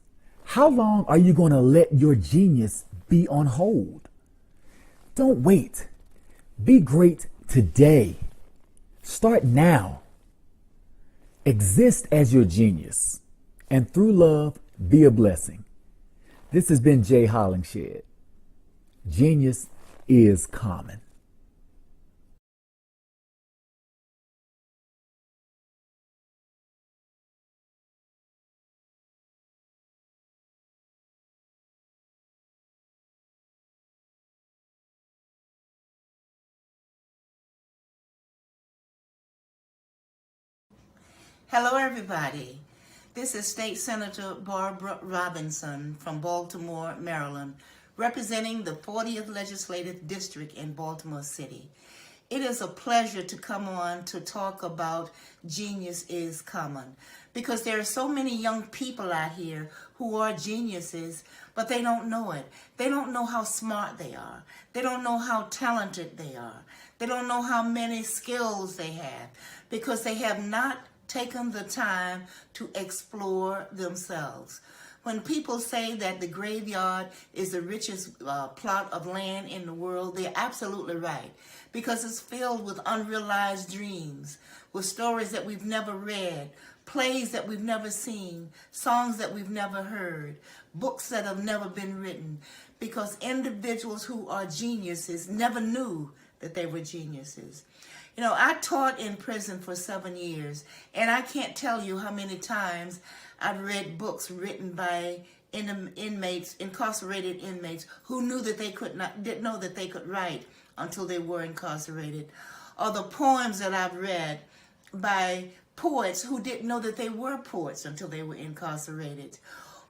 How long are you going to let your genius be on hold? Don't wait. Be great today. Start now. Exist as your genius. And through love, be a blessing. This has been Jay Hollingshed. Genius is common. Hello, everybody. This is State Senator Barbara Robinson from Baltimore, Maryland, representing the 40th Legislative District in Baltimore City. It is a pleasure to come on to talk about genius is common, because there are so many young people out here who are geniuses, but they don't know it. They don't know how smart they are. They don't know how talented they are. They don't know how many skills they have, because they have not taken the time to explore themselves. When people say that the graveyard is the richest plot of land in the world, they're absolutely right, because it's filled with unrealized dreams, with stories that we've never read, plays that we've never seen, songs that we've never heard, books that have never been written, because individuals who are geniuses never knew that they were geniuses. You know, I taught in prison for 7 years, and I can't tell you how many times I've read books written by inmates, incarcerated inmates, who knew that they didn't know that they could write until they were incarcerated. Or the poems that I've read by poets who didn't know that they were poets until they were incarcerated.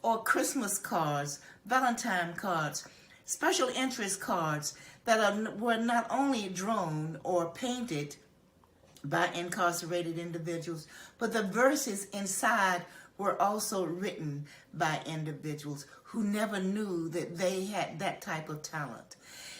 Or Christmas cards, Valentine cards, special interest cards that were not only drawn or painted by incarcerated individuals, but the verses inside were also written by individuals who never knew that they had that type of talent.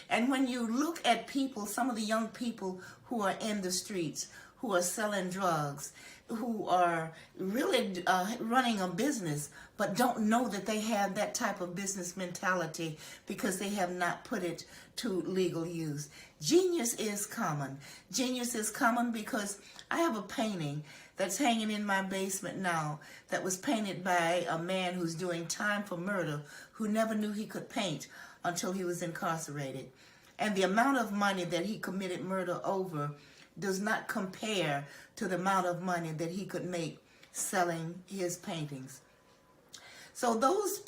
And when you look at people, some of the young people who are in the streets, who are selling drugs, who are really running a business, but don't know that they have that type of business mentality because they have not put it to legal use. Genius is common. Genius is common because I have a painting that's hanging in my basement now that was painted by a man who's doing time for murder, who never knew he could paint until he was incarcerated. And the amount of money that he committed murder over does not compare to the amount of money that he could make selling his paintings. So those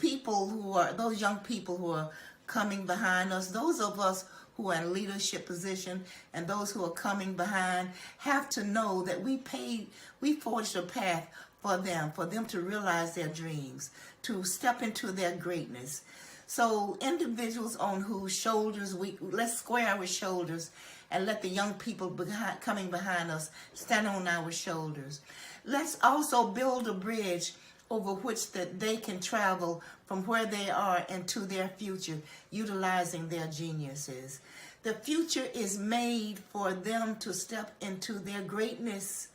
young people who are coming behind us, those of us who are in leadership position and those who are coming behind have to know that we forged a path for them to realize their dreams, to step into their greatness. So individuals on whose shoulders let's square our shoulders and let the young people coming behind us stand on our shoulders. Let's also build a bridge over which that they can travel from where they are into their future, utilizing their geniuses. The future is made for them to step into their greatness,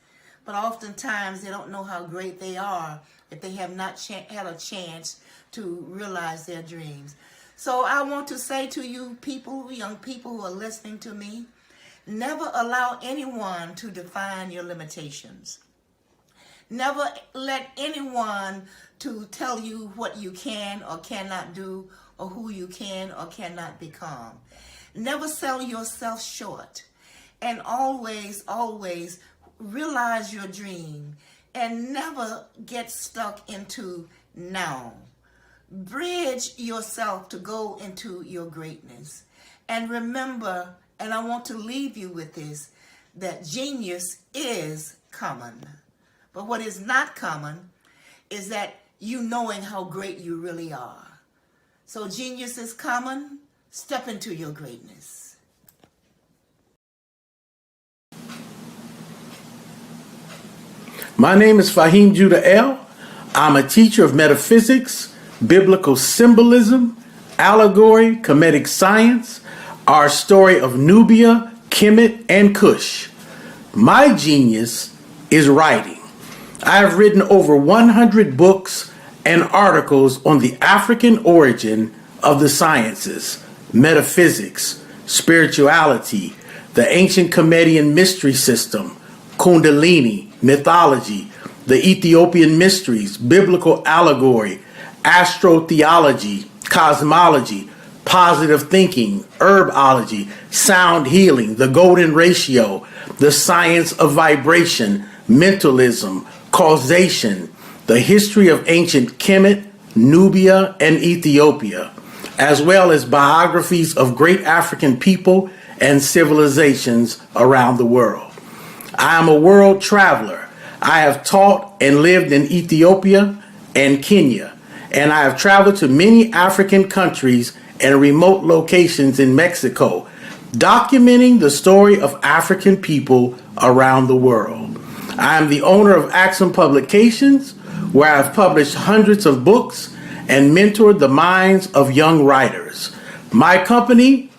but oftentimes they don't know how great they are if they have not had a chance to realize their dreams. So I want to say to you people, young people who are listening to me, never allow anyone to define your limitations. Never let anyone to tell you what you can or cannot do or who you can or cannot become. Never sell yourself short, and always, always realize your dream and never get stuck into now. Bridge yourself to go into your greatness. And remember, and I want to leave you with this, that genius is common. But what is not common is that you knowing how great you really are. So genius is common. Step into your greatness. My name is Fahim Judah El. I'm a teacher of metaphysics, biblical symbolism, allegory, Kemetic science, our story of Nubia, Kemet, and Cush. My genius is writing. I have written over 100 books and articles on the African origin of the sciences, metaphysics, spirituality, the ancient Kemetian mystery system, Kundalini, mythology, the Ethiopian mysteries, biblical allegory, astrotheology, cosmology, positive thinking, herbology, sound healing, the golden ratio, the science of vibration, mentalism, causation, the history of ancient Kemet, Nubia, and Ethiopia, as well as biographies of great African people and civilizations around the world. I am a world traveler. I have taught and lived in Ethiopia and Kenya, and I have traveled to many African countries and remote locations in Mexico, documenting the story of African people around the world. I am the owner of Axum Publications, where I've published hundreds of books and mentored the minds of young writers. My company,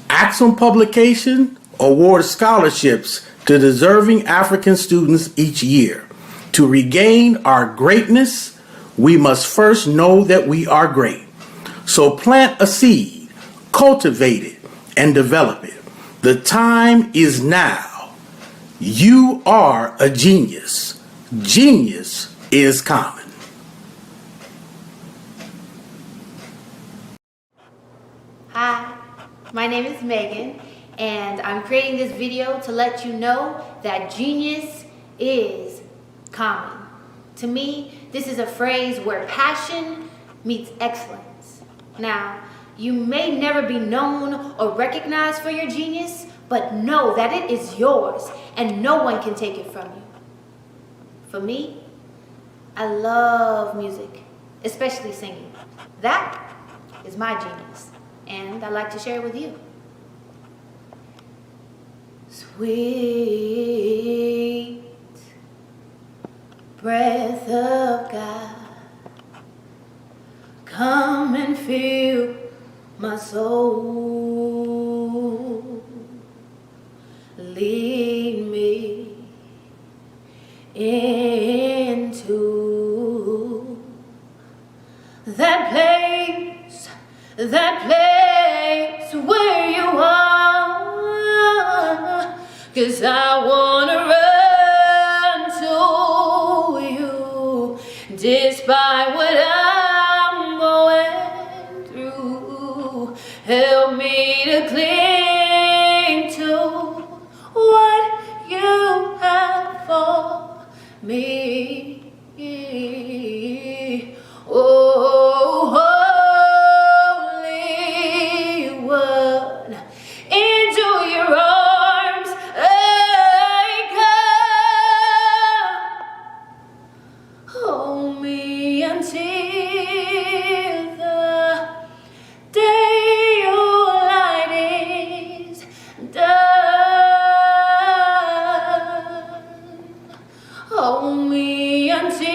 Axum Publication, awards scholarships to deserving African students each year. To regain our greatness, we must first know that we are great. So plant a seed, cultivate it, and develop it. The time is now. You are a genius. Genius is common. Hi, my name is Megan, and I'm creating this video to let you know that genius is common. To me, this is a phrase where passion meets excellence. Now, you may never be known or recognized for your genius, but know that it is yours and no one can take it from you. For me, I love music, especially singing. That is my genius, and I'd like to share it with you. Sweet breath of God, come and fill my soul. Lead me into that place where you are, 'cause I wanna run to you despite what I'm going through. Help me to cling to what you have for me. Oh, Holy One, into your arms I come. Hold me until the day your light is done. Hold me until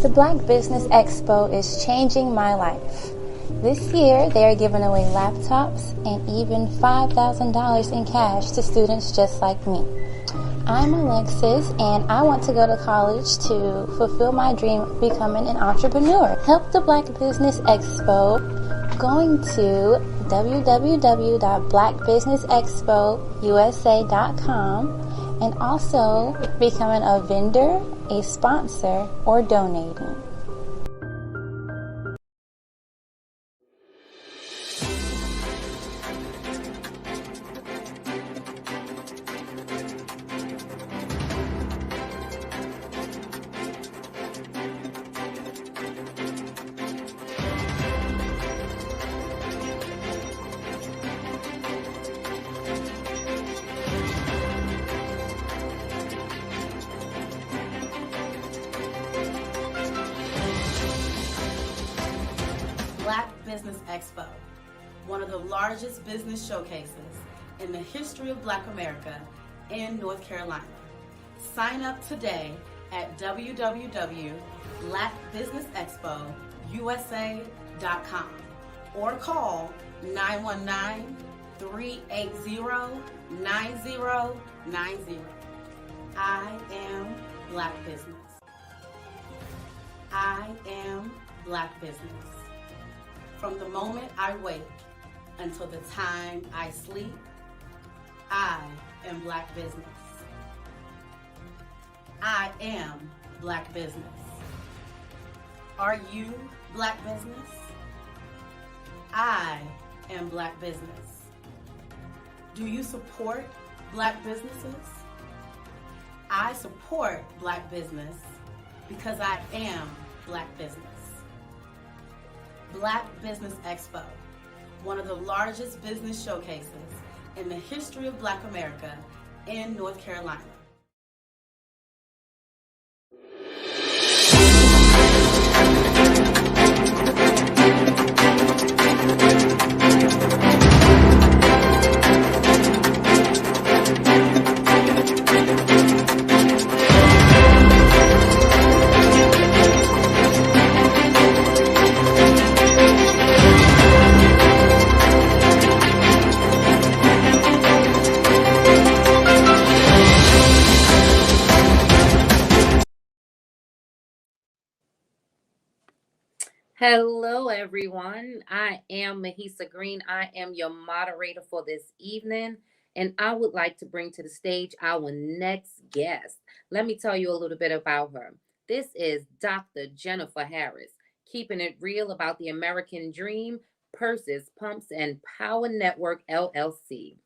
The Black Business Expo is changing my life. This year, they are giving away laptops and even $5,000 in cash to students just like me. I'm Alexis, and I want to go to college to fulfill my dream of becoming an entrepreneur. Help the Black Business Expo going to www.blackbusinessexpousa.com and also becoming a vendor, a sponsor, or donating. Black Business Expo, one of the largest business showcases in the history of Black America in North Carolina. Sign up today at www.blackbusinessexpousa.com or call 919-380-9090. I am Black Business. I am Black Business. From the moment I wake until the time I sleep, I am Black Business. I am Black Business. Are you Black Business? I am Black Business. Do you support Black businesses? I support Black business because I am Black Business. Black Business Expo, one of the largest business showcases in the history of Black America in North Carolina. Hello, everyone. I am Mahisa Green. I am your moderator for this evening, and I would like to bring to the stage our next guest. Let me tell you a little bit about her. This is Dr. Jennifer Harris, keeping it real about the American dream, Purses, Pumps, and Power Network, LLC.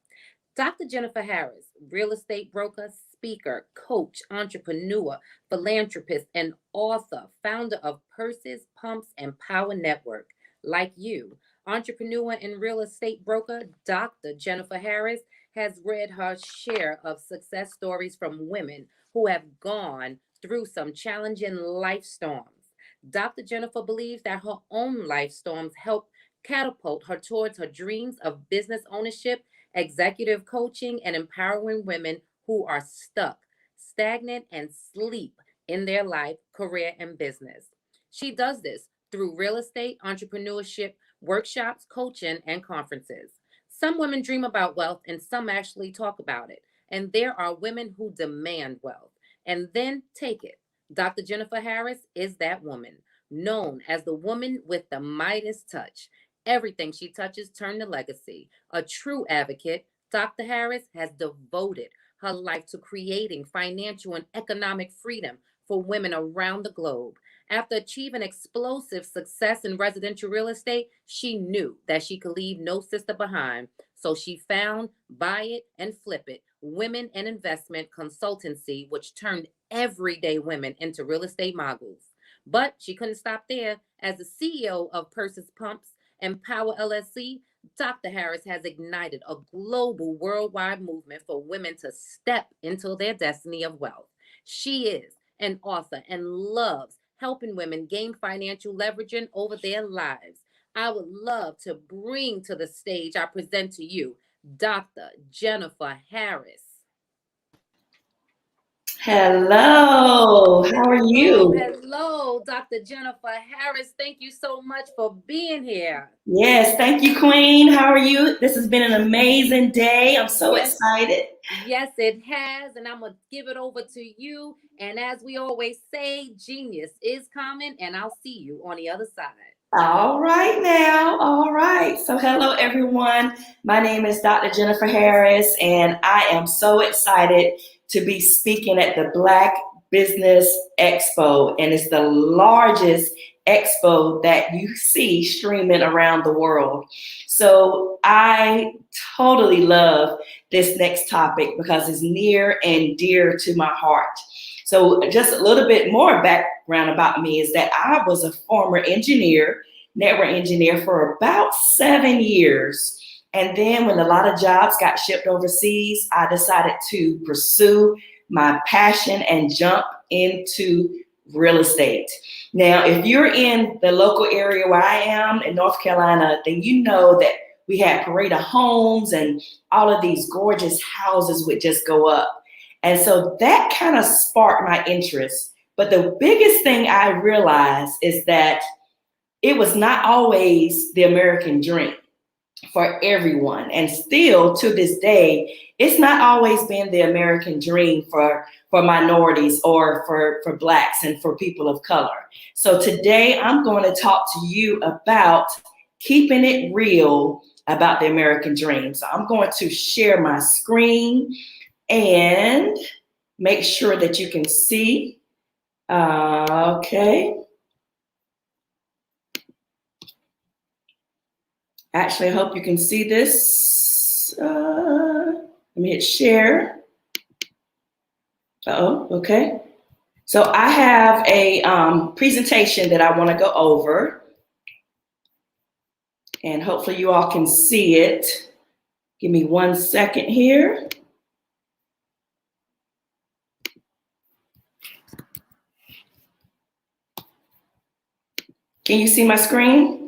Dr. Jennifer Harris, real estate broker, speaker, coach, entrepreneur, philanthropist, and author, founder of Purses, Pumps, and Power Network. Like you, entrepreneur and real estate broker, Dr. Jennifer Harris has read her share of success stories from women who have gone through some challenging life storms. Dr. Jennifer believes that her own life storms help catapult her towards her dreams of business ownership, executive coaching, and empowering women who are stuck, stagnant, and sleep in their life, career, and business. She does this through real estate, entrepreneurship, workshops, coaching, and conferences. Some women dream about wealth and some actually talk about it. And there are women who demand wealth and then take it. Dr. Jennifer Harris is that woman, known as the woman with the Midas touch. Everything she touches turns to legacy. A true advocate, Dr. Harris has devoted her life to creating financial and economic freedom for women around the globe. After achieving explosive success in residential real estate, she knew that she could leave no sister behind. So she found Buy It and Flip It, women and investment consultancy, which turned everyday women into real estate moguls. But she couldn't stop there. As the CEO of Purses, Pumps, and Power LLC, Dr. Harris has ignited a global worldwide movement for women to step into their destiny of wealth. She is an author and loves helping women gain financial leveraging over their lives. I would love to bring to the stage, I present to you, Dr. Jennifer Harris. Hello, how are you? Hello, Dr. Jennifer Harris, thank you so much for being here. Yes, thank you, Queen. How are you? This has been an amazing day. I'm so excited. Yes, it has. And I'm going to give it over to you. And as we always say, genius is coming, and I'll see you on the other side. All right now. All right. So hello, everyone. My name is Dr. Jennifer Harris, and I am so excited to be speaking at the Black Business Expo. And it's the largest expo that you see streaming around the world. So I totally love this next topic because it's near and dear to my heart. So just a little bit more background about me is that I was a former engineer, network engineer for about 7 years. And then when a lot of jobs got shipped overseas, I decided to pursue my passion and jump into real estate. Now, if you're in the local area where I am in North Carolina, then you know that we had parade of homes and all of these gorgeous houses would just go up. And so that kind of sparked my interest. But the biggest thing I realized is that it was not always the American dream for everyone. And still to this day, it's not always been the American dream for minorities or for Blacks and for people of color. So today I'm going to talk to you about keeping it real about the American dream. So I'm going to share my screen and make sure that you can see. Okay. Actually, I hope you can see this. Let me hit share. Okay. So I have a presentation that I want to go over. And hopefully you all can see it. Give me 1 second here. Can you see my screen?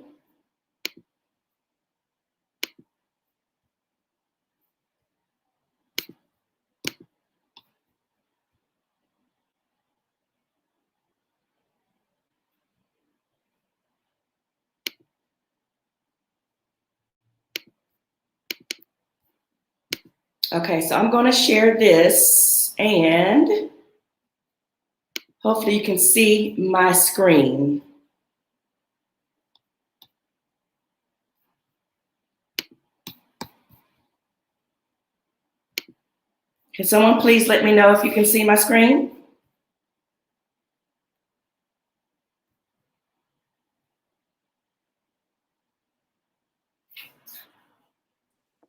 Okay, so I'm going to share this and hopefully you can see my screen. Can someone please let me know if you can see my screen?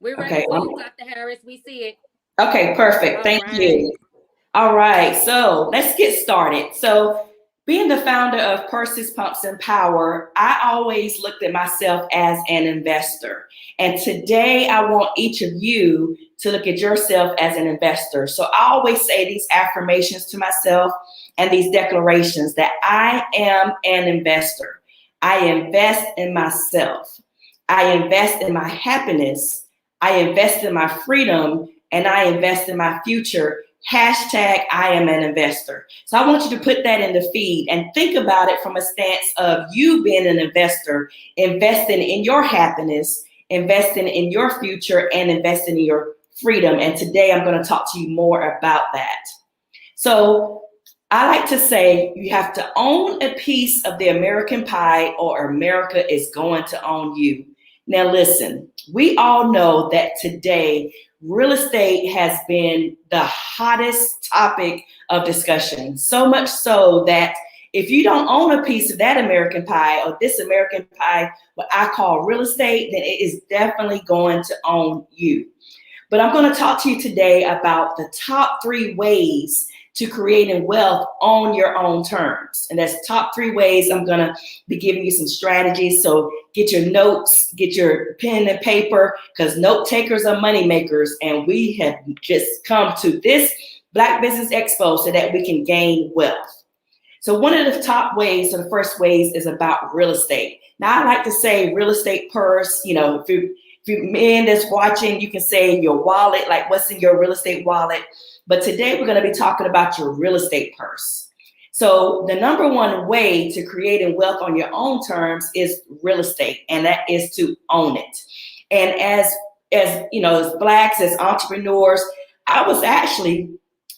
We're ready for you, Dr. Harris. We see it. Okay, perfect. Thank you. All right, so let's get started. So being the founder of Purses, Pumps, and Power, I always looked at myself as an investor. And today I want each of you to look at yourself as an investor. So I always say these affirmations to myself and these declarations that I am an investor. I invest in myself. I invest in my happiness. I invest in my freedom, and I invest in my future. Hashtag I am an investor. So I want you to put that in the feed and think about it from a stance of you being an investor, investing in your happiness, investing in your future, and investing in your freedom. And today I'm going to talk to you more about that. So I like to say you have to own a piece of the American pie or America is going to own you. Now, listen, we all know that today real estate has been the hottest topic of discussion, so much so that if you don't own a piece of that American pie or this American pie, what I call real estate, then it is definitely going to own you. But I'm going to talk to you today about the top 3 ways to creating wealth on your own terms. And that's top 3 ways. I'm going to be giving you some strategies. So get your notes, get your pen and paper, because note takers are money makers. And we have just come to this Black Business Expo so that we can gain wealth. So one of the top ways, so the first ways is about real estate. Now I like to say real estate purse, you know, if you men that's watching, you can say your wallet, like what's in your real estate wallet. But today we're going to be talking about your real estate purse. So the number one way to creating wealth on your own terms is real estate, and that is to own it. And as you know, as Blacks, as entrepreneurs, I was actually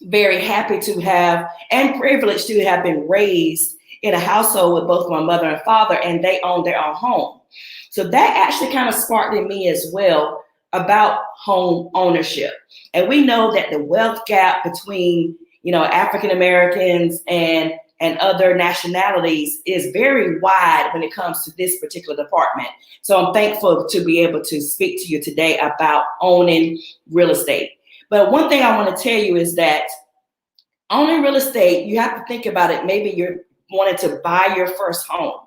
very happy to have and privileged to have been raised in a household with both my mother and father, and they owned their own home. So that actually kind of sparked in me as well about home ownership. And we know that the wealth gap between, you know, African Americans and other nationalities is very wide when it comes to this particular department. So I'm thankful to be able to speak to you today about owning real estate. But one thing I want to tell you is that owning real estate, you have to think about it. Maybe you're wanted to buy your first home.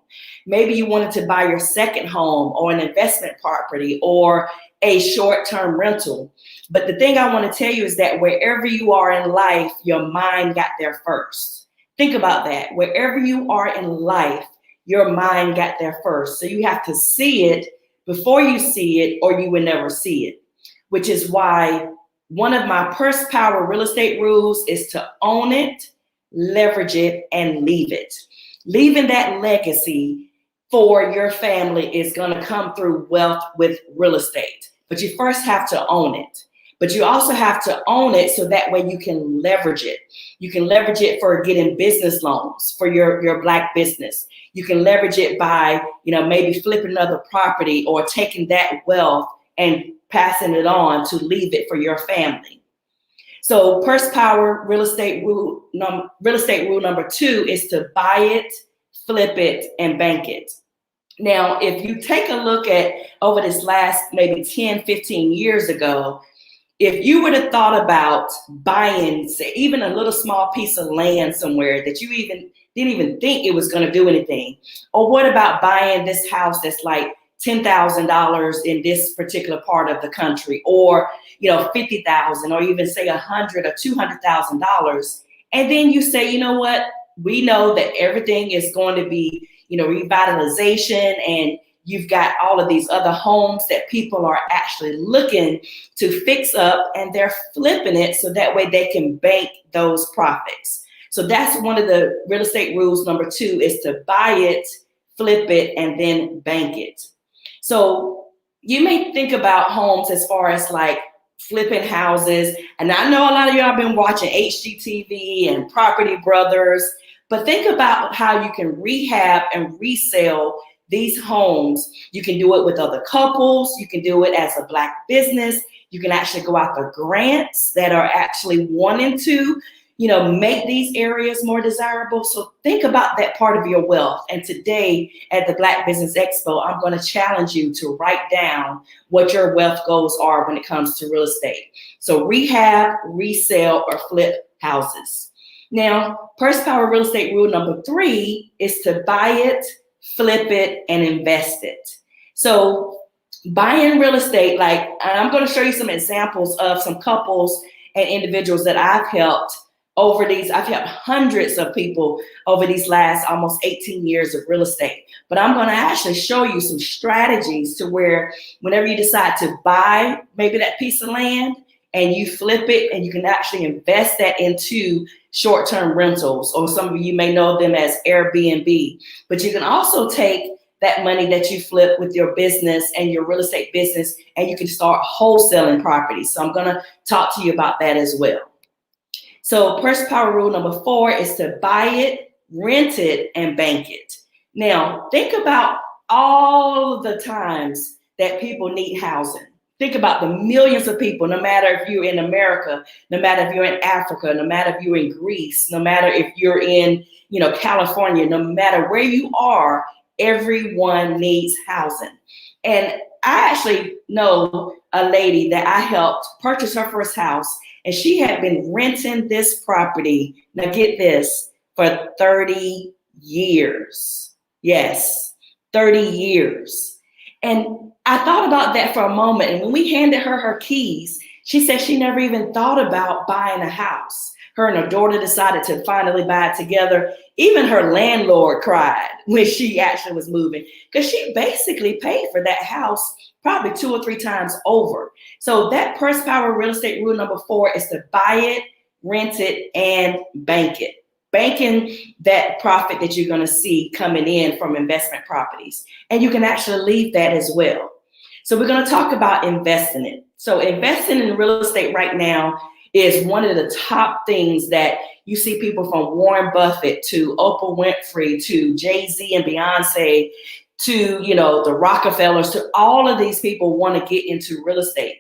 Maybe you wanted to buy your second home or an investment property or a short-term rental. But the thing I want to tell you is that wherever you are in life, your mind got there first. Think about that. Wherever you are in life, your mind got there first. So you have to see it before you see it, or you will never see it, which is why one of my purse power real estate rules is to own it, leverage it, and leave it. Leaving that legacy for your family is going to come through wealth with real estate. But you first have to own it. But you also have to own it so that way you can leverage it. You can leverage it for getting business loans for your Black business. You can leverage it by, you know, maybe flipping another property or taking that wealth and passing it on to leave it for your family. So purse power real estate rule number 2 is to buy it, flip it, and bank it. Now, if you take a look at over this last maybe 10, 15 years ago, if you would have thought about buying, say, even a little small piece of land somewhere that you didn't even think it was going to do anything, or what about buying this house that's like $10,000 in this particular part of the country, or $50,000, or even say $100,000 or $200,000, and then you say, you know what? We know that everything is going to be, revitalization, and you've got all of these other homes that people are actually looking to fix up, and they're flipping it so that way they can bank those profits. So that's one of the real estate rules. Number 2 is to buy it, flip it, and then bank it. So you may think about homes as far as like flipping houses. And I know a lot of y'all have been watching HGTV and Property Brothers, but think about how you can rehab and resell these homes. You can do it with other couples. You can do it as a Black business. You can actually go after grants that are actually wanting to, make these areas more desirable. So think about that part of your wealth. And today at the Black Business Expo, I'm going to challenge you to write down what your wealth goals are when it comes to real estate. So rehab, resell, or flip houses. Now, purse power real estate rule number 3 is to buy it, flip it, and invest it. So buying real estate, I'm going to show you some examples of some couples and individuals that I've helped I've helped hundreds of people over these last almost 18 years of real estate. But I'm going to actually show you some strategies to where whenever you decide to buy maybe that piece of land and you flip it, and you can actually invest that into short-term rentals, or some of you may know them as Airbnb. But you can also take that money that you flip with your business and your real estate business, and you can start wholesaling properties. So I'm going to talk to you about that as well. So purse power rule number 4 is to buy it, rent it, and bank it. Now, think about all of the times that people need housing. Think about the millions of people, no matter if you're in America, no matter if you're in Africa, no matter if you're in Greece, no matter if you're in, California, no matter where you are, everyone needs housing. And I actually know a lady that I helped purchase her first house, and she had been renting this property, now get this, for 30 years. Yes, 30 years. And I thought about that for a moment. And when we handed her her keys, she said she never even thought about buying a house. Her and her daughter decided to finally buy it together. Even her landlord cried when she actually was moving, because she basically paid for that house probably 2 or 3 times over. So that purse power real estate rule number 4 is to buy it, rent it, and bank it. banking that profit that you're going to see coming in from investment properties. And you can actually leave that as well. So we're going to talk about investing it. So investing in real estate right now is one of the top things that you see people from Warren Buffett to Oprah Winfrey to Jay-Z and Beyonce to, you know, the Rockefellers, to all of these people want to get into real estate.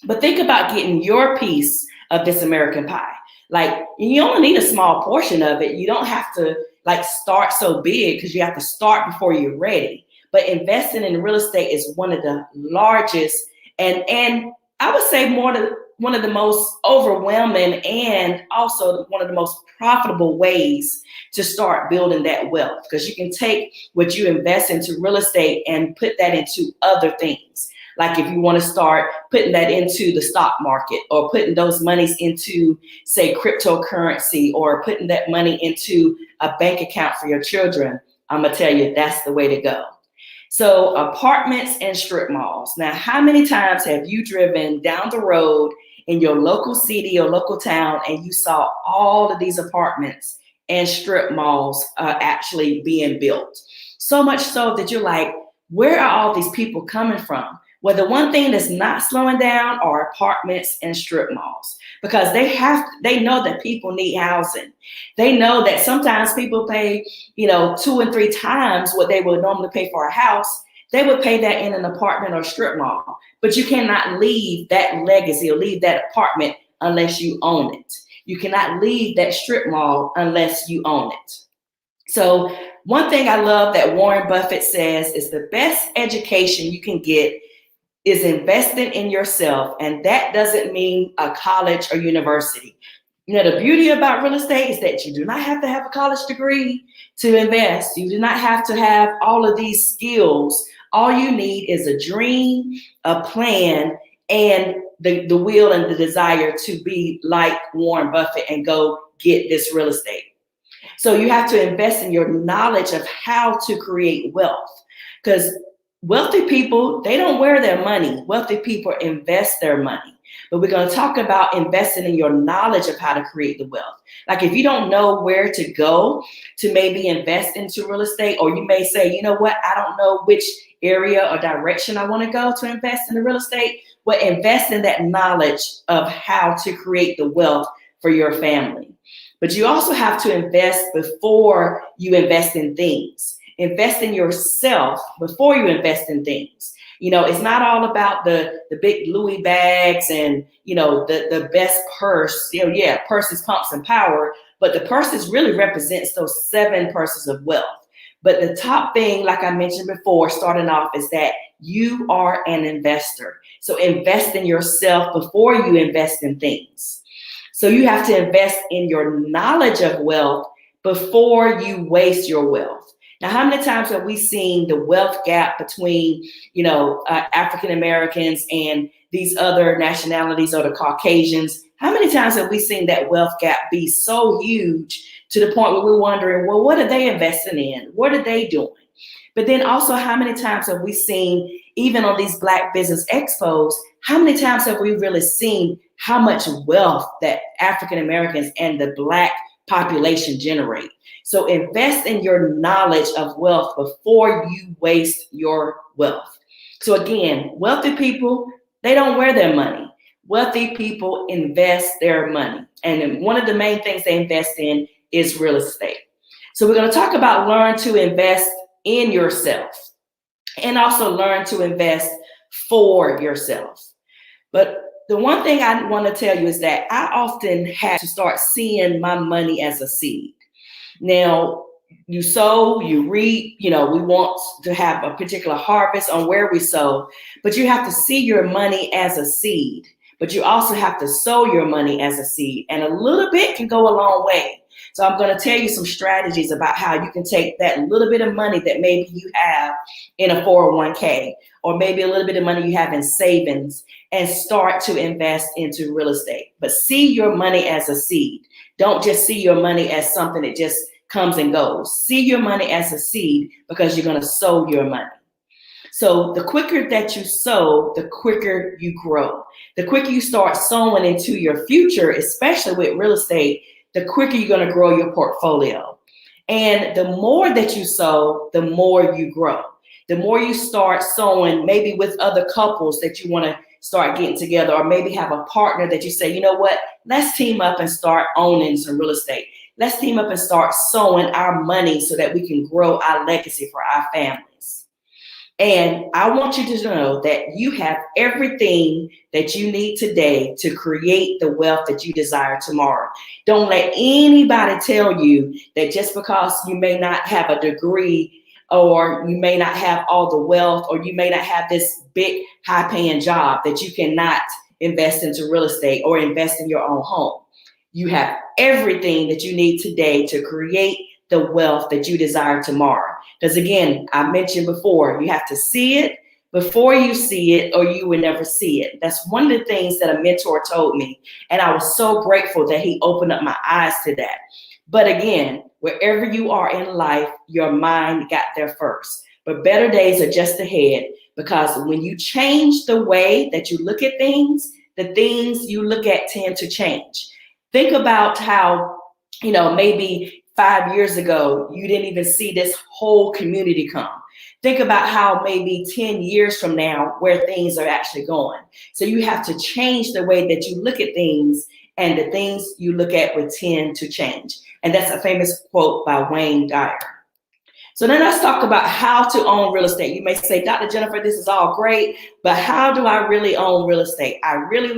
But think about getting your piece of this American pie. Like, you only need a small portion of it. You don't have to like start so big, because you have to start before you're ready. But investing in real estate is one of the largest and I would say one of the most overwhelming and also one of the most profitable ways to start building that wealth, because you can take what you invest into real estate and put that into other things. Like if you want to start putting that into the stock market, or putting those monies into, say, cryptocurrency, or putting that money into a bank account for your children, I'm going to tell you that's the way to go. So apartments and strip malls. Now, how many times have you driven down the road in your local city or local town and you saw all of these apartments and strip malls actually being built? So much so that you're like, where are all these people coming from? Well, the one thing that's not slowing down are apartments and strip malls, because they know that people need housing. They know that sometimes people pay, 2 and 3 times what they would normally pay for a house. They would pay that in an apartment or strip mall, but you cannot leave that legacy or leave that apartment unless you own it. You cannot leave that strip mall unless you own it. So one thing I love that Warren Buffett says is the best education you can get is investing in yourself. And that doesn't mean a college or university. The beauty about real estate is that you do not have to have a college degree to invest. You do not have to have all of these skills. All you need is a dream, a plan, and the will and the desire to be like Warren Buffett and go get this real estate. So you have to invest in your knowledge of how to create wealth, because wealthy people, they don't wear their money. Wealthy people invest their money. But we're going to talk about investing in your knowledge of how to create the wealth. Like if you don't know where to go to maybe invest into real estate, or you may say, you know what, I don't know which area or direction I want to go to invest in the real estate. Well, invest in that knowledge of how to create the wealth for your family. But you also have to invest before you invest in things. Invest in yourself before you invest in things. It's not all about the big Louis bags and, the best purse. Purses, pumps, and power. But the purses really represents those 7 purses of wealth. But the top thing, like I mentioned before, starting off, is that you are an investor. So invest in yourself before you invest in things. So you have to invest in your knowledge of wealth before you waste your wealth. Now, how many times have we seen the wealth gap between, African Americans and these other nationalities or the Caucasians? How many times have we seen that wealth gap be so huge to the point where we're wondering, well, what are they investing in? What are they doing? But then also, how many times have we seen, even on these Black Business Expos, how many times have we really seen how much wealth that African Americans and the Black population generate? So invest in your knowledge of wealth before you waste your wealth. So again, wealthy people, they don't wear their money. Wealthy people invest their money. And one of the main things they invest in is real estate. So we're going to talk about learn to invest in yourself and also learn to invest for yourself. But the one thing I want to tell you is that I often had to start seeing my money as a seed. Now, you sow, you reap, we want to have a particular harvest on where we sow, but you have to see your money as a seed, but you also have to sow your money as a seed, and a little bit can go a long way. So I'm going to tell you some strategies about how you can take that little bit of money that maybe you have in a 401k, or maybe a little bit of money you have in savings, and start to invest into real estate. But see your money as a seed. Don't just see your money as something that just comes and goes. See your money as a seed, because you're going to sow your money. So the quicker that you sow, the quicker you grow. The quicker you start sowing into your future, especially with real estate, the quicker you're going to grow your portfolio. And the more that you sow, the more you grow. The more you start sowing, maybe with other couples that you want to start getting together, or maybe have a partner that you say, you know what, let's team up and start owning some real estate. Let's team up and start sowing our money so that we can grow our legacy for our families. And I want you to know that you have everything that you need today to create the wealth that you desire tomorrow. Don't let anybody tell you that just because you may not have a degree, or you may not have all the wealth, or you may not have this big high-paying job, that you cannot invest into real estate or invest in your own home. You have everything that you need today to create the wealth that you desire tomorrow. Because again, I mentioned before, you have to see it before you see it, or you will never see it. That's one of the things that a mentor told me. And I was so grateful that he opened up my eyes to that. But again, wherever you are in life, your mind got there first. But better days are just ahead, because when you change the way that you look at things, the things you look at tend to change. Think about how, maybe 5 years ago, you didn't even see this whole community come. Think about how maybe 10 years from now, where things are actually going. So you have to change the way that you look at things, and the things you look at will tend to change. And that's a famous quote by Wayne Dyer. So then let's talk about how to own real estate. You may say, Dr. Jennifer, this is all great, but how do I really own real estate? I really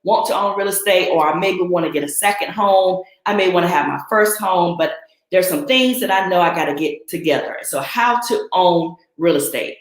want to own real estate, or I maybe want to get a second home. I may want to have my first home, but there's some things that I know I got to get together. So how to own real estate.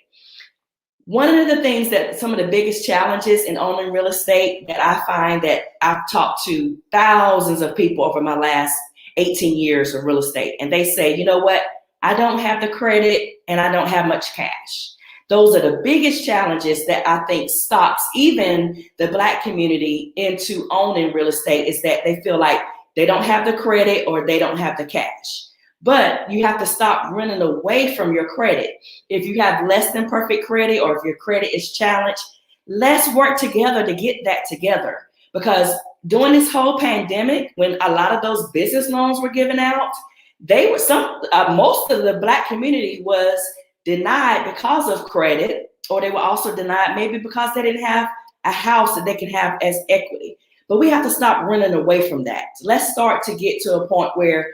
One of the things that some of the biggest challenges in owning real estate that I find, that I've talked to thousands of people over my last 18 years of real estate, and they say, you know what, I don't have the credit and I don't have much cash. Those are the biggest challenges that I think stops even the Black community into owning real estate, is that they feel like they don't have the credit or they don't have the cash. But you have to stop running away from your credit. If you have less than perfect credit, or if your credit is challenged, let's work together to get that together. Because during this whole pandemic, when a lot of those business loans were given out, most of the Black community was denied because of credit, or they were also denied maybe because they didn't have a house that they can have as equity. But we have to stop running away from that. Let's start to get to a point where,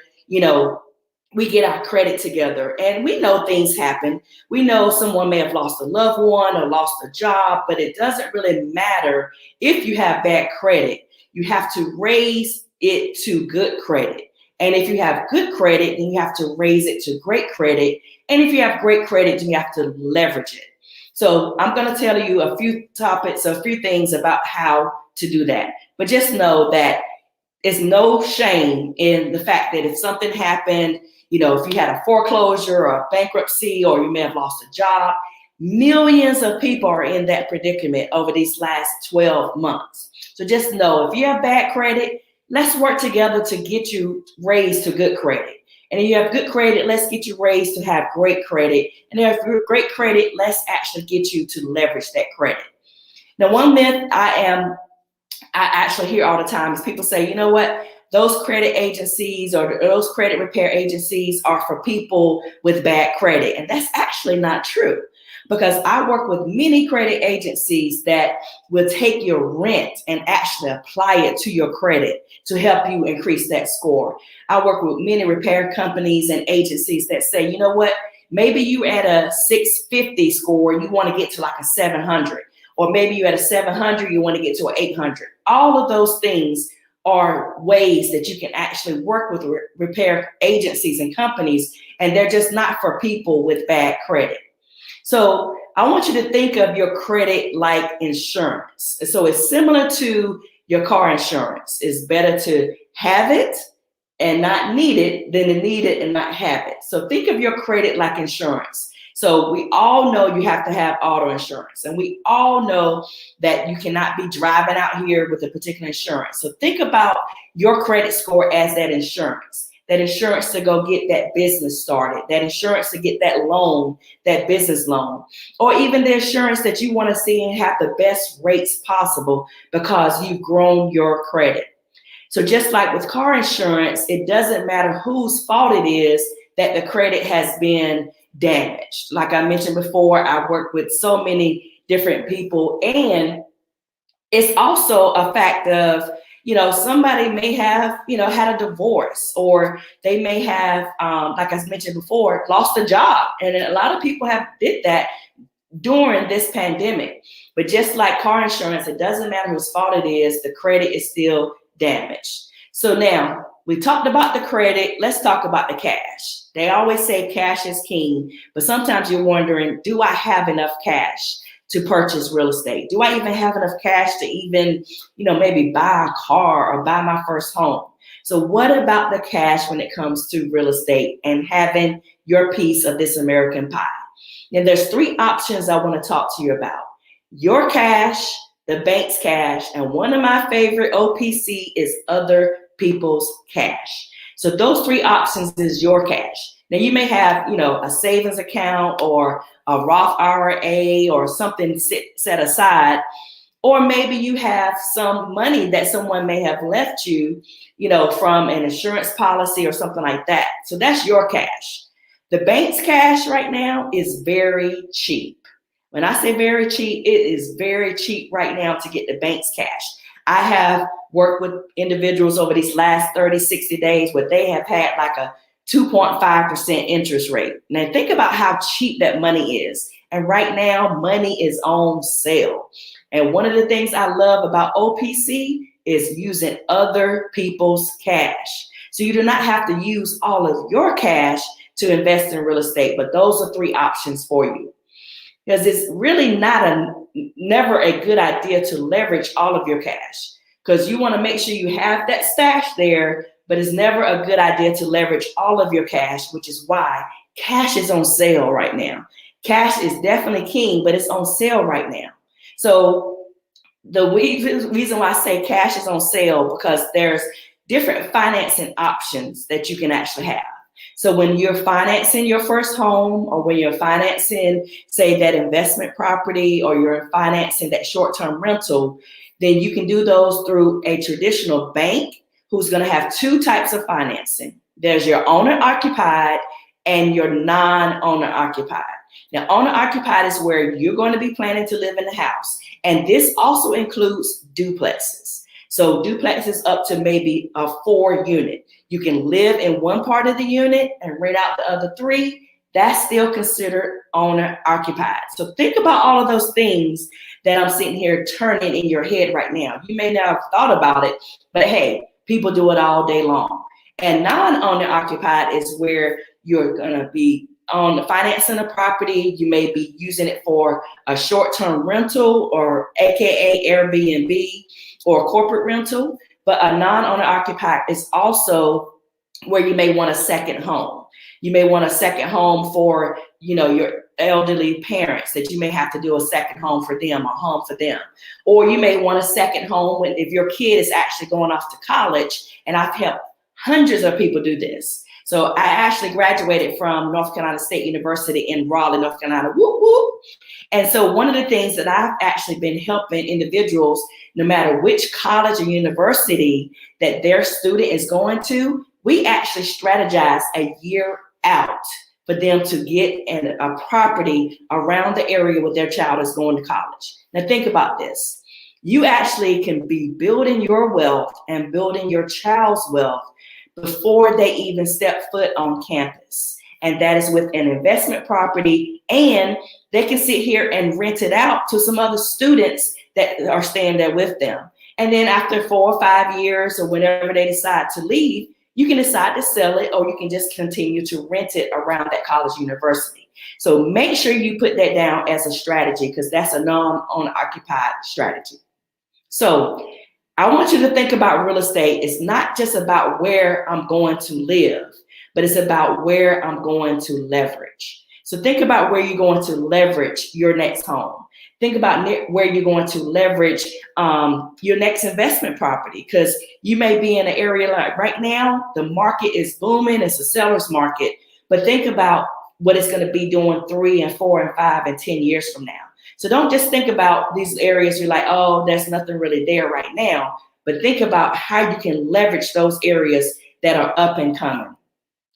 we get our credit together. And we know things happen. We know someone may have lost a loved one or lost a job, but it doesn't really matter if you have bad credit. You have to raise it to good credit. And if you have good credit, then you have to raise it to great credit. And if you have great credit, then you have to leverage it. So I'm going to tell you a few things about how to do that. But just know that it's no shame in the fact that if something happened, if you had a foreclosure or a bankruptcy, or you may have lost a job, millions of people are in that predicament over these last 12 months. So just know, if you have bad credit, let's work together to get you raised to good credit. And if you have good credit, let's get you raised to have great credit. And if you have great credit, let's actually get you to leverage that credit. Now, one myth I actually hear all the time is people say, you know what, those credit agencies or those credit repair agencies are for people with bad credit. And that's actually not true, because I work with many credit agencies that will take your rent and actually apply it to your credit to help you increase that score. I work with many repair companies and agencies that say, you know what, maybe you at a 650 score, you want to get to like a 700. Or maybe you at a 700, you want to get to an 800. All of those things are ways that you can actually work with repair agencies and companies, and they're just not for people with bad credit. So I want you to think of your credit like insurance. So it's similar to your car insurance. It's better to have it and not need it than to need it and not have it. So think of your credit like insurance. So we all know you have to have auto insurance, and we all know that you cannot be driving out here with a particular insurance. So think about your credit score as that insurance to go get that business started, that insurance to get that loan, that business loan, or even the insurance that you want to see and have the best rates possible because you've grown your credit. So just like with car insurance, it doesn't matter whose fault it is that the credit has been damaged. Like I mentioned before, I work with so many different people, and it's also a fact of, somebody may have, had a divorce, or they may have, like I mentioned before, lost a job. And a lot of people have did that during this pandemic. But just like car insurance, it doesn't matter whose fault it is, the credit is still damaged. So now we talked about the credit. Let's talk about the cash. They always say cash is king, but sometimes you're wondering, do I have enough cash to purchase real estate? Do I even have enough cash to even, maybe buy a car or buy my first home? So what about the cash when it comes to real estate and having your piece of this American pie? And there's 3 options I want to talk to you about. Your cash, the bank's cash, and one of my favorite, OPC, is other people's cash. So those 3 options is your cash. Now you may have, a savings account or a Roth IRA or something set aside, or maybe you have some money that someone may have left you, from an insurance policy or something like that. So that's your cash. The bank's cash right now is very cheap. When I say very cheap, it is very cheap right now to get the bank's cash. I have worked with individuals over these last 30, 60 days where they have had like a 2.5% interest rate. Now think about how cheap that money is. And right now, money is on sale. And one of the things I love about OPC is using other people's cash. So you do not have to use all of your cash to invest in real estate, but those are 3 options for you. Because it's really never a good idea to leverage all of your cash, because you want to make sure you have that stash there, but it's never a good idea to leverage all of your cash, which is why cash is on sale right now. Cash is definitely king, but it's on sale right now. So the reason why I say cash is on sale, because there's different financing options that you can actually have. So when you're financing your first home, or when you're financing, say, that investment property, or you're financing that short-term rental, then you can do those through a traditional bank who's going to have 2 types of financing. There's your owner-occupied and your non-owner-occupied. Now, owner-occupied is where you're going to be planning to live in the house. And this also includes duplexes. So duplexes up to maybe a 4-unit. You can live in one part of the unit and rent out the other 3. That's still considered owner occupied. So think about all of those things that I'm sitting here turning in your head right now. You may not have thought about it, but hey, people do it all day long. And non-owner occupied is where you're gonna be on financing a property. You may be using it for a short-term rental, or AKA Airbnb, or corporate rental. But a non-owner occupied is also where you may want a second home. You may want a second home for, your elderly parents, that you may have to do a second home for them, a home for them. Or you may want a second home if your kid is actually going off to college. And I've helped hundreds of people do this. So I actually graduated from North Carolina State University in Raleigh, North Carolina. Whoop, whoop. And so one of the things that I've actually been helping individuals, no matter which college or university that their student is going to, we actually strategize a year out for them to get a property around the area where their child is going to college. Now think about this. You actually can be building your wealth and building your child's wealth before they even step foot on campus. And that is with an investment property, and they can sit here and rent it out to some other students that are staying there with them. And then after 4 or 5 years, or whenever they decide to leave, you can decide to sell it, or you can just continue to rent it around that college university. So make sure you put that down as a strategy, because that's a non-owner occupied strategy. So I want you to think about real estate. It's not just about where I'm going to live, but it's about where I'm going to leverage. So think about where you're going to leverage your next home. Think about where you're going to leverage your next investment property, because you may be in an area like right now, the market is booming, it's a seller's market, but think about what it's going to be doing 3 and 4 and 5 and 10 years from now. So don't just think about these areas, you're like, oh, there's nothing really there right now. but think about how you can leverage those areas that are up and coming.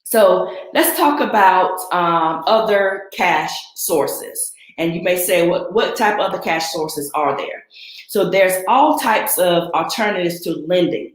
So let's talk about other cash sources. And you may say, what type of other cash sources are there? So there's all types of alternatives to lending.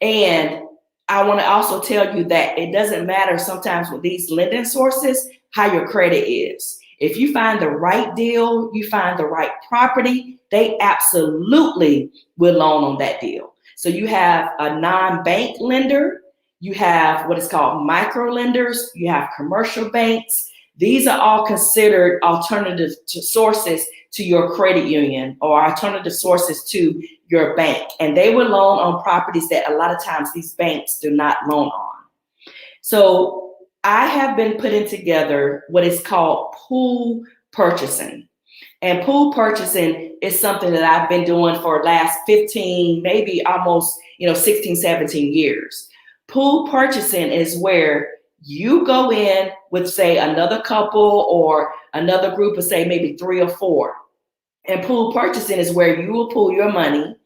And I want to also tell you that it doesn't matter sometimes with these lending sources how your credit is. If you find the right deal, you find the right property, they absolutely will loan on that deal. So you have a non-bank lender, you have what is called micro lenders, you have commercial banks. These are all considered alternative sources to your credit union or alternative sources to your bank. And they will loan on properties that a lot of times these banks do not loan on. So I have been putting together what is called pool purchasing. And pool purchasing is something that I've been doing for the last 15, maybe almost 16, 17 years. Pool purchasing is where you go in with, say, another couple or another group of, say, maybe 3 or 4. And pool purchasing is where you will pool your money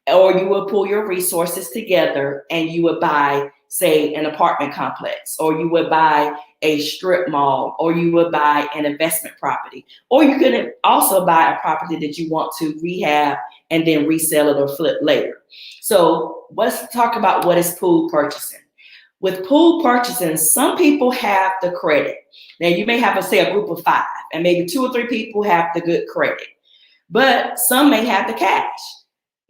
or you will pool your resources together and you would buy, say, an apartment complex, or you would buy a strip mall, or you would buy an investment property, or you could also buy a property that you want to rehab and then resell it or flip later. So let's talk about what is pool purchasing. With pool purchasing, some people have the credit. Now you may have, say, a group of 5, and maybe 2 or 3 people have the good credit, but some may have the cash.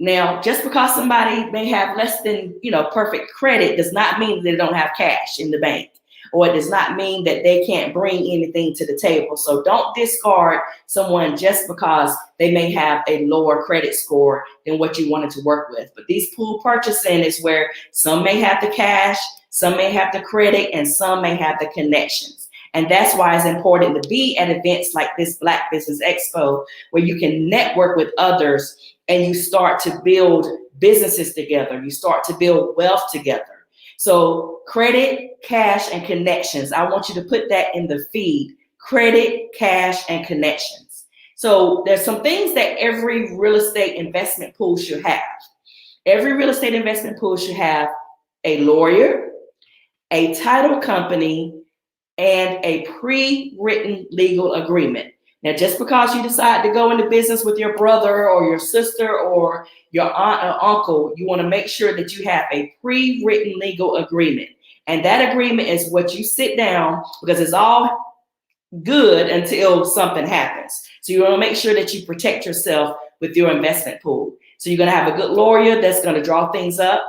Now, just because somebody may have less than, perfect credit does not mean they don't have cash in the bank, or it does not mean that they can't bring anything to the table. So don't discard someone just because they may have a lower credit score than what you wanted to work with. But these pool purchasing is where some may have the cash, some may have the credit, and some may have the connections. And that's why it's important to be at events like this Black Business Expo, where you can network with others and you start to build businesses together. You start to build wealth together. So credit, cash, and connections. I want you to put that in the feed. Credit, cash, and connections. So there's some things that every real estate investment pool should have. Every real estate investment pool should have a lawyer, a title company, and a pre-written legal agreement. Now, just because you decide to go into business with your brother or your sister or your aunt or uncle, you want to make sure that you have a pre-written legal agreement. And that agreement is what you sit down, because it's all good until something happens. So you want to make sure that you protect yourself with your investment pool. So you're going to have a good lawyer that's going to draw things up.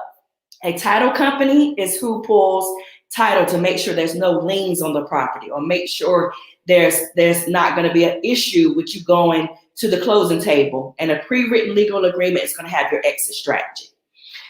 A title company is who pulls title to make sure there's no liens on the property, or make sure there's not going to be an issue with you going to the closing table. And a pre-written legal agreement is going to have your exit strategy.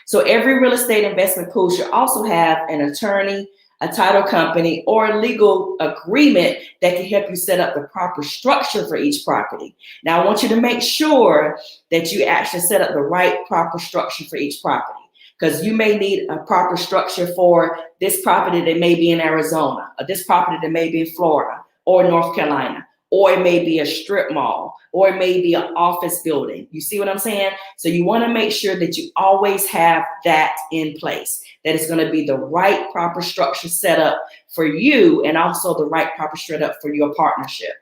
So every real estate investment pool should also have an attorney, a title company, or a legal agreement that can help you set up the proper structure for each property. Now, I want you to make sure that you actually set up the right proper structure for each property, because you may need a proper structure for this property that may be in Arizona, or this property that may be in Florida or North Carolina, or it may be a strip mall, or it may be an office building. You see what I'm saying? So you want to make sure that you always have that in place, that it's going to be the right proper structure set up for you, and also the right proper setup for your partnership.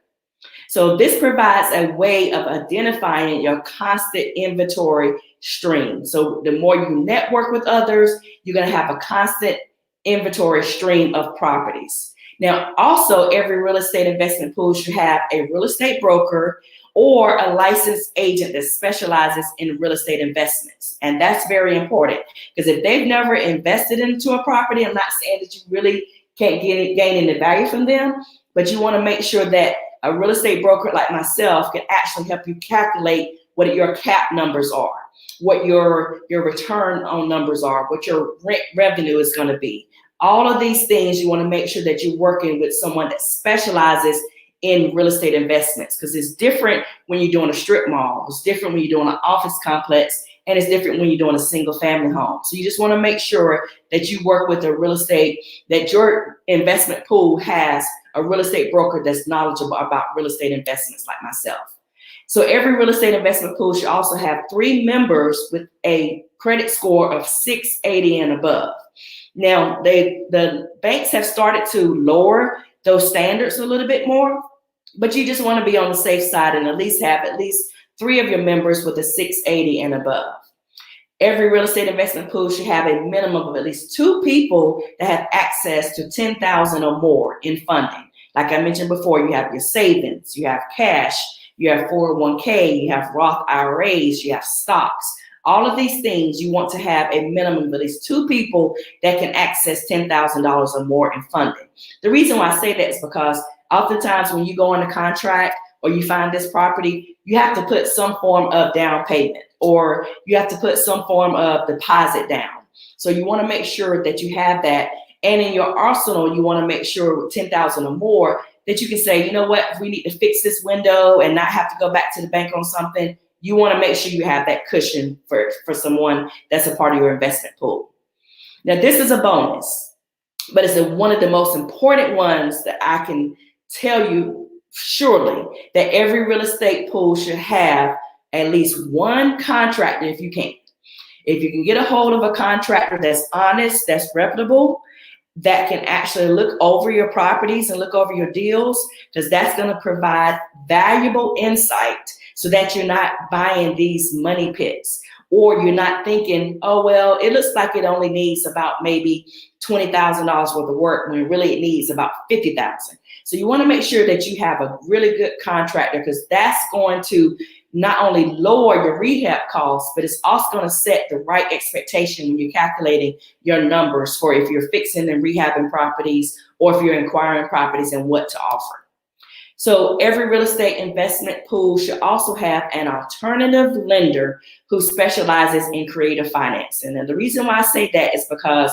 So this provides a way of identifying your constant inventory stream. So the more you network with others, you're going to have a constant inventory stream of properties. Now, also, every real estate investment pool should have a real estate broker or a licensed agent that specializes in real estate investments. And that's very important, because if they've never invested into a property, I'm not saying that you really can't gain any value from them, but you want to make sure that a real estate broker like myself can actually help you calculate what your cap numbers are, what your return on numbers are, what your rent revenue is going to be. All of these things, you want to make sure that you're working with someone that specializes in real estate investments, because it's different when you're doing a strip mall, it's different when you're doing an office complex, and it's different when you're doing a single family home. So you just want to make sure that you work with a real estate, that your investment pool has a real estate broker that's knowledgeable about real estate investments like myself. So every real estate investment pool should also have 3 members with a credit score of 680 and above. Now, the banks have started to lower those standards a little bit more, but you just want to be on the safe side and at least have 3 of your members with a 680 and above. Every real estate investment pool should have a minimum of at least 2 people that have access to $10,000 or more in funding. Like I mentioned before, you have your savings, you have cash, you have 401k, you have Roth IRAs, you have stocks. All of these things, you want to have a minimum of at least 2 people that can access $10,000 or more in funding. The reason why I say that is because oftentimes when you go on a contract or you find this property, you have to put some form of down payment or you have to put some form of deposit down. So you want to make sure that you have that. And in your arsenal, you want to make sure with $10,000 or more that you can say, you know what, if we need to fix this window and not have to go back to the bank on something, you want to make sure you have that cushion for someone that's a part of your investment pool. Now, this is a bonus, but it's one of the most important ones that I can tell you surely that every real estate pool should have at least 1 contractor if you can. If you can get a hold of a contractor that's honest, that's reputable, that can actually look over your properties and look over your deals, because that's going to provide valuable insight so that you're not buying these money pits or you're not thinking, oh, well, it looks like it only needs about maybe $20,000 worth of work when really it needs about $50,000. So you want to make sure that you have a really good contractor, because that's going to not only lower your rehab costs, but it's also going to set the right expectation when you're calculating your numbers for if you're fixing and rehabbing properties or if you're acquiring properties and what to offer. So every real estate investment pool should also have an alternative lender who specializes in creative financing. And the reason why I say that is because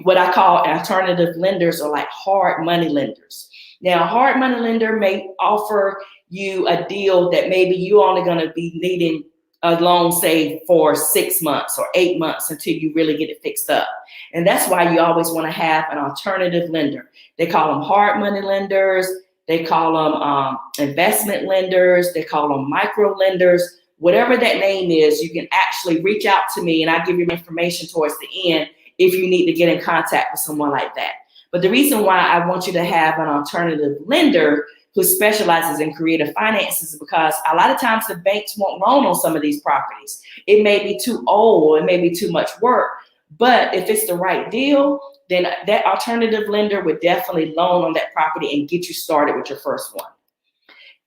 what I call alternative lenders are like hard money lenders. Now, a hard money lender may offer you a deal that maybe you're only going to be needing a loan, say, for 6 months or 8 months until you really get it fixed up. And that's why you always want to have an alternative lender. They call them hard money lenders. They call them investment lenders. They call them micro lenders. Whatever that name is, you can actually reach out to me and I'll give you information towards the end if you need to get in contact with someone like that. But the reason why I want you to have an alternative lender who specializes in creative finances is because a lot of times the banks won't loan on some of these properties. It may be too old, it may be too much work, but if it's the right deal, then that alternative lender would definitely loan on that property and get you started with your first one.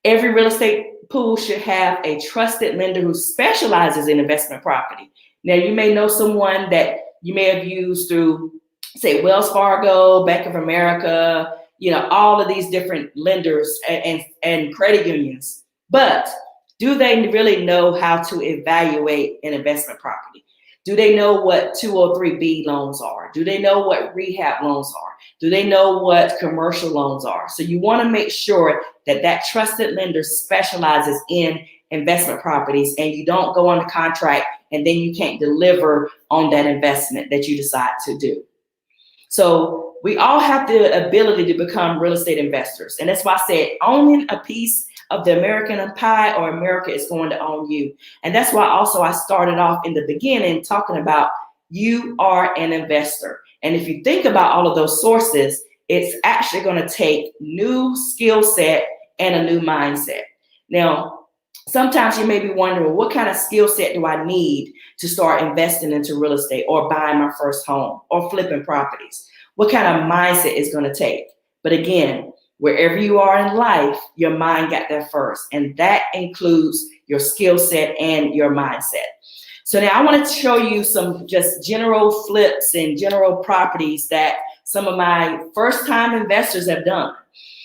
Every real estate pool should have a trusted lender who specializes in investment property. Now, you may know someone that you may have used through, say, Wells Fargo, Bank of America, all of these different lenders and credit unions. But do they really know how to evaluate an investment property? Do they know what 203B loans are? Do they know what rehab loans are? Do they know what commercial loans are? So you want to make sure that that trusted lender specializes in investment properties and you don't go on the contract and then you can't deliver on that investment that you decide to do. So we all have the ability to become real estate investors. And that's why I said owning a piece of the American pie or America is going to own you. And that's why also I started off in the beginning talking about you are an investor. And if you think about all of those sources, it's actually going to take new skill set and a new mindset. Now, sometimes you may be wondering, what kind of skill set do I need to start investing into real estate or buying my first home or flipping properties? What kind of mindset is going to take? But again, wherever you are in life, your mind got there first. And that includes your skill set and your mindset. So now I want to show you some just general flips and general properties that some of my first time investors have done.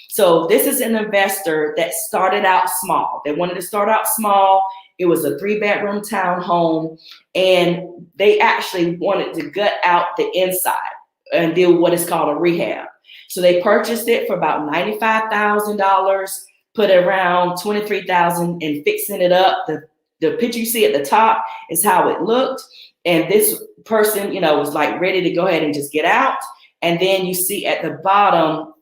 So this is an investor that started out small. They wanted to start out small. It was a 3-bedroom townhome, and they actually wanted to gut out the inside and do what is called a rehab. So they purchased it for about $95,000, put around $23,000 in fixing it up. The picture you see at the top is how it looked. And this person, was like ready to go ahead and just get out. And then you see at the bottom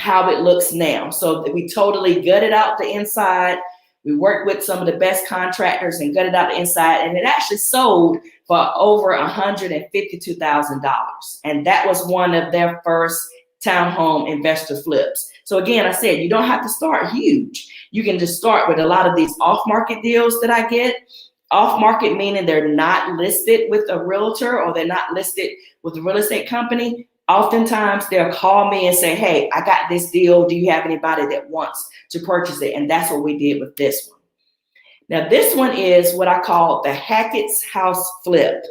how it looks now. So we totally gutted out the inside. We worked with some of the best contractors and gutted out the inside, and it actually sold for over $152,000. And that was one of their first townhome investor flips. So again, I said, you don't have to start huge. You can just start with a lot of these off-market deals that I get. Off-market meaning they're not listed with a realtor or they're not listed with a real estate company. Oftentimes they'll call me and say, hey, I got this deal. Do you have anybody that wants to purchase it? And that's what we did with this one. Now, this one is what I call the Hackett's House Flip.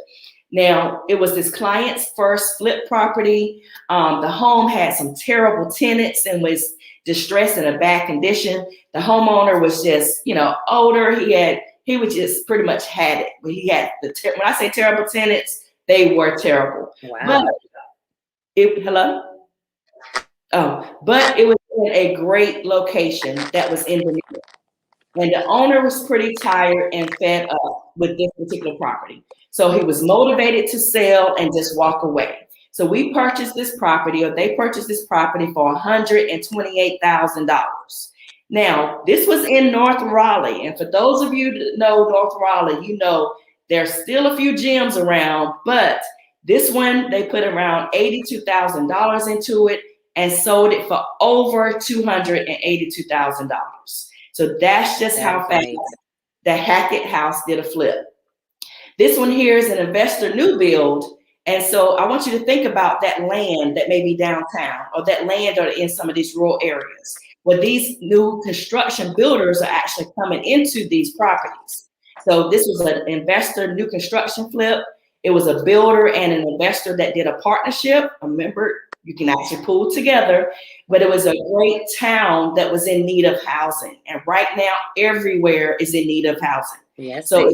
Now, it was this client's first flip property. The home had some terrible tenants and was distressed in a bad condition. The homeowner was just, older. He was just pretty much had it. But he had when I say terrible tenants, they were terrible. Wow. But it was in a great location that was in the neighborhood. And the owner was pretty tired and fed up with this particular property. So he was motivated to sell and just walk away. So we purchased this property, or they purchased this property for $128,000. Now, this was in North Raleigh. And for those of you that know North Raleigh, there's still a few gyms around, but this one, they put around $82,000 into it and sold it for over $282,000. So that's just how fast the Hackett House did a flip. This one here is an investor new build. And so I want you to think about that land that may be downtown or that land or in some of these rural areas where these new construction builders are actually coming into these properties. So this was an investor new construction flip. It was a builder and an investor that did a partnership. Remember, you can actually pull together, but it was a great town that was in need of housing. And right now, everywhere is in need of housing. Yes. So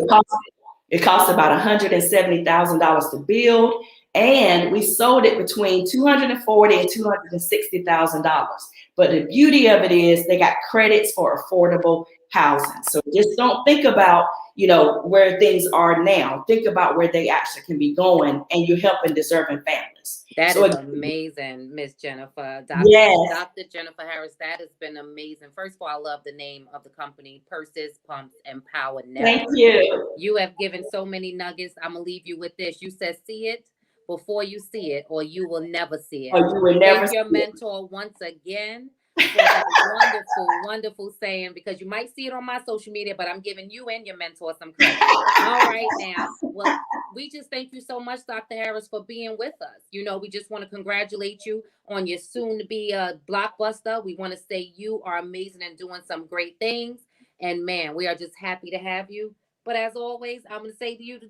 it cost about $170,000 to build, and we sold it between $240,000 and $260,000. But the beauty of it is they got credits for affordable housing. So just don't think about, where things are now. Think about where they actually can be going, and you're helping deserving families. That is amazing, Miss Jennifer. Dr. Jennifer Harris, that has been amazing. First of all, I love the name of the company, Purses, Pumps, and Power Network. Thank you. You have given so many nuggets. I'm going to leave you with this. You said, see it before you see it, or you will never see it. Or you will never see your mentor once again for that wonderful, wonderful saying, because you might see it on my social media, but I'm giving you and your mentor some credit. All right, now. Well, we just thank you so much, Dr. Harris, for being with us. We just want to congratulate you on your soon-to-be blockbuster. We want to say you are amazing and doing some great things. And, man, we are just happy to have you. But as always, I'm going to say to you,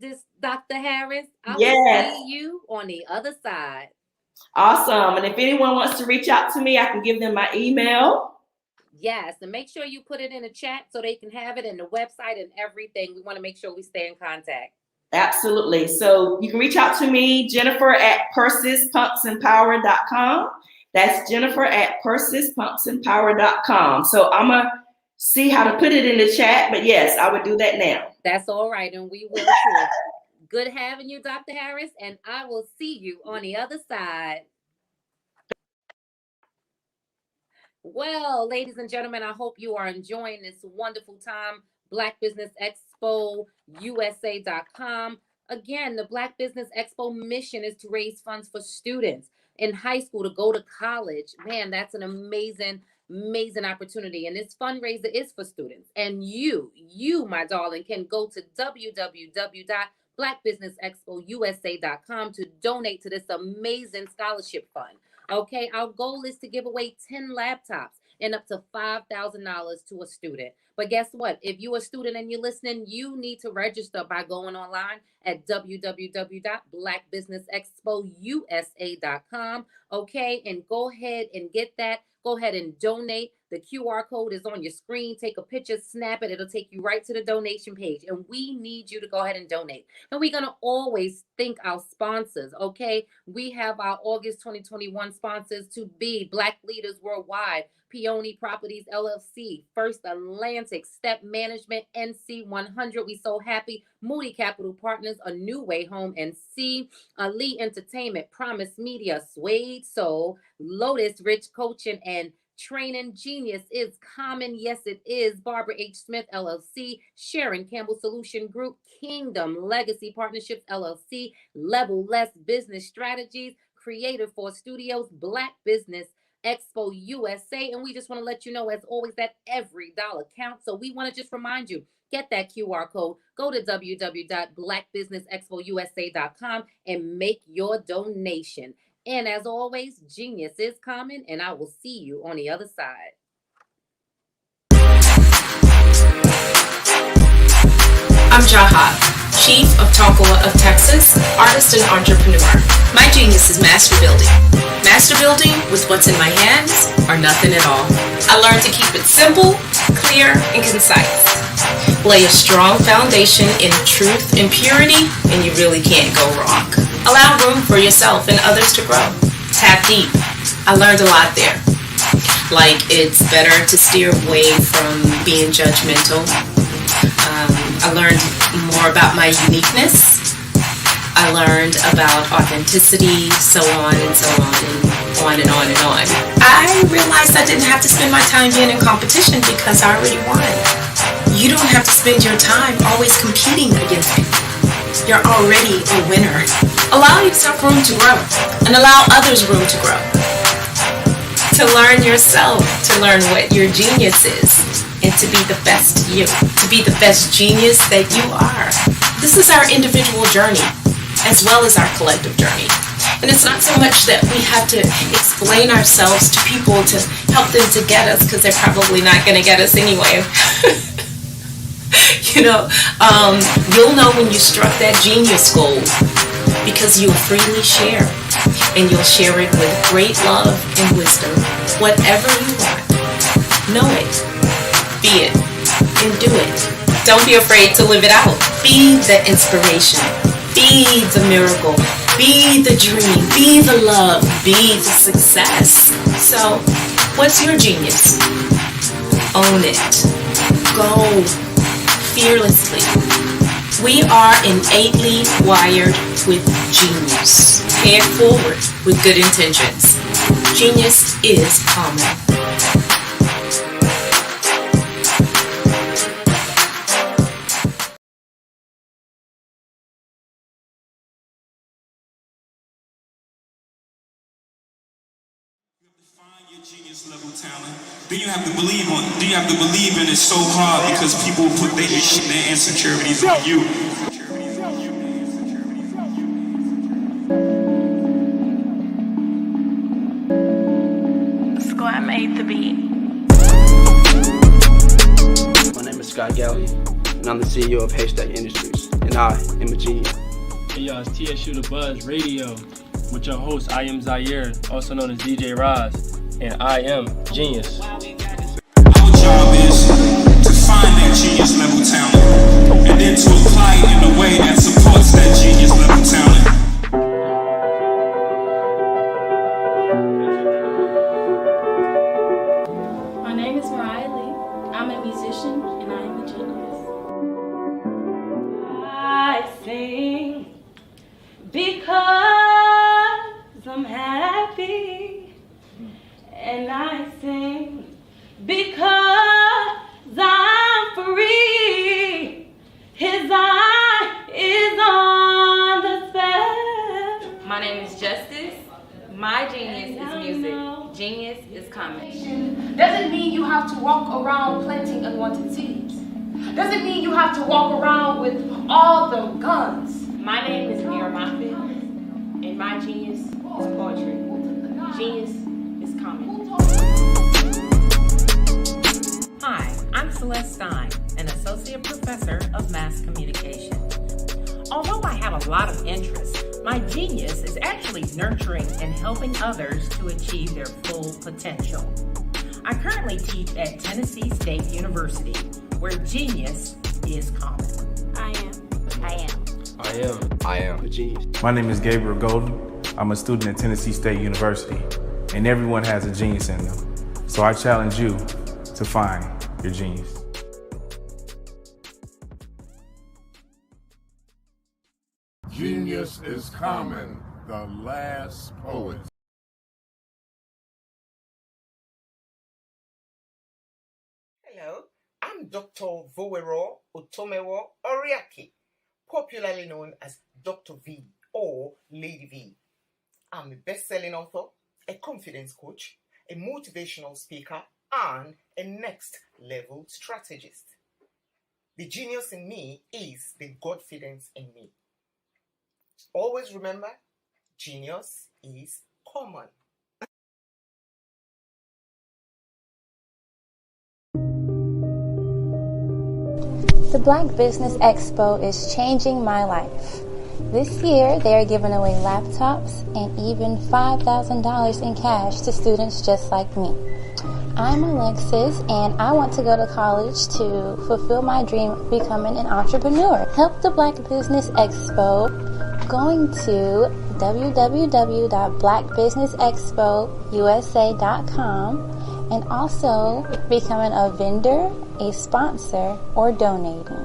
Dr. Harris, I will see you on the other side. Awesome. And if anyone wants to reach out to me, I can give them my email. Yes. And make sure you put it in the chat so they can have it in the website and everything. We want to make sure we stay in contact. Absolutely. So you can reach out to me, Jennifer at PursesPumpsandPower.com. That's Jennifer at PursesPumpsandPower.com. So I'm going to see how to put it in the chat. But yes, I would do that now. That's all right. And we will too. Good having you, Dr. Harris, and I will see you on the other side. Well, ladies and gentlemen, I hope you are enjoying this wonderful time. Black Business Expo USA.com. Again, the Black Business Expo mission is to raise funds for students in high school to go to college. Man, that's an amazing opportunity. And this fundraiser is for students. And you, my darling, can go to www.blackbusinessexpousa.com to donate to this amazing scholarship fund. Okay, our goal is to give away 10 laptops and up to $5,000 to a student. But guess what? If you're a student and you're listening, you need to register by going online at www.blackbusinessexpousa.com. Okay, and go ahead and get that. Go ahead and donate. The QR code is on your screen. Take a picture, snap it. It'll take you right to the donation page. And we need you to go ahead and donate. And we're going to always thank our sponsors, okay? We have our August 2021 sponsors to be Black Leaders Worldwide, Peony Properties LLC, First Atlantic, Step Management, NC 100. We so happy. Moody Capital Partners, A New Way Home, NC, Ali Entertainment, Promise Media, Suede Soul, Lotus Rich Coaching, and Training Genius is common. Yes, it is. Barbara H. Smith, LLC. Sharon Campbell Solution Group. Kingdom Legacy Partnerships, LLC. Level Less Business Strategies. Creative Force Studios. Black Business Expo USA. And we just want to let you know, as always, that every dollar counts. So we want to just remind you, get that QR code, go to www.blackbusinessexpousa.com and make your donation. And as always, genius is common, and I will see you on the other side. I'm Jaha, Chief of Tonkawa of Texas, artist and entrepreneur. My genius is master building. Master building with what's in my hands or nothing at all. I learned to keep it simple, clear, and concise. Lay a strong foundation in truth and purity, and you really can't go wrong. Allow room for yourself and others to grow. Tap deep. I learned a lot there. Like, it's better to steer away from being judgmental. I learned more about my uniqueness. I learned about authenticity, so on and so on and on and on and on. I realized I didn't have to spend my time being in competition because I already won. You don't have to spend your time always competing against people. You're already a winner. Allow yourself room to grow and allow others room to grow. To learn yourself, to learn what your genius is, and to be the best you, to be the best genius that you are. This is our individual journey as well as our collective journey. And it's not so much that we have to explain ourselves to people to help them to get us, because they're probably not going to get us anyway. You'll know when you struck that genius goal because you'll freely share, and you'll share it with great love and wisdom. Whatever you want, know it, be it, and do it. Don't be afraid to live it out. Be the inspiration, be the miracle, be the dream, be the love, be the success. So, what's your genius? Own it. Go fearlessly. We are innately wired with genius. Pay it forward with good intentions. Genius is common. Genius level talent. Then you have to believe in it so hard because people put their shit, their insecurities on you. Squad made the beat. My name is Scott Galley, and I'm the CEO of Haystack Industries, and I am a genius. Hey y'all, it's TSU The Buzz Radio with your host, I am Zaire, also known as DJ Roz, and I am Genius. Our job is to find that genius level talent and then to apply it in a way that supports that genius level talent. My name is Mariah Lee. I'm a musician and I am a genius. I sing because I'm happy, and I sing because I'm free. His eye is on the spell. My name is Justice. My genius is music. Genius is coming. Doesn't mean you have to walk around planting unwanted seeds. Doesn't mean you have to walk around with all the guns. My name is Mira Moffitt, and my genius is poetry. Genius is coming. Hi, I'm Celeste Stein, an associate professor of mass communication. Although I have a lot of interests, my genius is actually nurturing and helping others to achieve their full potential. I currently teach at Tennessee State University, where genius is common. I am a genius. My name is Gabriel Golden. I'm a student at Tennessee State University, and everyone has a genius in them. So I challenge you to find your genius. Genius is common, the last poet. I'm Dr. Vowero Otomewo Oriaki, popularly known as Dr. V or Lady V. I'm a best-selling author, a confidence coach, a motivational speaker, and a next-level strategist. The genius in me is the confidence in me. Always remember, genius is common. The Black Business Expo is changing my life. This year, they are giving away laptops and even $5,000 in cash to students just like me. I'm Alexis, and I want to go to college to fulfill my dream of becoming an entrepreneur. Help the Black Business Expo going to www.blackbusinessexpousa.com and also becoming a vendor, a sponsor, or donating.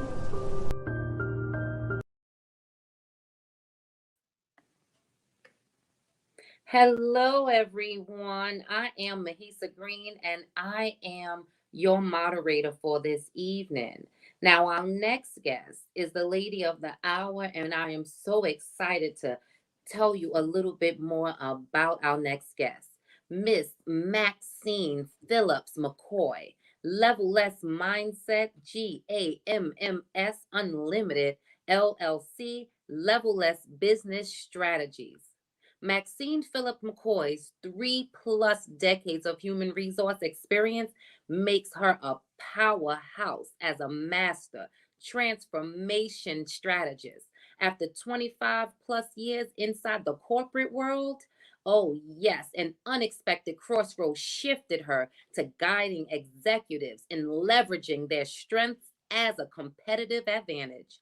Hello, everyone. I am Mahisa Green, and I am your moderator for this evening. Now, our next guest is the lady of the hour, and I am so excited to tell you a little bit more about our next guest. Miss Maxine Phillips McCoy, Level Less Mindset, GAMMS Unlimited, LLC, Level Less Business Strategies. Maxine Phillips McCoy's 3+ decades of human resource experience makes her a powerhouse as a master transformation strategist. After 25+ years inside the corporate world, oh yes, an unexpected crossroads shifted her to guiding executives in leveraging their strengths as a competitive advantage.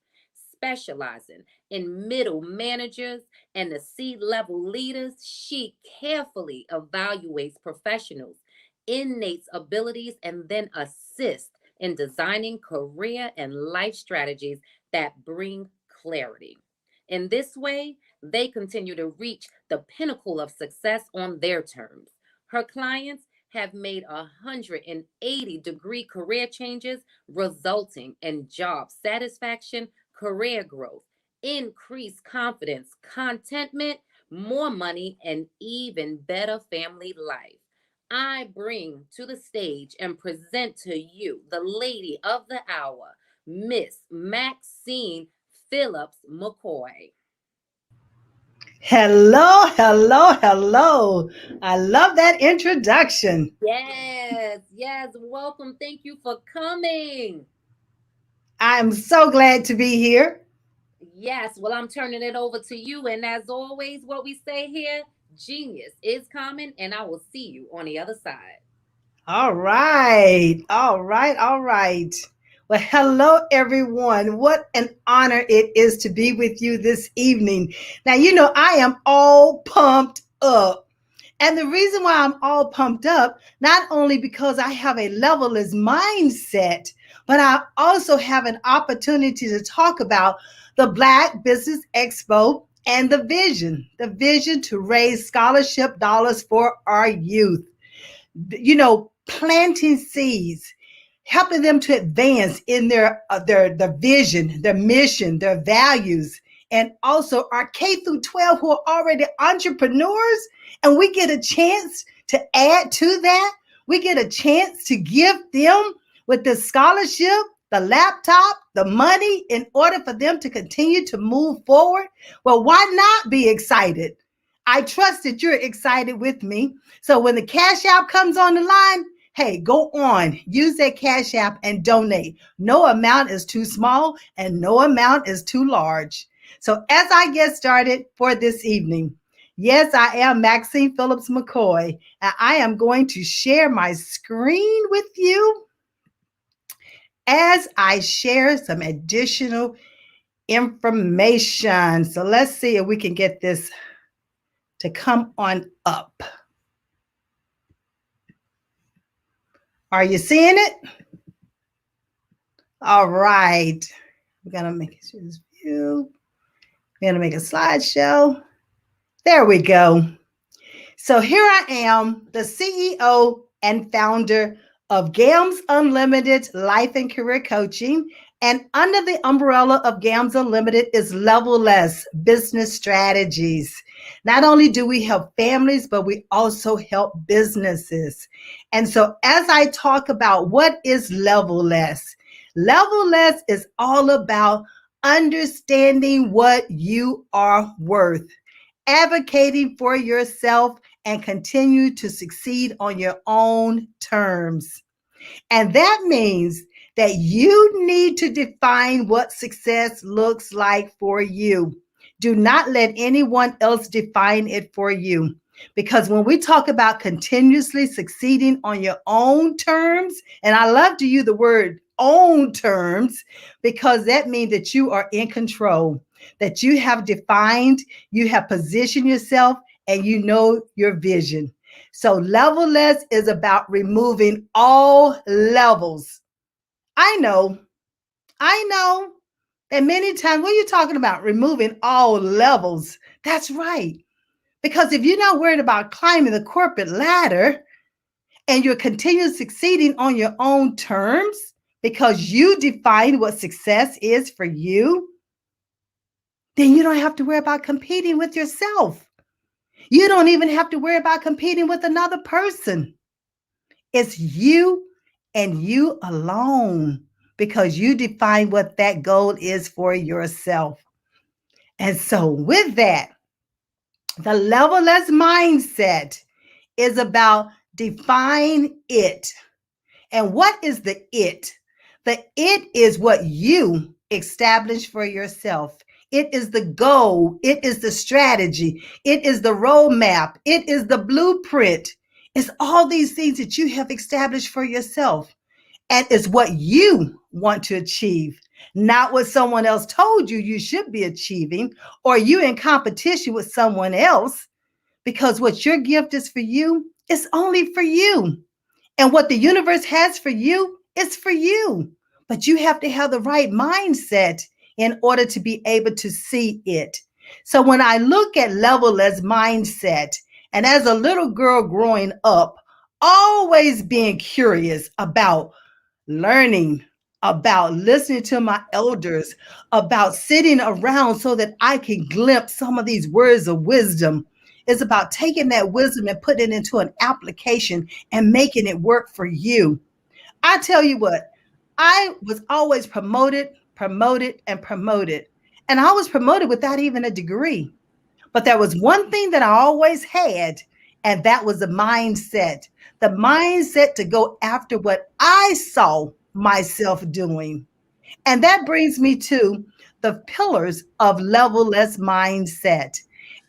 Specializing in middle managers and the C-level leaders, she carefully evaluates professionals' innate abilities and then assists in designing career and life strategies that bring clarity. In this way, they continue to reach the pinnacle of success on their terms. Her clients have made 180-degree career changes, resulting in job satisfaction, career growth, increased confidence, contentment, more money, and even better family life. I bring to the stage and present to you the lady of the hour, Miss Maxine Phillips McCoy. Hello, hello, hello. I love that introduction. Yes, welcome. Thank you for coming. I'm so glad to be here. Yes, well, I'm turning it over to you. And as always, what we say here, genius is coming, and I will see you on the other side. All right. Well, hello, everyone. What an honor it is to be with you this evening. Now, you know, I am all pumped up. And the reason why I'm all pumped up, not only because I have a level-less mindset, but I also have an opportunity to talk about the Black Business Expo and the vision to raise scholarship dollars for our youth. You know, planting seeds, helping them to advance in their vision, their mission, their values, and also our K through 12 who are already entrepreneurs, and we get a chance to add to that. We get a chance to give them with the scholarship, the laptop, the money in order for them to continue to move forward. Well, why not be excited? I trust that you're excited with me. So when the Cash App comes on the line, hey, go on, use that Cash App and donate. No amount is too small and no amount is too large. So as I get started for this evening, yes, I am Maxine Phillips McCoy, and I am going to share my screen with you as I share some additional information. So let's see if we can get this to come on up. Are you seeing it? All right. We're going to make it this view. We're going to make a slideshow. There we go. So here I am, the CEO and founder of GAMS Unlimited Life and Career Coaching. And under the umbrella of GAMS Unlimited is Level Less Business Strategies. Not only do we help families, but we also help businesses. And so as I talk about what is Level Less is all about understanding what you are worth, advocating for yourself, and continue to succeed on your own terms. And that means that you need to define what success looks like for you. Do not let anyone else define it for you. Because when we talk about continuously succeeding on your own terms, and I love to use the word own terms, because that means that you are in control, that you have defined, you have positioned yourself, and you know your vision. So Level Less is about removing all levels. I know that many times, what are you talking about? Removing all levels. That's right. Because if you're not worried about climbing the corporate ladder and you're continuing succeeding on your own terms because you define what success is for you, then you don't have to worry about competing with yourself. You don't even have to worry about competing with another person. It's you and you alone, because you define what that goal is for yourself. And so with that, the Level Less mindset is about define it. And what is the it? The it is what you establish for yourself. It is the goal. It is the strategy. It is the roadmap. It is the blueprint. It's all these things that you have established for yourself. And it's what you want to achieve, not what someone else told you you should be achieving, or you in competition with someone else, because what your gift is for you is only for you. And what the universe has for you is for you. But you have to have the right mindset in order to be able to see it. So when I look at Level Less mindset, and as a little girl growing up, always being curious about learning, about listening to my elders, about sitting around so that I can glimpse some of these words of wisdom, is about taking that wisdom and putting it into an application and making it work for you. I tell you what, I was always promoted. And I was promoted without even a degree. But there was one thing that I always had, and that was the mindset to go after what I saw myself doing. And that brings me to the pillars of Level Less mindset.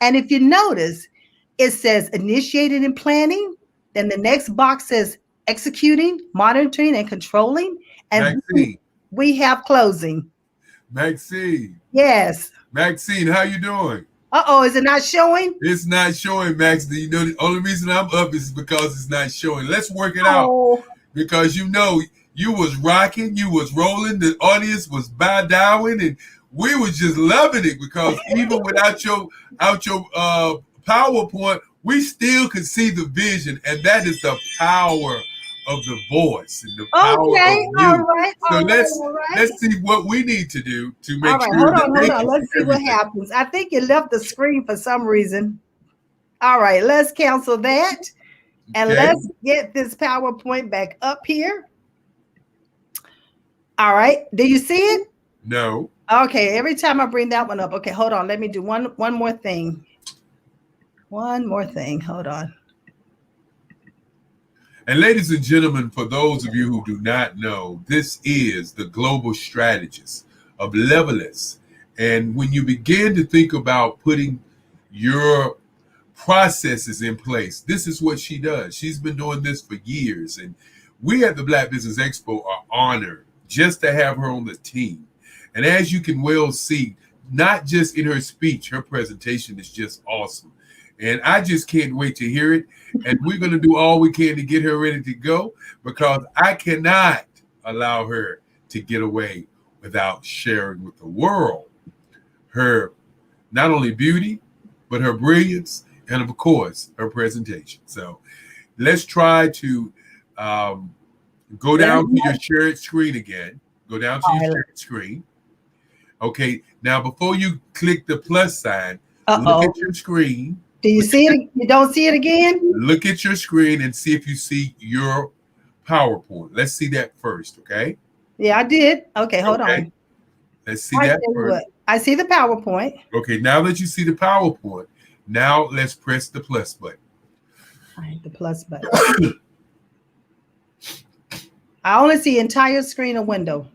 And if you notice, it says initiating and planning. Then the next box says executing, monitoring, and controlling. And Maxine. We have closing. Maxine. Yes. Maxine, how you doing? Uh-oh, is it not showing? It's not showing, Maxine. You know, the only reason I'm up is because it's not showing. Let's work it out. Because you know, you was rocking, you was rolling, the audience was bowing, and we was just loving it, because even without your PowerPoint, we still could see the vision, and that is the power of the voice and the power of you. All right. Let's see what we need to do to make sure. Hold on. Let's see what happens. I think you left the screen for some reason. All right, let's cancel that. And let's get this PowerPoint back up here. All right. Do you see it? No. Okay. Every time I bring that one up. Okay, hold on. Let me do one more thing. One more thing. Hold on. And ladies and gentlemen, for those of you who do not know, this is the global strategist of Level Less. And when you begin to think about putting your processes in place, this is what she does. She's been doing this for years. And we at the Black Business Expo are honored just to have her on the team. And as you can well see, not just in her speech, her presentation is just awesome. And I just can't wait to hear it. And we're going to do all we can to get her ready to go, because I cannot allow her to get away without sharing with the world her not only beauty, but her brilliance, and of course, her presentation. So let's try to Go down to your shared screen again. Go down to your shared screen. Okay. Now, before you click the plus sign, look at your screen. Do you see it? You don't see it again? Look at your screen and see if you see your PowerPoint. Let's see that first, okay? Yeah, I did. Okay, hold on. Let's see that first. I see the PowerPoint. Okay, now that you see the PowerPoint, now let's press the plus button. All right, the plus button. I only see entire screen of window.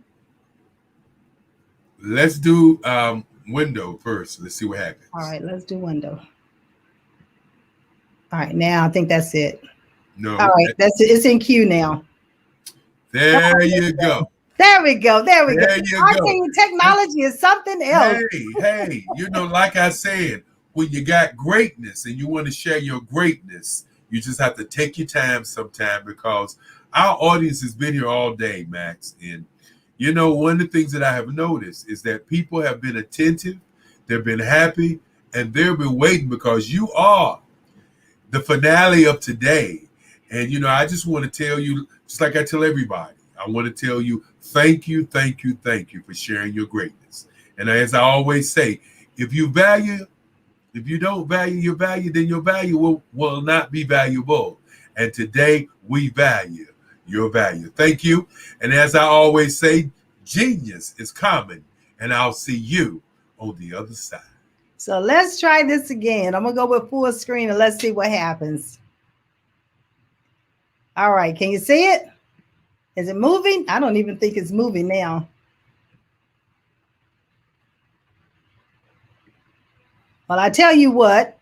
Let's do window first. Let's see what happens. All right, let's do window. All right, now I think that's it. No. All right, that's it. It's in queue now. There you go. There we go. There we go. There you I go. think technology is something else. Hey, you know, like I said, when you got greatness and you want to share your greatness, you just have to take your time sometime, because our audience has been here all day, Max. And, you know, one of the things that I have noticed is that people have been attentive, they've been happy, and they've been waiting, because you are the finale of today. And, you know, I just want to tell you, just like I tell everybody, I want to tell you, thank you for sharing your greatness. And as I always say, if you don't value your value, then your value will not be valuable. And today we value your value. Thank you. And as I always say, genius is common, and I'll see you on the other side. So let's try this again. I'm going to go with full screen and let's see what happens. All right. Can you see it? Is it moving? I don't even think it's moving now. Well, I tell you what,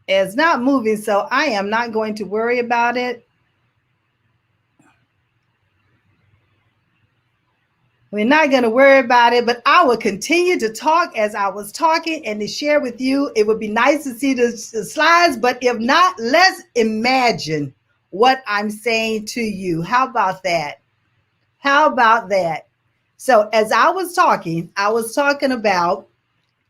it's not moving, so I am not going to worry about it. We're not going to worry about it, but I will continue to talk as I was talking and to share with you. It would be nice to see the slides, but if not, let's imagine what I'm saying to you. How about that? How about that? So as I was talking about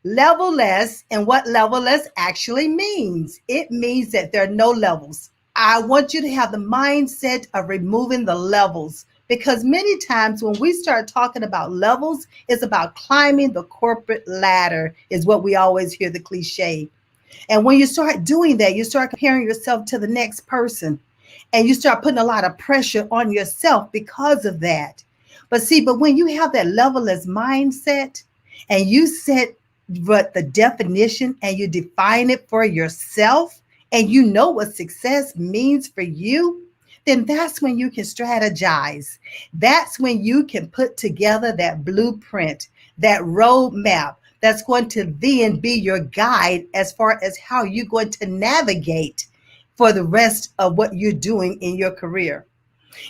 level less and what level less actually means. It means that there are no levels. I want you to have the mindset of removing the levels, because many times when we start talking about levels, it's about climbing the corporate ladder, is what we always hear, the cliche. And when you start doing that, you start comparing yourself to the next person, and you start putting a lot of pressure on yourself because of that. But when you have that level-less mindset and you set what the definition and you define it for yourself, and you know what success means for you, then that's when you can strategize. That's when you can put together that blueprint, that roadmap that's going to then be your guide as far as how you're going to navigate for the rest of what you're doing in your career.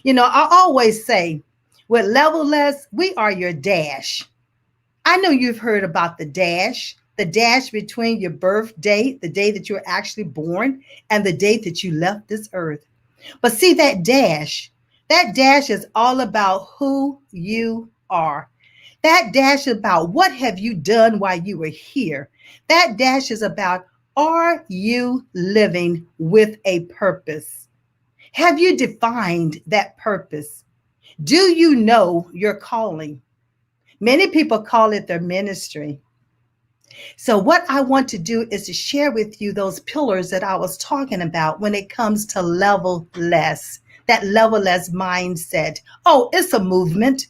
You know, I always say with level less, we are your dash. I know you've heard about the dash between your birth date, the day that you were actually born, and the date that you left this earth. But see, that dash is all about who you are. That dash is about what have you done while you were here. That dash is about, are you living with a purpose? Have you defined that purpose? Do you know your calling? Many people call it their ministry. So what I want to do is to share with you those pillars that I was talking about when it comes to level less, that level less mindset. Oh, it's a movement.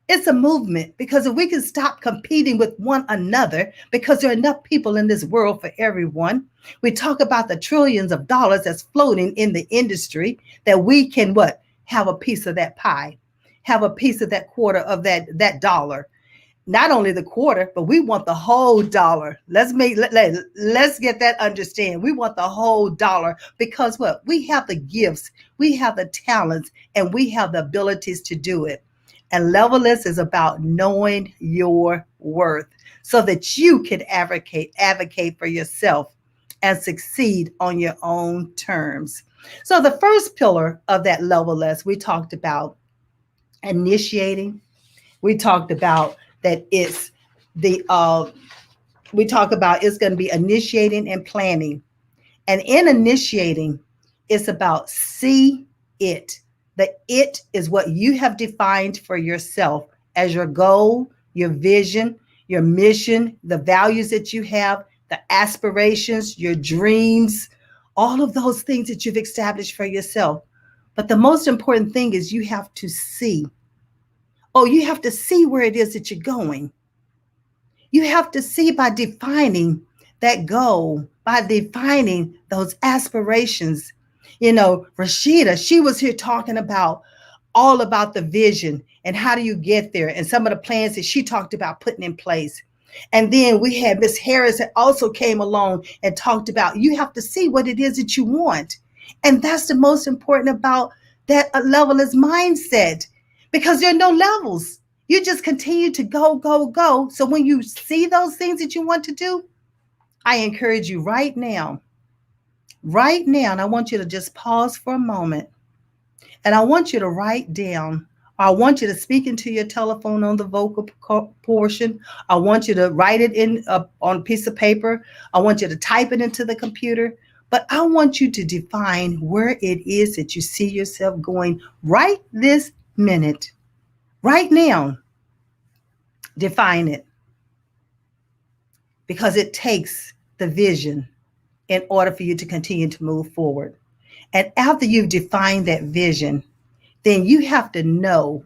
It's a movement, because if we can stop competing with one another, because there are enough people in this world for everyone. We talk about the trillions of dollars that's floating in the industry, that we can have a piece of that pie, have a piece of that quarter of that dollar. Not only the quarter, but we want the whole dollar. Let's get that understand. We want the whole dollar, because we have the gifts, we have the talents, and we have the abilities to do it. And level less is about knowing your worth so that you can advocate for yourself and succeed on your own terms. So the first pillar of that level less, we talked about initiating. We talked about that it's we talk about it's going to be initiating and planning. And in initiating, it's about CITING. it. The it is what you have defined for yourself as your goal, your vision, your mission, the values that you have, the aspirations, your dreams, all of those things that you've established for yourself. But the most important thing is you have to see. Oh, you have to see where it is that you're going. You have to see by defining that goal, by defining those aspirations. You know, Rashida, she was here talking about all about the vision and how do you get there and some of the plans that she talked about putting in place. And then we had Miss Harris that also came along and talked about you have to see what it is that you want. And that's the most important about that level is mindset, because there are no levels. You just continue to go, go, go. So when you see those things that you want to do, I encourage you right now, and I want you to just pause for a moment. And I want you to write down, or I want you to speak into your telephone on the vocal portion. I want you to write it in on a piece of paper. I want you to type it into the computer. But I want you to define where it is that you see yourself going right this minute, right now. Define it. Because it takes the vision in order for you to continue to move forward. And after you've defined that vision, then you have to know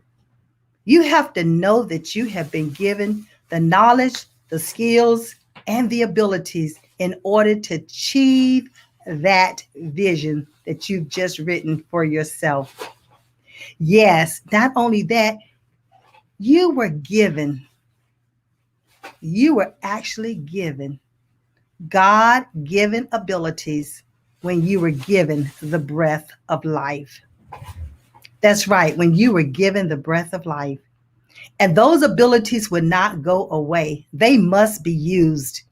that you have been given the knowledge, the skills, and the abilities in order to achieve that vision that you've just written for yourself. Yes, not only that, you were actually given God-given abilities when you were given the breath of life. That's right, when you were given the breath of life. And those abilities would not go away. They must be used.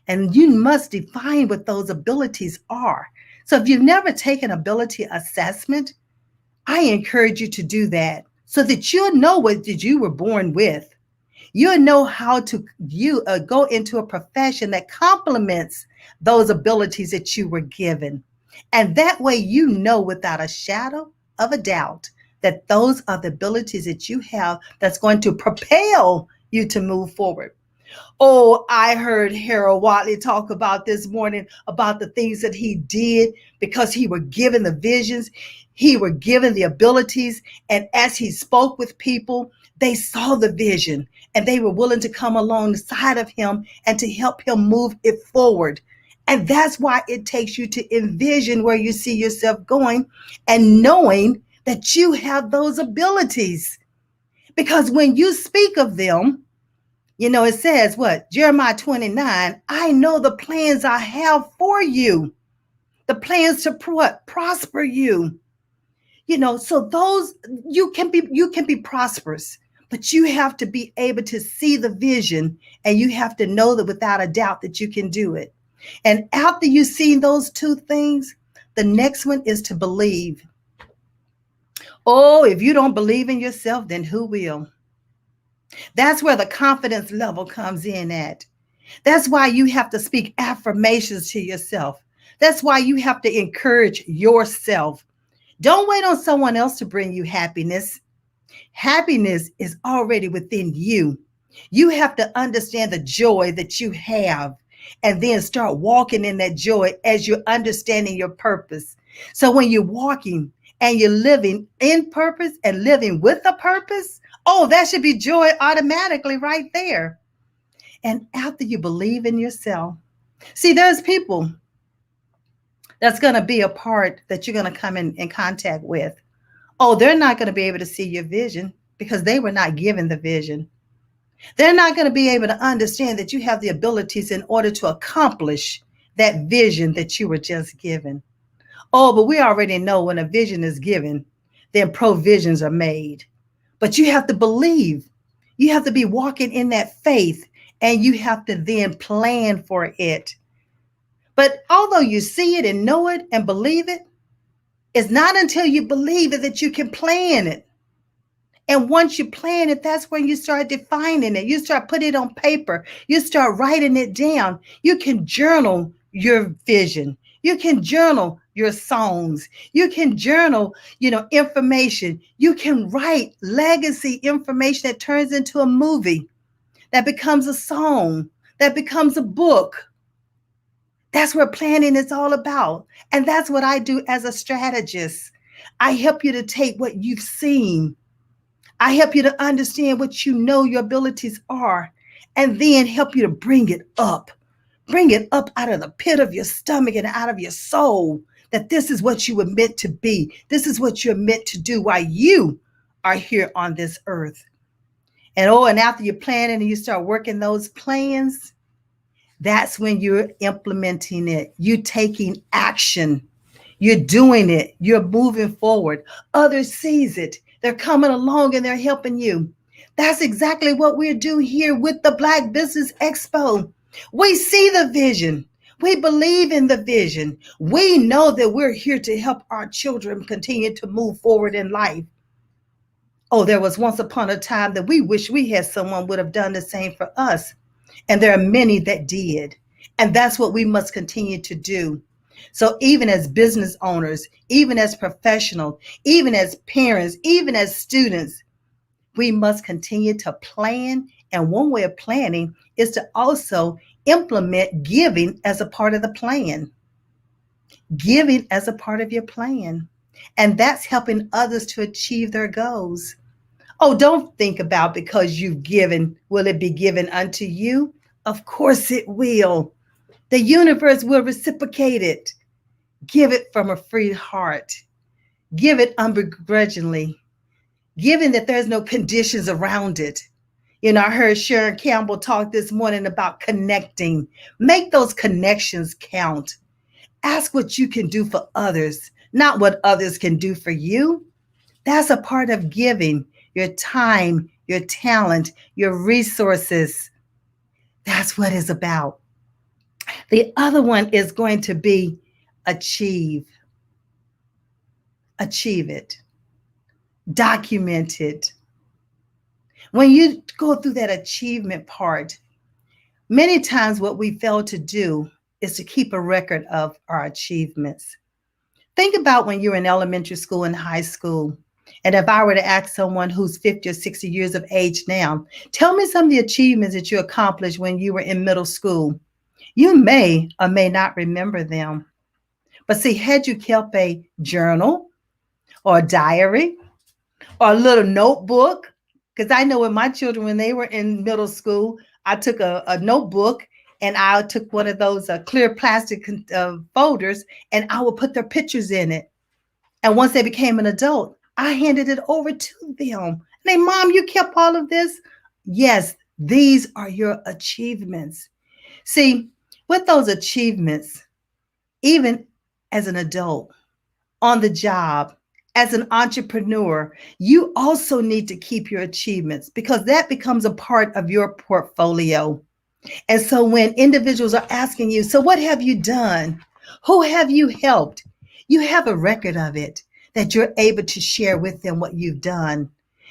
And you must define what those abilities are. So if you've never taken ability assessment, I encourage you to do that so that you'll know what you were born with. You'll know how to go into a profession that complements those abilities that you were given. And that way you know without a shadow of a doubt that those are the abilities that you have that's going to propel you to move forward. Oh, I heard Harold Watley talk about this morning about the things that he did because he were given the visions, he were given the abilities, and as he spoke with people, they saw the vision and they were willing to come alongside of him and to help him move it forward. And that's why it takes you to envision where you see yourself going and knowing that you have those abilities. Because when you speak of them, you know, it says what? Jeremiah 29, I know the plans I have for you, the plans to prosper you. You know, so those you can be prosperous, but you have to be able to see the vision and you have to know that without a doubt that you can do it. And after you see those two things, the next one is to believe. Oh, if you don't believe in yourself, then who will? That's where the confidence level comes in at. That's why you have to speak affirmations to yourself. That's why you have to encourage yourself. Don't wait on someone else to bring you happiness. Happiness is already within you. You have to understand the joy that you have and then start walking in that joy as you're understanding your purpose. So when you're walking and you're living in purpose and living with a purpose, oh, that should be joy automatically right there. And after you believe in yourself, see, there's people that's going to be a part that you're going to come in contact with. Oh, they're not going to be able to see your vision because they were not given the vision. They're not going to be able to understand that you have the abilities in order to accomplish that vision that you were just given. Oh, but we already know when a vision is given, then provisions are made. But you have to believe. You have to be walking in that faith, and you have to then plan for it. But although you see it and know it and believe it, it's not until you believe it that you can plan it. And once you plan it, that's when you start defining it. You start putting it on paper. You start writing it down. You can journal your vision. You can journal your songs. You can journal, information. You can write legacy information that turns into a movie, that becomes a song, that becomes a book. That's what planning is all about. And that's what I do as a strategist. I help you to take what you've seen. I help you to understand what you know your abilities are, and then help you to bring it up. Bring it up out of the pit of your stomach and out of your soul, that this is what you were meant to be. This is what you're meant to do while you are here on this earth. And after you're planning and you start working those plans, that's when you're implementing it. You're taking action. You're doing it. You're moving forward. Others sees it. They're coming along and they're helping you. That's exactly what we do here with the Black Business Expo. We see the vision. We believe in the vision. We know that we're here to help our children continue to move forward in life. Oh, there was once upon a time that we wish we had someone would have done the same for us. And there are many that did. And that's what we must continue to do. So even as business owners, even as professionals, even as parents, even as students, we must continue to plan. And one way of planning is to also implement giving as a part of the plan. Giving as a part of your plan. And that's helping others to achieve their goals. Oh, don't think about because you've given, will it be given unto you? Of course it will. The universe will reciprocate it. Give it from a free heart. Give it unbegrudgingly. Given that there's no conditions around it. I heard Sharon Campbell talk this morning about connecting. Make those connections count. Ask what you can do for others, not what others can do for you. That's a part of giving. Your time, your talent, your resources. That's what it's about. The other one is going to be achieve. Achieve it. Document it. When you go through that achievement part, many times what we fail to do is to keep a record of our achievements. Think about when you're in elementary school and high school. And if I were to ask someone who's 50 or 60 years of age now, tell me some of the achievements that you accomplished when you were in middle school. You may or may not remember them. But see, had you kept a journal or a diary or a little notebook, because I know when my children, when they were in middle school, I took a notebook and I took one of those clear plastic folders and I would put their pictures in it. And once they became an adult, I handed it over to them. And they, Mom, you kept all of this? Yes, these are your achievements. See, with those achievements, even as an adult, on the job, as an entrepreneur, you also need to keep your achievements because that becomes a part of your portfolio. And so when individuals are asking you, so what have you done? Who have you helped? You have a record of it that you're able to share with them what you've done.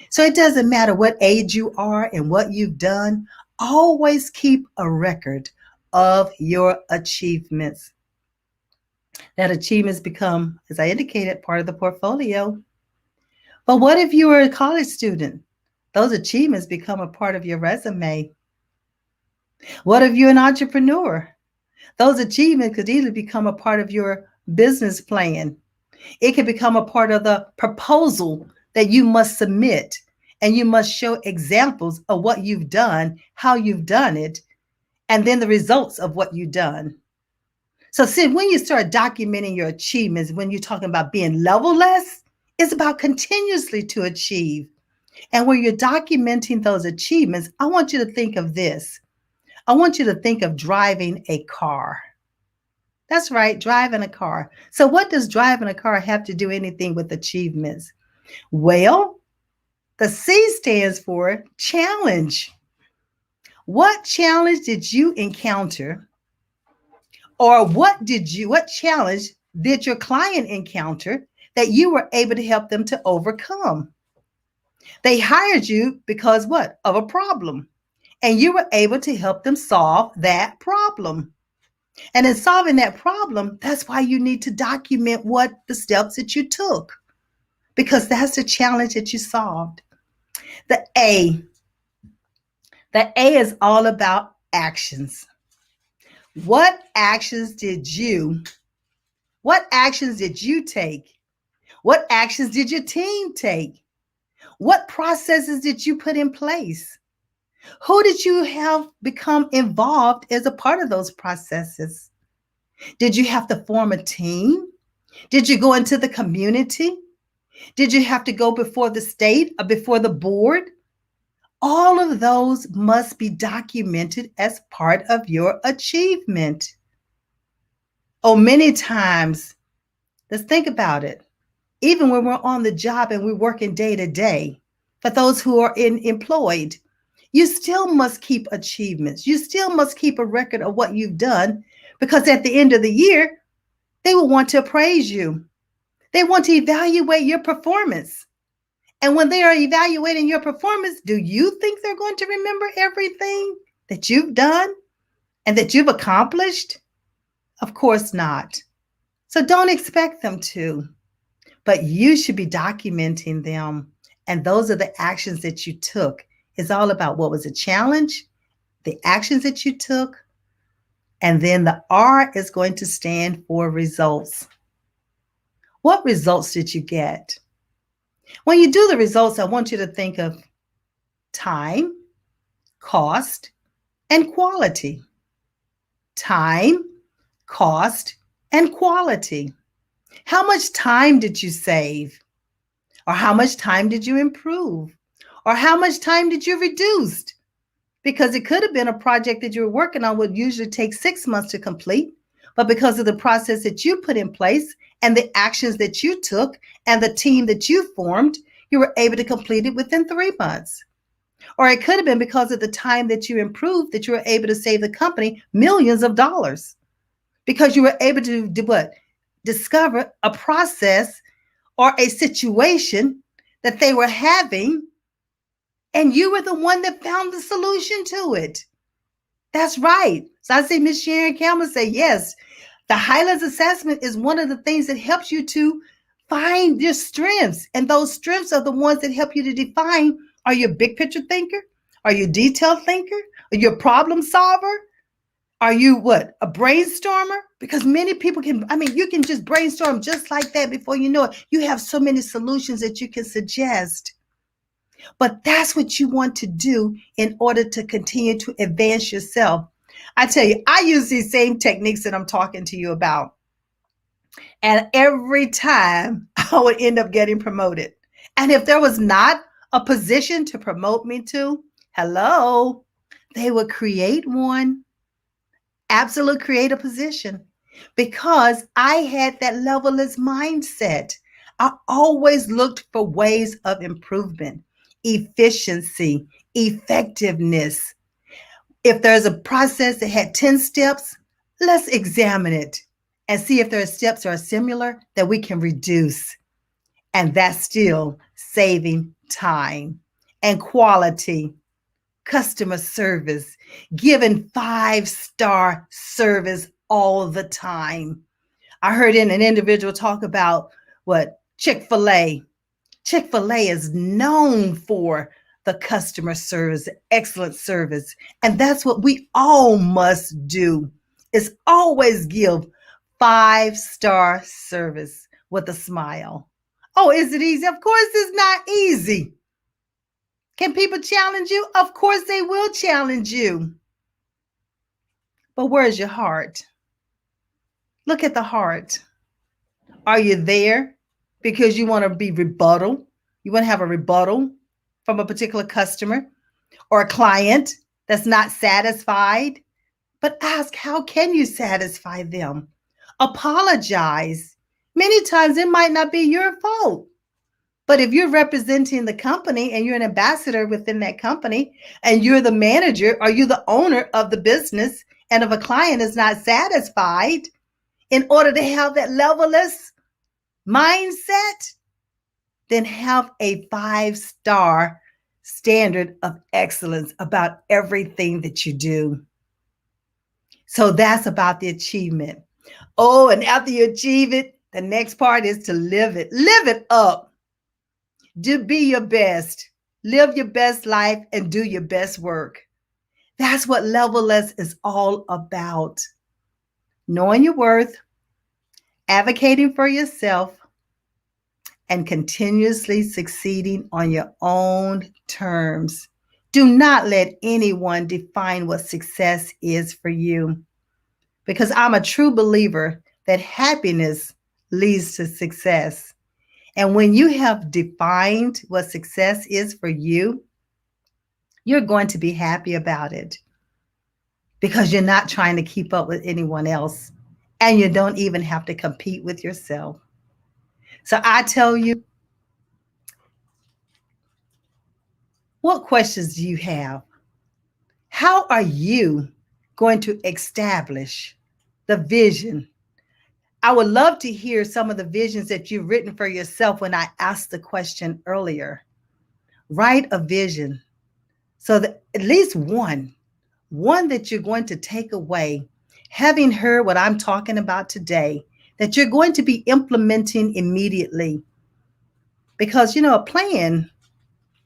So it doesn't matter what age you are and what you've done. Always keep a record of your achievements. That achievements become, as I indicated, part of the portfolio. But what if you were a college student? Those achievements become a part of your resume. What if you're an entrepreneur? Those achievements could easily become a part of your business plan. It could become a part of the proposal that you must submit, and you must show examples of what you've done, how you've done it, and then the results of what you've done. So see, when you start documenting your achievements, when you're talking about being level-less, it's about continuously to achieve. And when you're documenting those achievements, I want you to think of this. I want you to think of driving a car. That's right, driving a car. So what does driving a car have to do anything with achievements? Well, the C stands for challenge. What challenge did you encounter? Or what challenge did your client encounter that you were able to help them to overcome? They hired you because what? Of a problem. And you were able to help them solve that problem. And in solving that problem, that's why you need to document what the steps that you took, because that's the challenge that you solved. The A is all about actions. What actions did you take? What actions did your team take? What processes did you put in place? Who did you have become involved as a part of those processes? Did you have to form a team? Did you go into the community? Did you have to go before the state or before the board? All of those must be documented as part of your achievement. Oh, many times, let's think about it. Even when we're on the job and we're working day to day, for those who are employed, you still must keep achievements. You still must keep a record of what you've done, because at the end of the year, they will want to praise you. They want to evaluate your performance. And when they are evaluating your performance, do you think they're going to remember everything that you've done and that you've accomplished? Of course not. So don't expect them to, but you should be documenting them. And those are the actions that you took. It's all about what was a challenge, the actions that you took, and then the R is going to stand for results. What results did you get? When you do the results, I want you to think of time, cost, and quality. Time, cost, and quality. How much time did you save? Or how much time did you improve? Or how much time did you reduce? Because it could have been a project that you were working on would usually take 6 months to complete, but because of the process that you put in place and the actions that you took and the team that you formed, you were able to complete it within 3 months. Or it could have been because of the time that you improved that you were able to save the company millions of dollars, because you were able to do what? Discover a process or a situation that they were having, and you were the one that found the solution to it. That's right. So I say, Miss Sharon Campbell say, yes, the Highlands assessment is one of the things that helps you to find your strengths. And those strengths are the ones that help you to define, are you a big picture thinker? Are you a detailed thinker? Are you a problem solver? Are you what? A brainstormer? Because many people you can just brainstorm just like that before you know it. You have so many solutions that you can suggest. But that's what you want to do in order to continue to advance yourself. I tell you, I use these same techniques that I'm talking to you about. And every time I would end up getting promoted. And if there was not a position to promote me to, hello, they would create one. Absolutely create a position, because I had that levelist mindset. I always looked for ways of improvement, efficiency, effectiveness. If there's a process that had 10 steps, let's examine it and see if there are steps that are similar that we can reduce. And that's still saving time and quality. Customer service, giving 5-star service all the time. I heard an individual talk about what Chick-fil-A. Chick-fil-A is known for the customer service, excellent service. And that's what we all must do, is always give 5-star service with a smile. Oh, is it easy? Of course it's not easy. Can people challenge you? Of course they will challenge you. But where's your heart? Look at the heart. Are you there because you want to be rebuttal? You want to have a rebuttal from a particular customer or a client that's not satisfied? But ask, how can you satisfy them? Apologize. Many times it might not be your fault. But if you're representing the company and you're an ambassador within that company and you're the manager or you're the owner of the business, and if a client is not satisfied, in order to have that levelist mindset, then have a 5-star standard of excellence about everything that you do. So that's about the achievement. Oh, and after you achieve it, the next part is to live it. Live it up. Do be your best. Live your best life and do your best work. That's what Level Less is all about. Knowing your worth, advocating for yourself, and continuously succeeding on your own terms. Do not let anyone define what success is for you, because I'm a true believer that happiness leads to success. And when you have defined what success is for you, you're going to be happy about it because you're not trying to keep up with anyone else, and you don't even have to compete with yourself. So I tell you, what questions do you have? How are you going to establish the vision? I would love to hear some of the visions that you've written for yourself when I asked the question earlier. Write a vision so that at least one that you're going to take away, having heard what I'm talking about today, that you're going to be implementing immediately. Because, a plan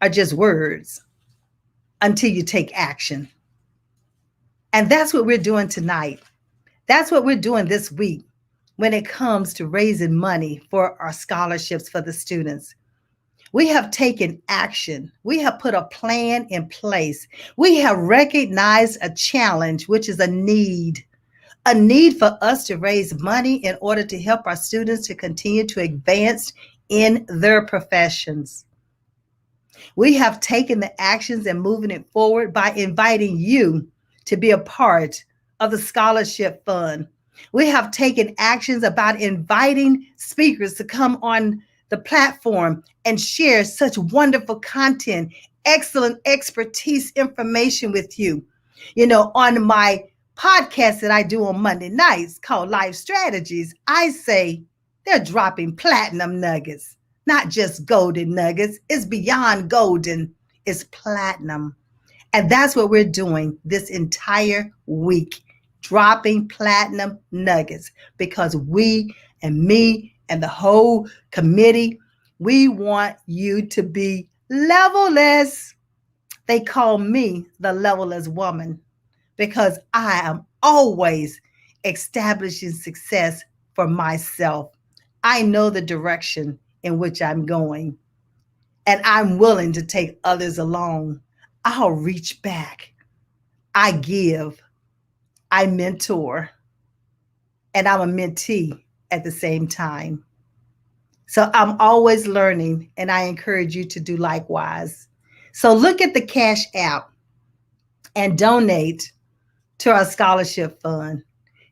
are just words until you take action. And that's what we're doing tonight. That's what we're doing this week when it comes to raising money for our scholarships for the students. We have taken action. We have put a plan in place. We have recognized a challenge, which is a need for us to raise money in order to help our students to continue to advance in their professions. We have taken the actions and moving it forward by inviting you to be a part of the scholarship fund. We have taken actions about inviting speakers to come on the platform and share such wonderful content, excellent expertise information with you. On my podcast that I do on Monday nights called Life Strategies, I say they're dropping platinum nuggets, not just golden nuggets. It's beyond golden, it's platinum. And that's what we're doing this entire week, dropping platinum nuggets, because we and me and the whole committee, we want you to be level-less. They call me the level-less woman because I am always establishing success for myself. I know the direction in which I'm going, and I'm willing to take others along. I'll reach back. I give. I mentor. And I'm a mentee at the same time. So I'm always learning, and I encourage you to do likewise. So look at the Cash App and donate to our scholarship fund.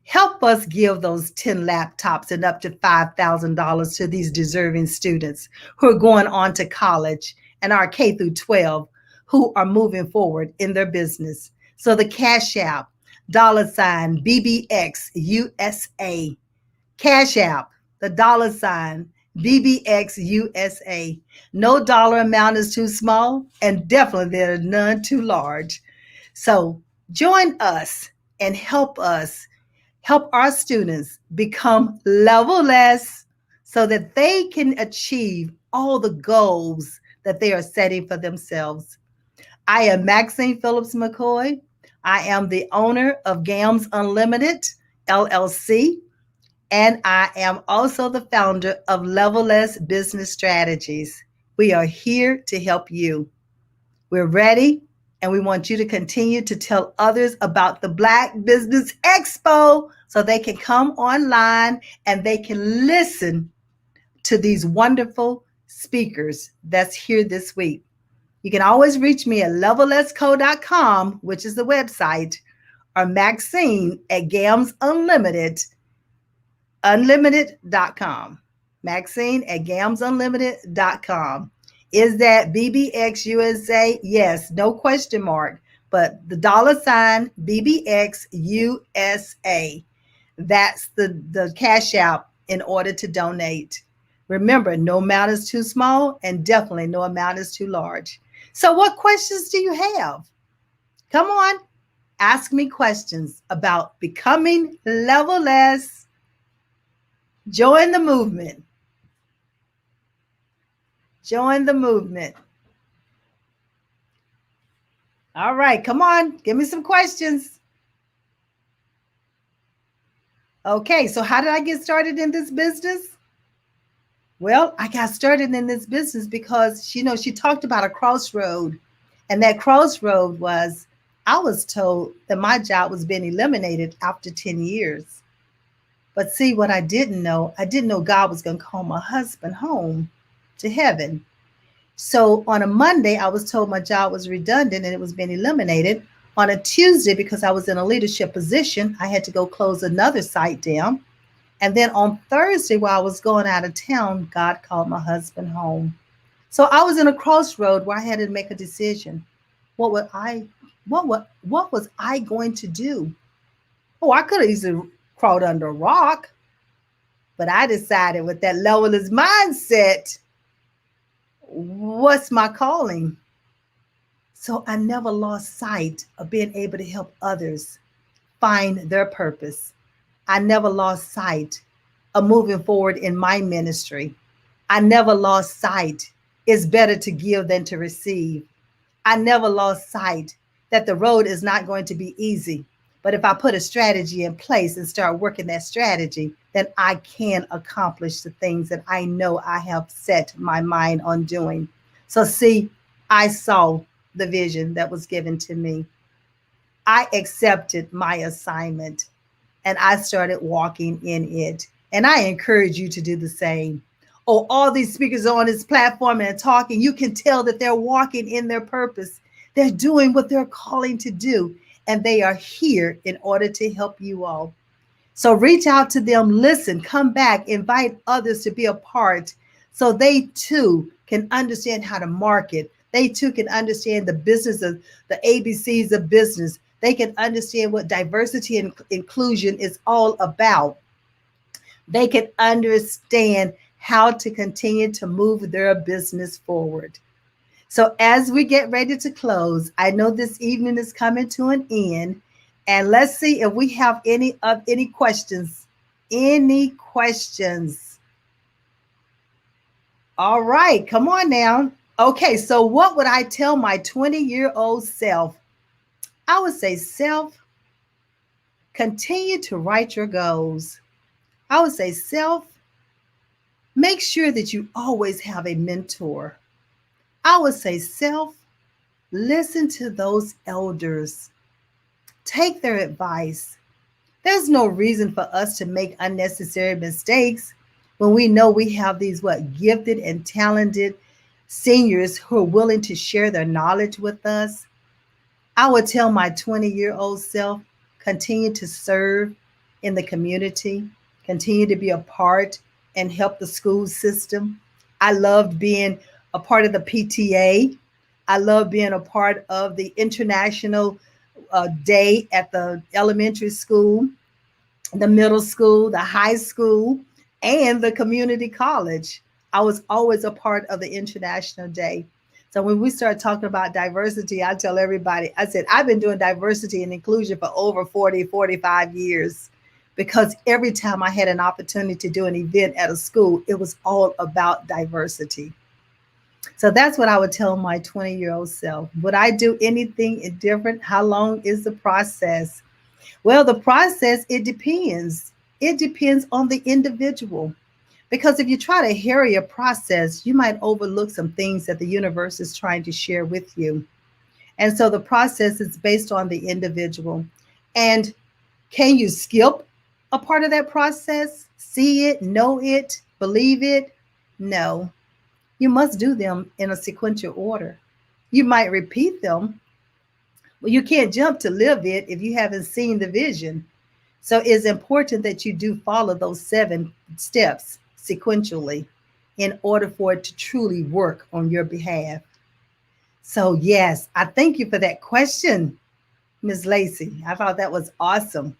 Help us give those 10 laptops and up to $5,000 to these deserving students who are going on to college and our K through 12 who are moving forward in their business. So the Cash App, $ BBX USA. Cash App, the $ BBX USA. No dollar amount is too small, and definitely there are none too large. So join us and help our students become level-less so that they can achieve all the goals that they are setting for themselves. I am Maxine Phillips McCoy. I am the owner of GAMS Unlimited, LLC, and I am also the founder of Level-Less Business Strategies. We are here to help you. We're ready, and we want you to continue to tell others about the Black Business Expo so they can come online and they can listen to these wonderful speakers that's here this week. You can always reach me at levellessco.com, which is the website, or Maxine at GAMSUnlimited.com. Maxine at GAMSUnlimited.com. Is that BBX USA? Yes, no question mark, but the $ BBX USA. That's the Cash App in order to donate. Remember, no amount is too small, and definitely no amount is too large. So what questions do you have? Come on. Ask me questions about becoming levelless. Join the movement. Join the movement. All right, come on, give me some questions. Okay, so how did I get started in this business? Well, I got started in this business because, you know, she talked about a crossroad. And that crossroad was, I was told that my job was being eliminated after 10 years. But see, what I didn't know God was going to call my husband home to heaven. So on a Monday, I was told my job was redundant and it was being eliminated. On a Tuesday, because I was in a leadership position, I had to go close another site down. And then on Thursday, while I was going out of town, God called my husband home. So I was in a crossroad where I had to make a decision. What was I going to do? Oh, I could have easily crawled under a rock, but I decided with that levelless mindset, what's my calling? So I never lost sight of being able to help others find their purpose. I never lost sight of moving forward in my ministry. I never lost sight. It's better to give than to receive. I never lost sight that the road is not going to be easy. But if I put a strategy in place and start working that strategy, then I can accomplish the things that I know I have set my mind on doing. So see, I saw the vision that was given to me. I accepted my assignment and I started walking in it. And I encourage you to do the same. Oh, all these speakers are on this platform and talking. You can tell that they're walking in their purpose. They're doing what they're calling to do. And they are here in order to help you all. So reach out to them, listen, come back, invite others to be a part so they too can understand how to market. They too can understand the business of the ABCs of business. They can understand what diversity and inclusion is all about. They can understand how to continue to move their business forward. So as we get ready to close, I know this evening is coming to an end, and let's see if we have any questions. Any questions? All right, come on now. Okay, so what would I tell my 20-year-old self? I would say, self, continue to write your goals. I would say, self, make sure that you always have a mentor. I would say, self, listen to those elders. Take their advice. There's no reason for us to make unnecessary mistakes when we know we have these gifted and talented seniors who are willing to share their knowledge with us. I would tell my 20-year-old self, continue to serve in the community, continue to be a part and help the school system. I loved being a part of the PTA. I love being a part of the international day at the elementary school, the middle school, the high school, and the community college. I was always a part of the international day. So when we start talking about diversity, I tell everybody, I said, I've been doing diversity and inclusion for over 45 years, because every time I had an opportunity to do an event at a school, it was all about diversity. So that's what I would tell my 20-year-old self. Would I do anything different? How long is the process? Well, the process, it depends. It depends on the individual. Because if you try to hurry a process, you might overlook some things that the universe is trying to share with you. And so the process is based on the individual. And can you skip a part of that process? See it, know it, believe it? No. You must do them in a sequential order. You might repeat them, but you can't jump to live it if you haven't seen the vision. So it's important that you do follow those 7 steps sequentially in order for it to truly work on your behalf. So yes, I thank you for that question, Ms. Lacey. I thought that was awesome.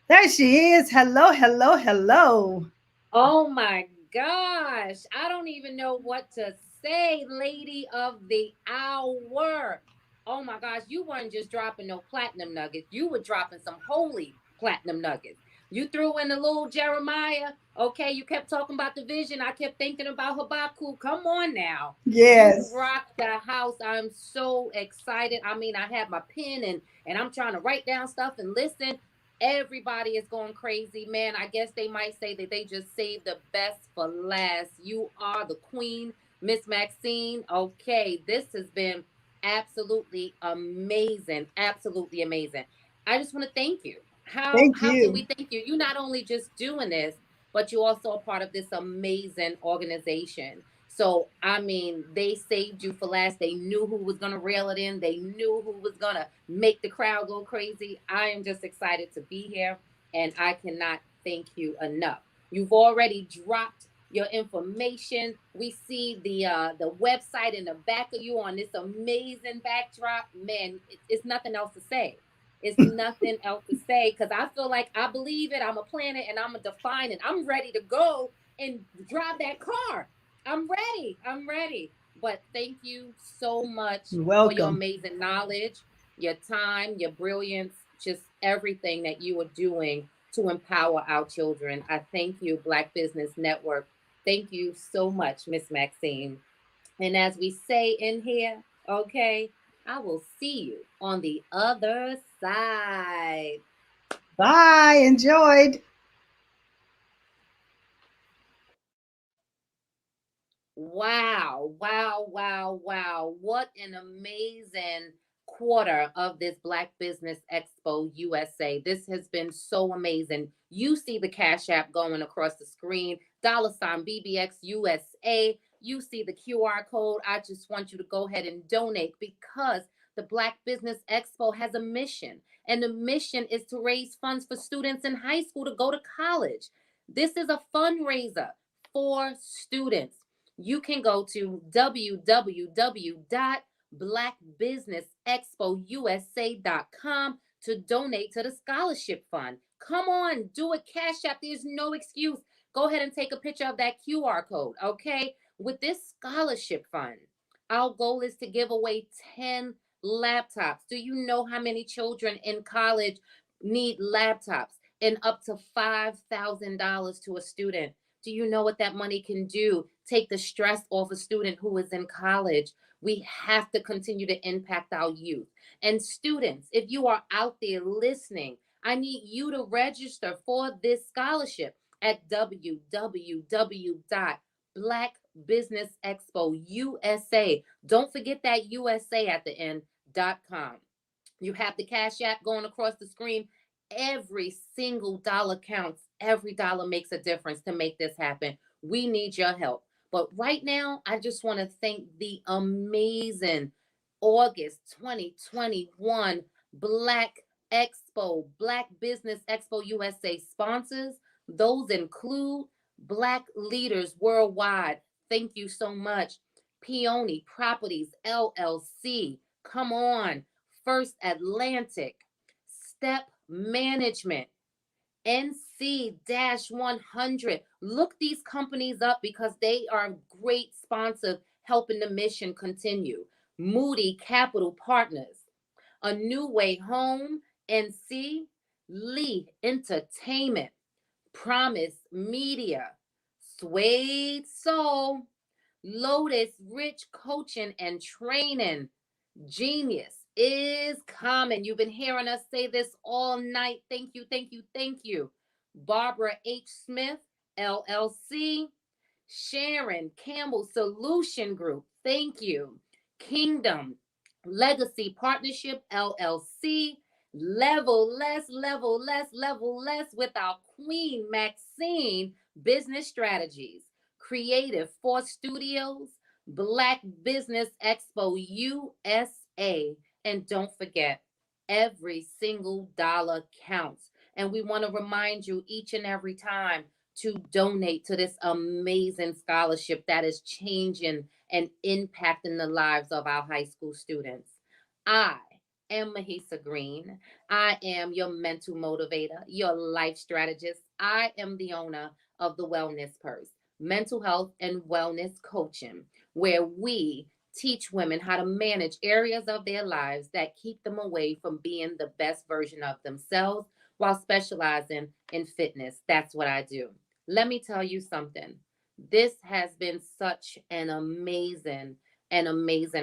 There she is. Hello, hello, hello. Oh my gosh. I don't even know what to say, lady of the hour. Oh my gosh, you weren't just dropping no platinum nuggets. You were dropping some holy platinum nuggets. You threw in the little Jeremiah. Okay, you kept talking about the vision. I kept thinking about Habakkuk. Come on now. Yes. You rocked the house. I'm so excited. I mean, I have my pen and I'm trying to write down stuff and listen. Everybody is going crazy, man. I guess they might say that they just saved the best for last. You are the queen, Miss Maxine. Okay, this has been absolutely amazing. Absolutely amazing. I just want to thank you. How Thank can you. we thank you? You not only just doing this, but you also are part of this amazing organization. So I mean, they saved you for last. They knew who was gonna rail it in. They knew who was gonna make the crowd go crazy. I am just excited to be here, and I cannot thank you enough. You've already dropped your information. We see the website in the back of you on this amazing backdrop. Man, it's nothing else to say. It's nothing else to say because I feel like I believe it. I'm a planet and I'm a define it. I'm ready to go and drive that car. I'm ready. I'm ready. But thank you so much You're for welcome. your amazing knowledge, your time, your brilliance, just everything that you are doing to empower our children. I thank you, Black Business Network. Thank you so much, Miss Maxine. And as we say in here, okay, I will see you on the other side. Bye. Enjoyed. Wow, wow, wow, wow. What an amazing quarter of this Black Business Expo USA. This has been so amazing. You see the Cash App going across the screen, $ BBX USA. You see the QR code. I just want you to go ahead and donate because the Black Business Expo has a mission, and the mission is to raise funds for students in high school to go to college. This is a fundraiser for students. You can go to www.blackbusinessexpousa.com to donate to the scholarship fund. Come on, do it. Cash App. There's no excuse. Go ahead and take a picture of that QR code, okay? With this scholarship fund, our goal is to give away 10 laptops. Do you know how many children in college need laptops and up to $5,000 to a student? Do you know what that money can do? Take the stress off a student who is in college. We have to continue to impact our youth. And students, if you are out there listening, I need you to register for this scholarship at www.blackbusinessexpousa. Don't forget that USA at the end.com. You have the Cash App going across the screen. Every single dollar counts. Every dollar makes a difference to make this happen. We need your help. But right now, I just want to thank the amazing August 2021 Black Expo, Black Business Expo USA sponsors. Those include Black Leaders Worldwide. Thank you so much. Peony Properties LLC. Come on. First Atlantic. Step Management, NC-100. Look these companies up because they are great sponsors helping the mission continue. Moody Capital Partners, A New Way Home, NC, Lee Entertainment, Promise Media, Suede Soul, Lotus Rich Coaching and Training, Genius is coming. You've been hearing us say this all night. Thank you, thank you, thank you. Barbara H. Smith, LLC. Sharon Campbell Solution Group. Thank you. Kingdom Legacy Partnership, LLC. Level less with our Queen Maxine Business Strategies. Creative Force Studios, Black Business Expo USA. And don't forget, every single dollar counts. And we want to remind you each and every time to donate to this amazing scholarship that is changing and impacting the lives of our high school students. I am Mahisa Green. I am your mental motivator, your life strategist. I am the owner of the Wellness Purse, mental health and wellness coaching, where we teach women how to manage areas of their lives that keep them away from being the best version of themselves while specializing in fitness. That's what I do. Let me tell you something. This has been such an amazing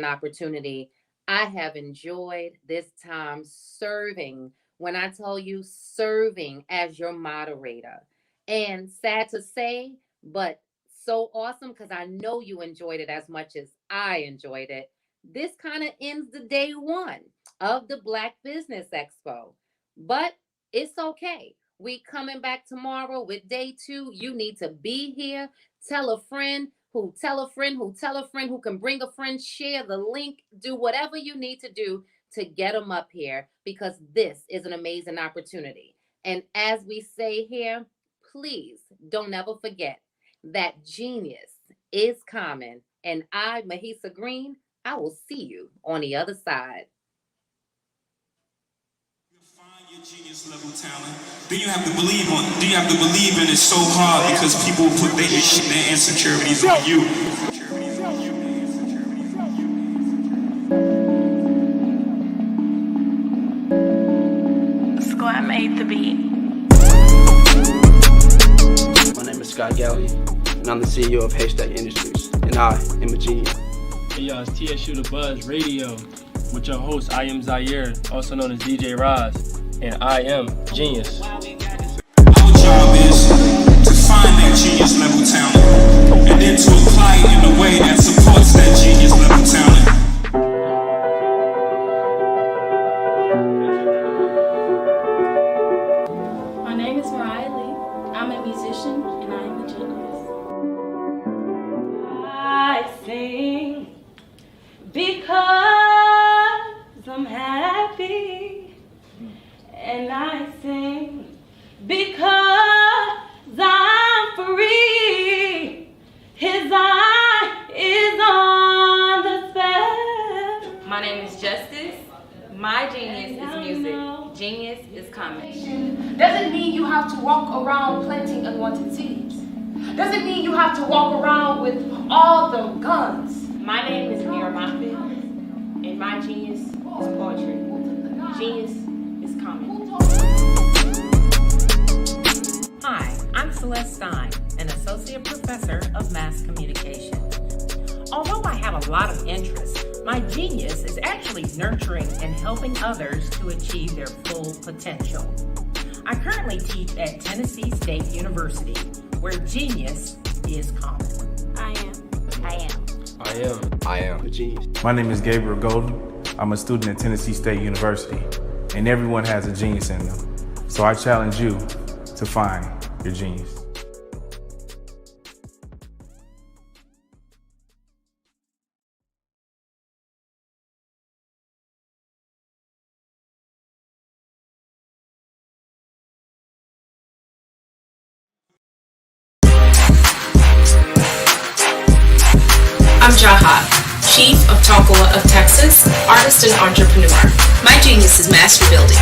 opportunity. I have enjoyed this time serving. When I tell you serving as your moderator, and sad to say, but so awesome because I know you enjoyed it as much as I enjoyed it. This kind of ends the day one of the Black Business Expo, but it's okay. We coming back tomorrow with day two. You need to be here. Tell a friend who tell a friend who tell a friend who can bring a friend, share the link, do whatever you need to do to get them up here, because this is an amazing opportunity. And as we say here, please don't ever forget that genius is common. And I, Mahisa Green, I will see you on the other side. Your genius level talent. Then you have to believe in it so hard because people put their insecurities on you. Squad made the beat. My name is Scott Galley, and I'm the CEO of Haystack Industries, and I am a genius. Hey y'all, it's TSU The Buzz Radio with your host, I am Zaire, also known as DJ Roz, and I am Genius. Our job is to find that genius level talent and then to apply it in a way that supports that genius level talent. My name is Mariah Lee. I'm a musician and I am a genius. I sing because I'm happy, and I sing because I'm free. His eye is on the spell. My name is Justice. My genius is music. Genius is coming. Doesn't mean you have to walk around planting unwanted seeds. Doesn't mean you have to walk around with all the guns. My name is Mira Moffitt, and my genius is poetry. Genius is coming. Hi, I'm Celeste Stein, an associate professor of mass communication. Although I have a lot of interests, my genius is actually nurturing and helping others to achieve their full potential. I currently teach at Tennessee State University, where genius is common. I am a genius. My name is Gabriel Golden. I'm a student at Tennessee State University, and everyone has a genius in them. So I challenge you to find your genius. I'm Jaha, Chief of Tonkola of Texas, artist and entrepreneur. My genius is master building.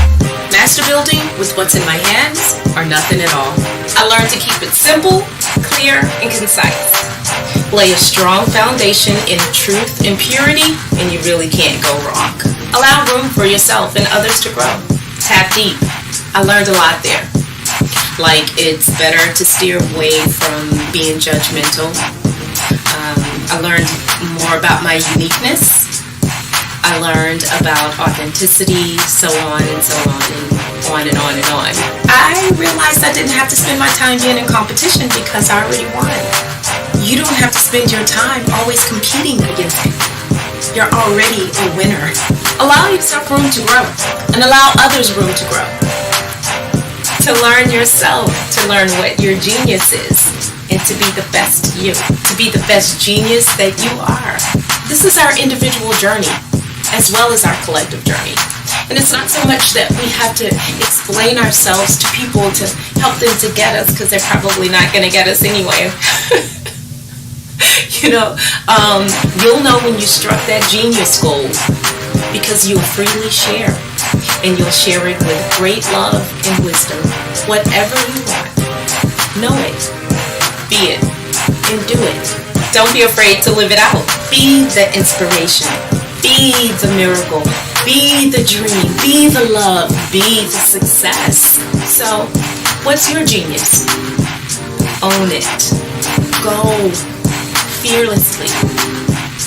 Master building with what's in my hands or nothing at all. I learned to keep it simple, clear, and concise. Lay a strong foundation in truth and purity, and you really can't go wrong. Allow room for yourself and others to grow. Tap deep. I learned a lot there. Like it's better to steer away from being judgmental. I learned more about my uniqueness. I learned about authenticity, so on and so on and on and on and on. I realized I didn't have to spend my time being in competition because I already won. You don't have to spend your time always competing against people. You're already a winner. Allow yourself room to grow and allow others room to grow. To learn yourself, to learn what your genius is, and to be the best you, to be the best genius that you are. This is our individual journey, as well as our collective journey. And it's not so much that we have to explain ourselves to people to help them to get us, because they're probably not going to get us anyway. You'll know when you struck that genius goal, because you'll freely share, and you'll share it with great love and wisdom. Whatever you want, know it. Be it and do it. Don't be afraid to live it out. Be the inspiration. Be the miracle. Be the dream. Be the love. Be the success. So, what's your genius? Own it. Go fearlessly.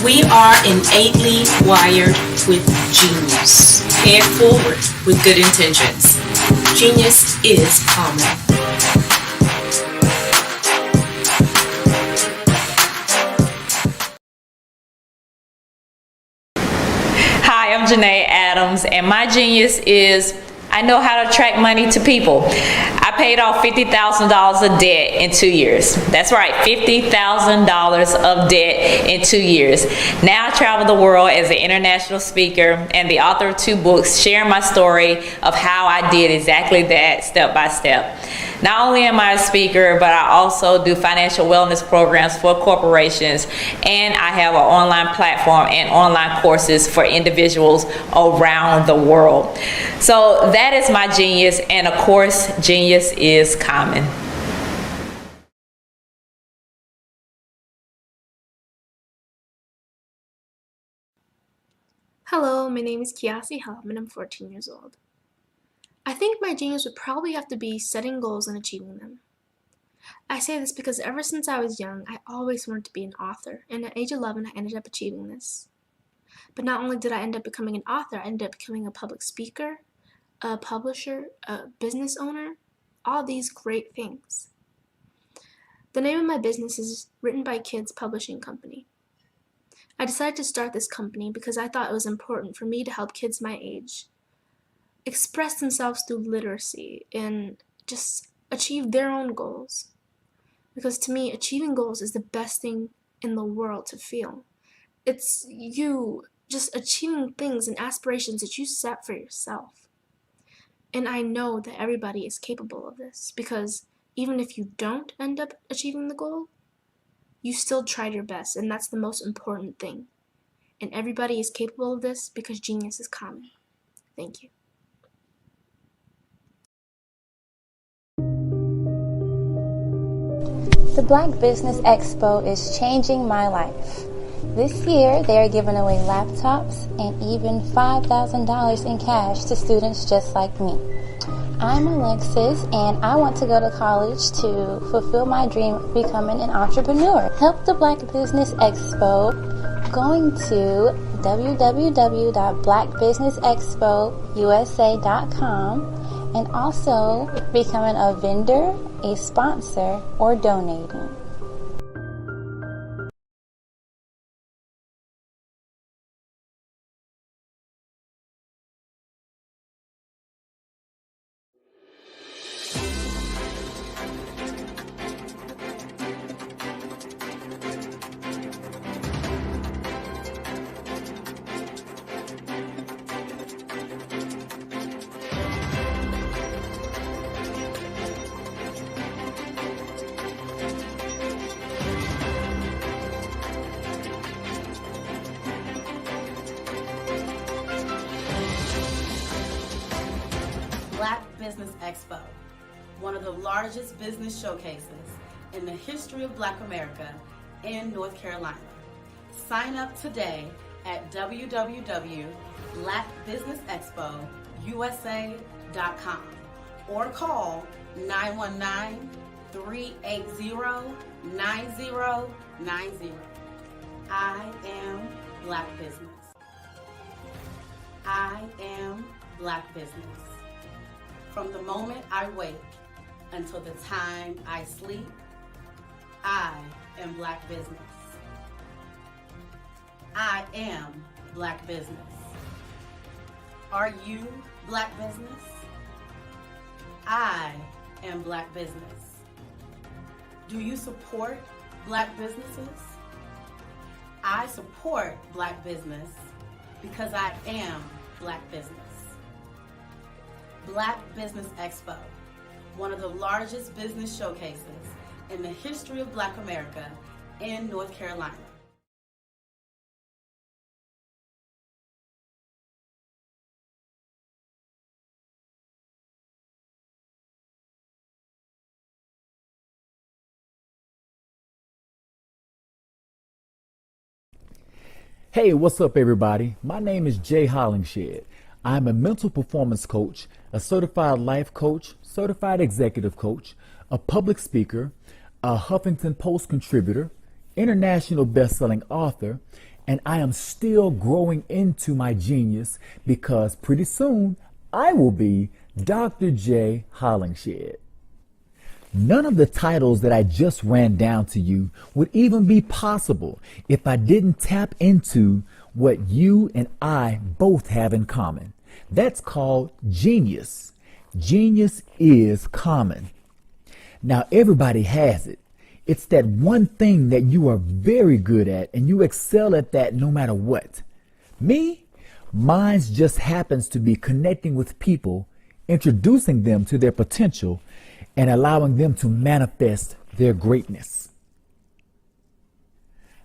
We are innately wired with genius. Pay it forward with good intentions. Genius is common. Hi, I'm Janae Adams, and my genius is I know how to attract money to people. I paid off $50,000 of debt in 2 years. That's right, $50,000 of debt in 2 years. Now I travel the world as an international speaker and the author of 2 books sharing my story of how I did exactly that step by step. Not only am I a speaker, but I also do financial wellness programs for corporations, and I have an online platform and online courses for individuals around the world. So that is my genius, and of course, genius is common. Hello, my name is Kiasi Helm and I'm 14 years old. I think my genius would probably have to be setting goals and achieving them. I say this because ever since I was young, I always wanted to be an author, and at age 11, I ended up achieving this. But not only did I end up becoming an author, I ended up becoming a public speaker, a publisher, a business owner, all these great things. The name of my business is Written by Kids Publishing Company. I decided to start this company because I thought it was important for me to help kids my age express themselves through literacy and just achieve their own goals. Because to me, achieving goals is the best thing in the world to feel. It's you just achieving things and aspirations that you set for yourself. And I know that everybody is capable of this because even if you don't end up achieving the goal, you still tried your best, and that's the most important thing. And everybody is capable of this because genius is common. Thank you. The Black Business Expo is changing my life. This year, they are giving away laptops and even $5,000 in cash to students just like me. I'm Alexis, and I want to go to college to fulfill my dream of becoming an entrepreneur. Help the Black Business Expo going to www.blackbusinessexpousa.com and also becoming a vendor, a sponsor, or donating. Black Business Expo, one of the largest business showcases in the history of Black America in North Carolina. Sign up today at www.blackbusinessexpousa.com or call 919-380-9090. I am Black Business. I am Black Business. From the moment I wake until the time I sleep, I am Black Business. I am Black Business. Are you Black Business? I am Black Business. Do you support Black businesses? I support Black business because I am Black Business. Black Business Expo, one of the largest business showcases in the history of Black America in North Carolina. Hey, what's up, everybody? My name is Jay Hollingshed. I'm a mental performance coach, a certified life coach, certified executive coach, a public speaker, a Huffington Post contributor, international best-selling author, and I am still growing into my genius because pretty soon I will be Dr. Jay Hollingshed. None of the titles that I just ran down to you would even be possible if I didn't tap into what you and I both have in common. That's called genius. Genius is common. Now, everybody has it. It's that one thing that you are very good at and you excel at that no matter what. Me, mine just happens to be connecting with people, introducing them to their potential, and allowing them to manifest their greatness.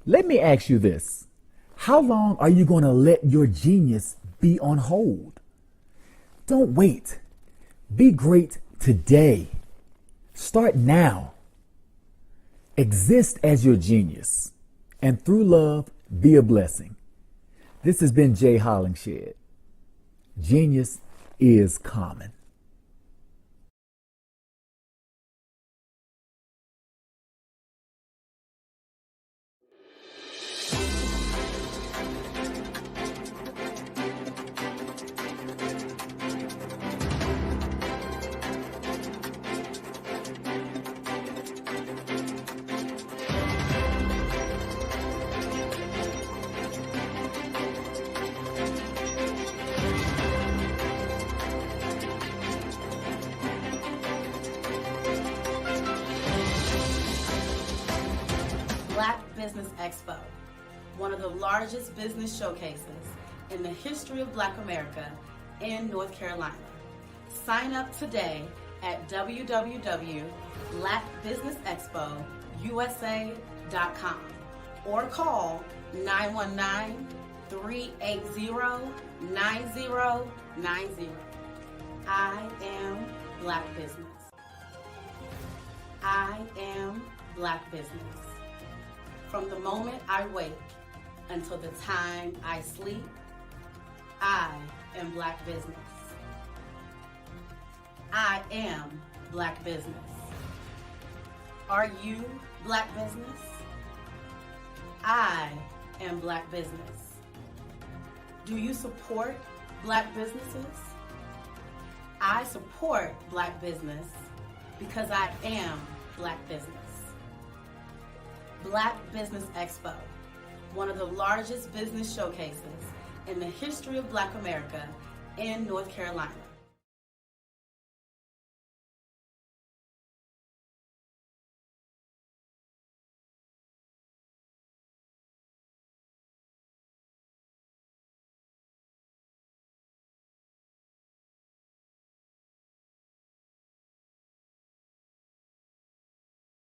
Let me ask you this. How long are you going to let your genius be on hold? Don't wait. Be great today. Start now. Exist as your genius. And through love, be a blessing. This has been Jay Hollingshed. Genius is common. Black Business Expo, one of the largest business showcases in the history of Black America in North Carolina. Sign up today at www.blackbusinessexpousa.com or call 919-380-9090. I am Black Business. I am Black Business. From the moment I wake until the time I sleep, I am Black Business. I am Black Business. Are you Black Business? I am Black Business. Do you support Black businesses? I support Black business because I am Black Business. Black Business Expo, one of the largest business showcases in the history of Black America in North Carolina.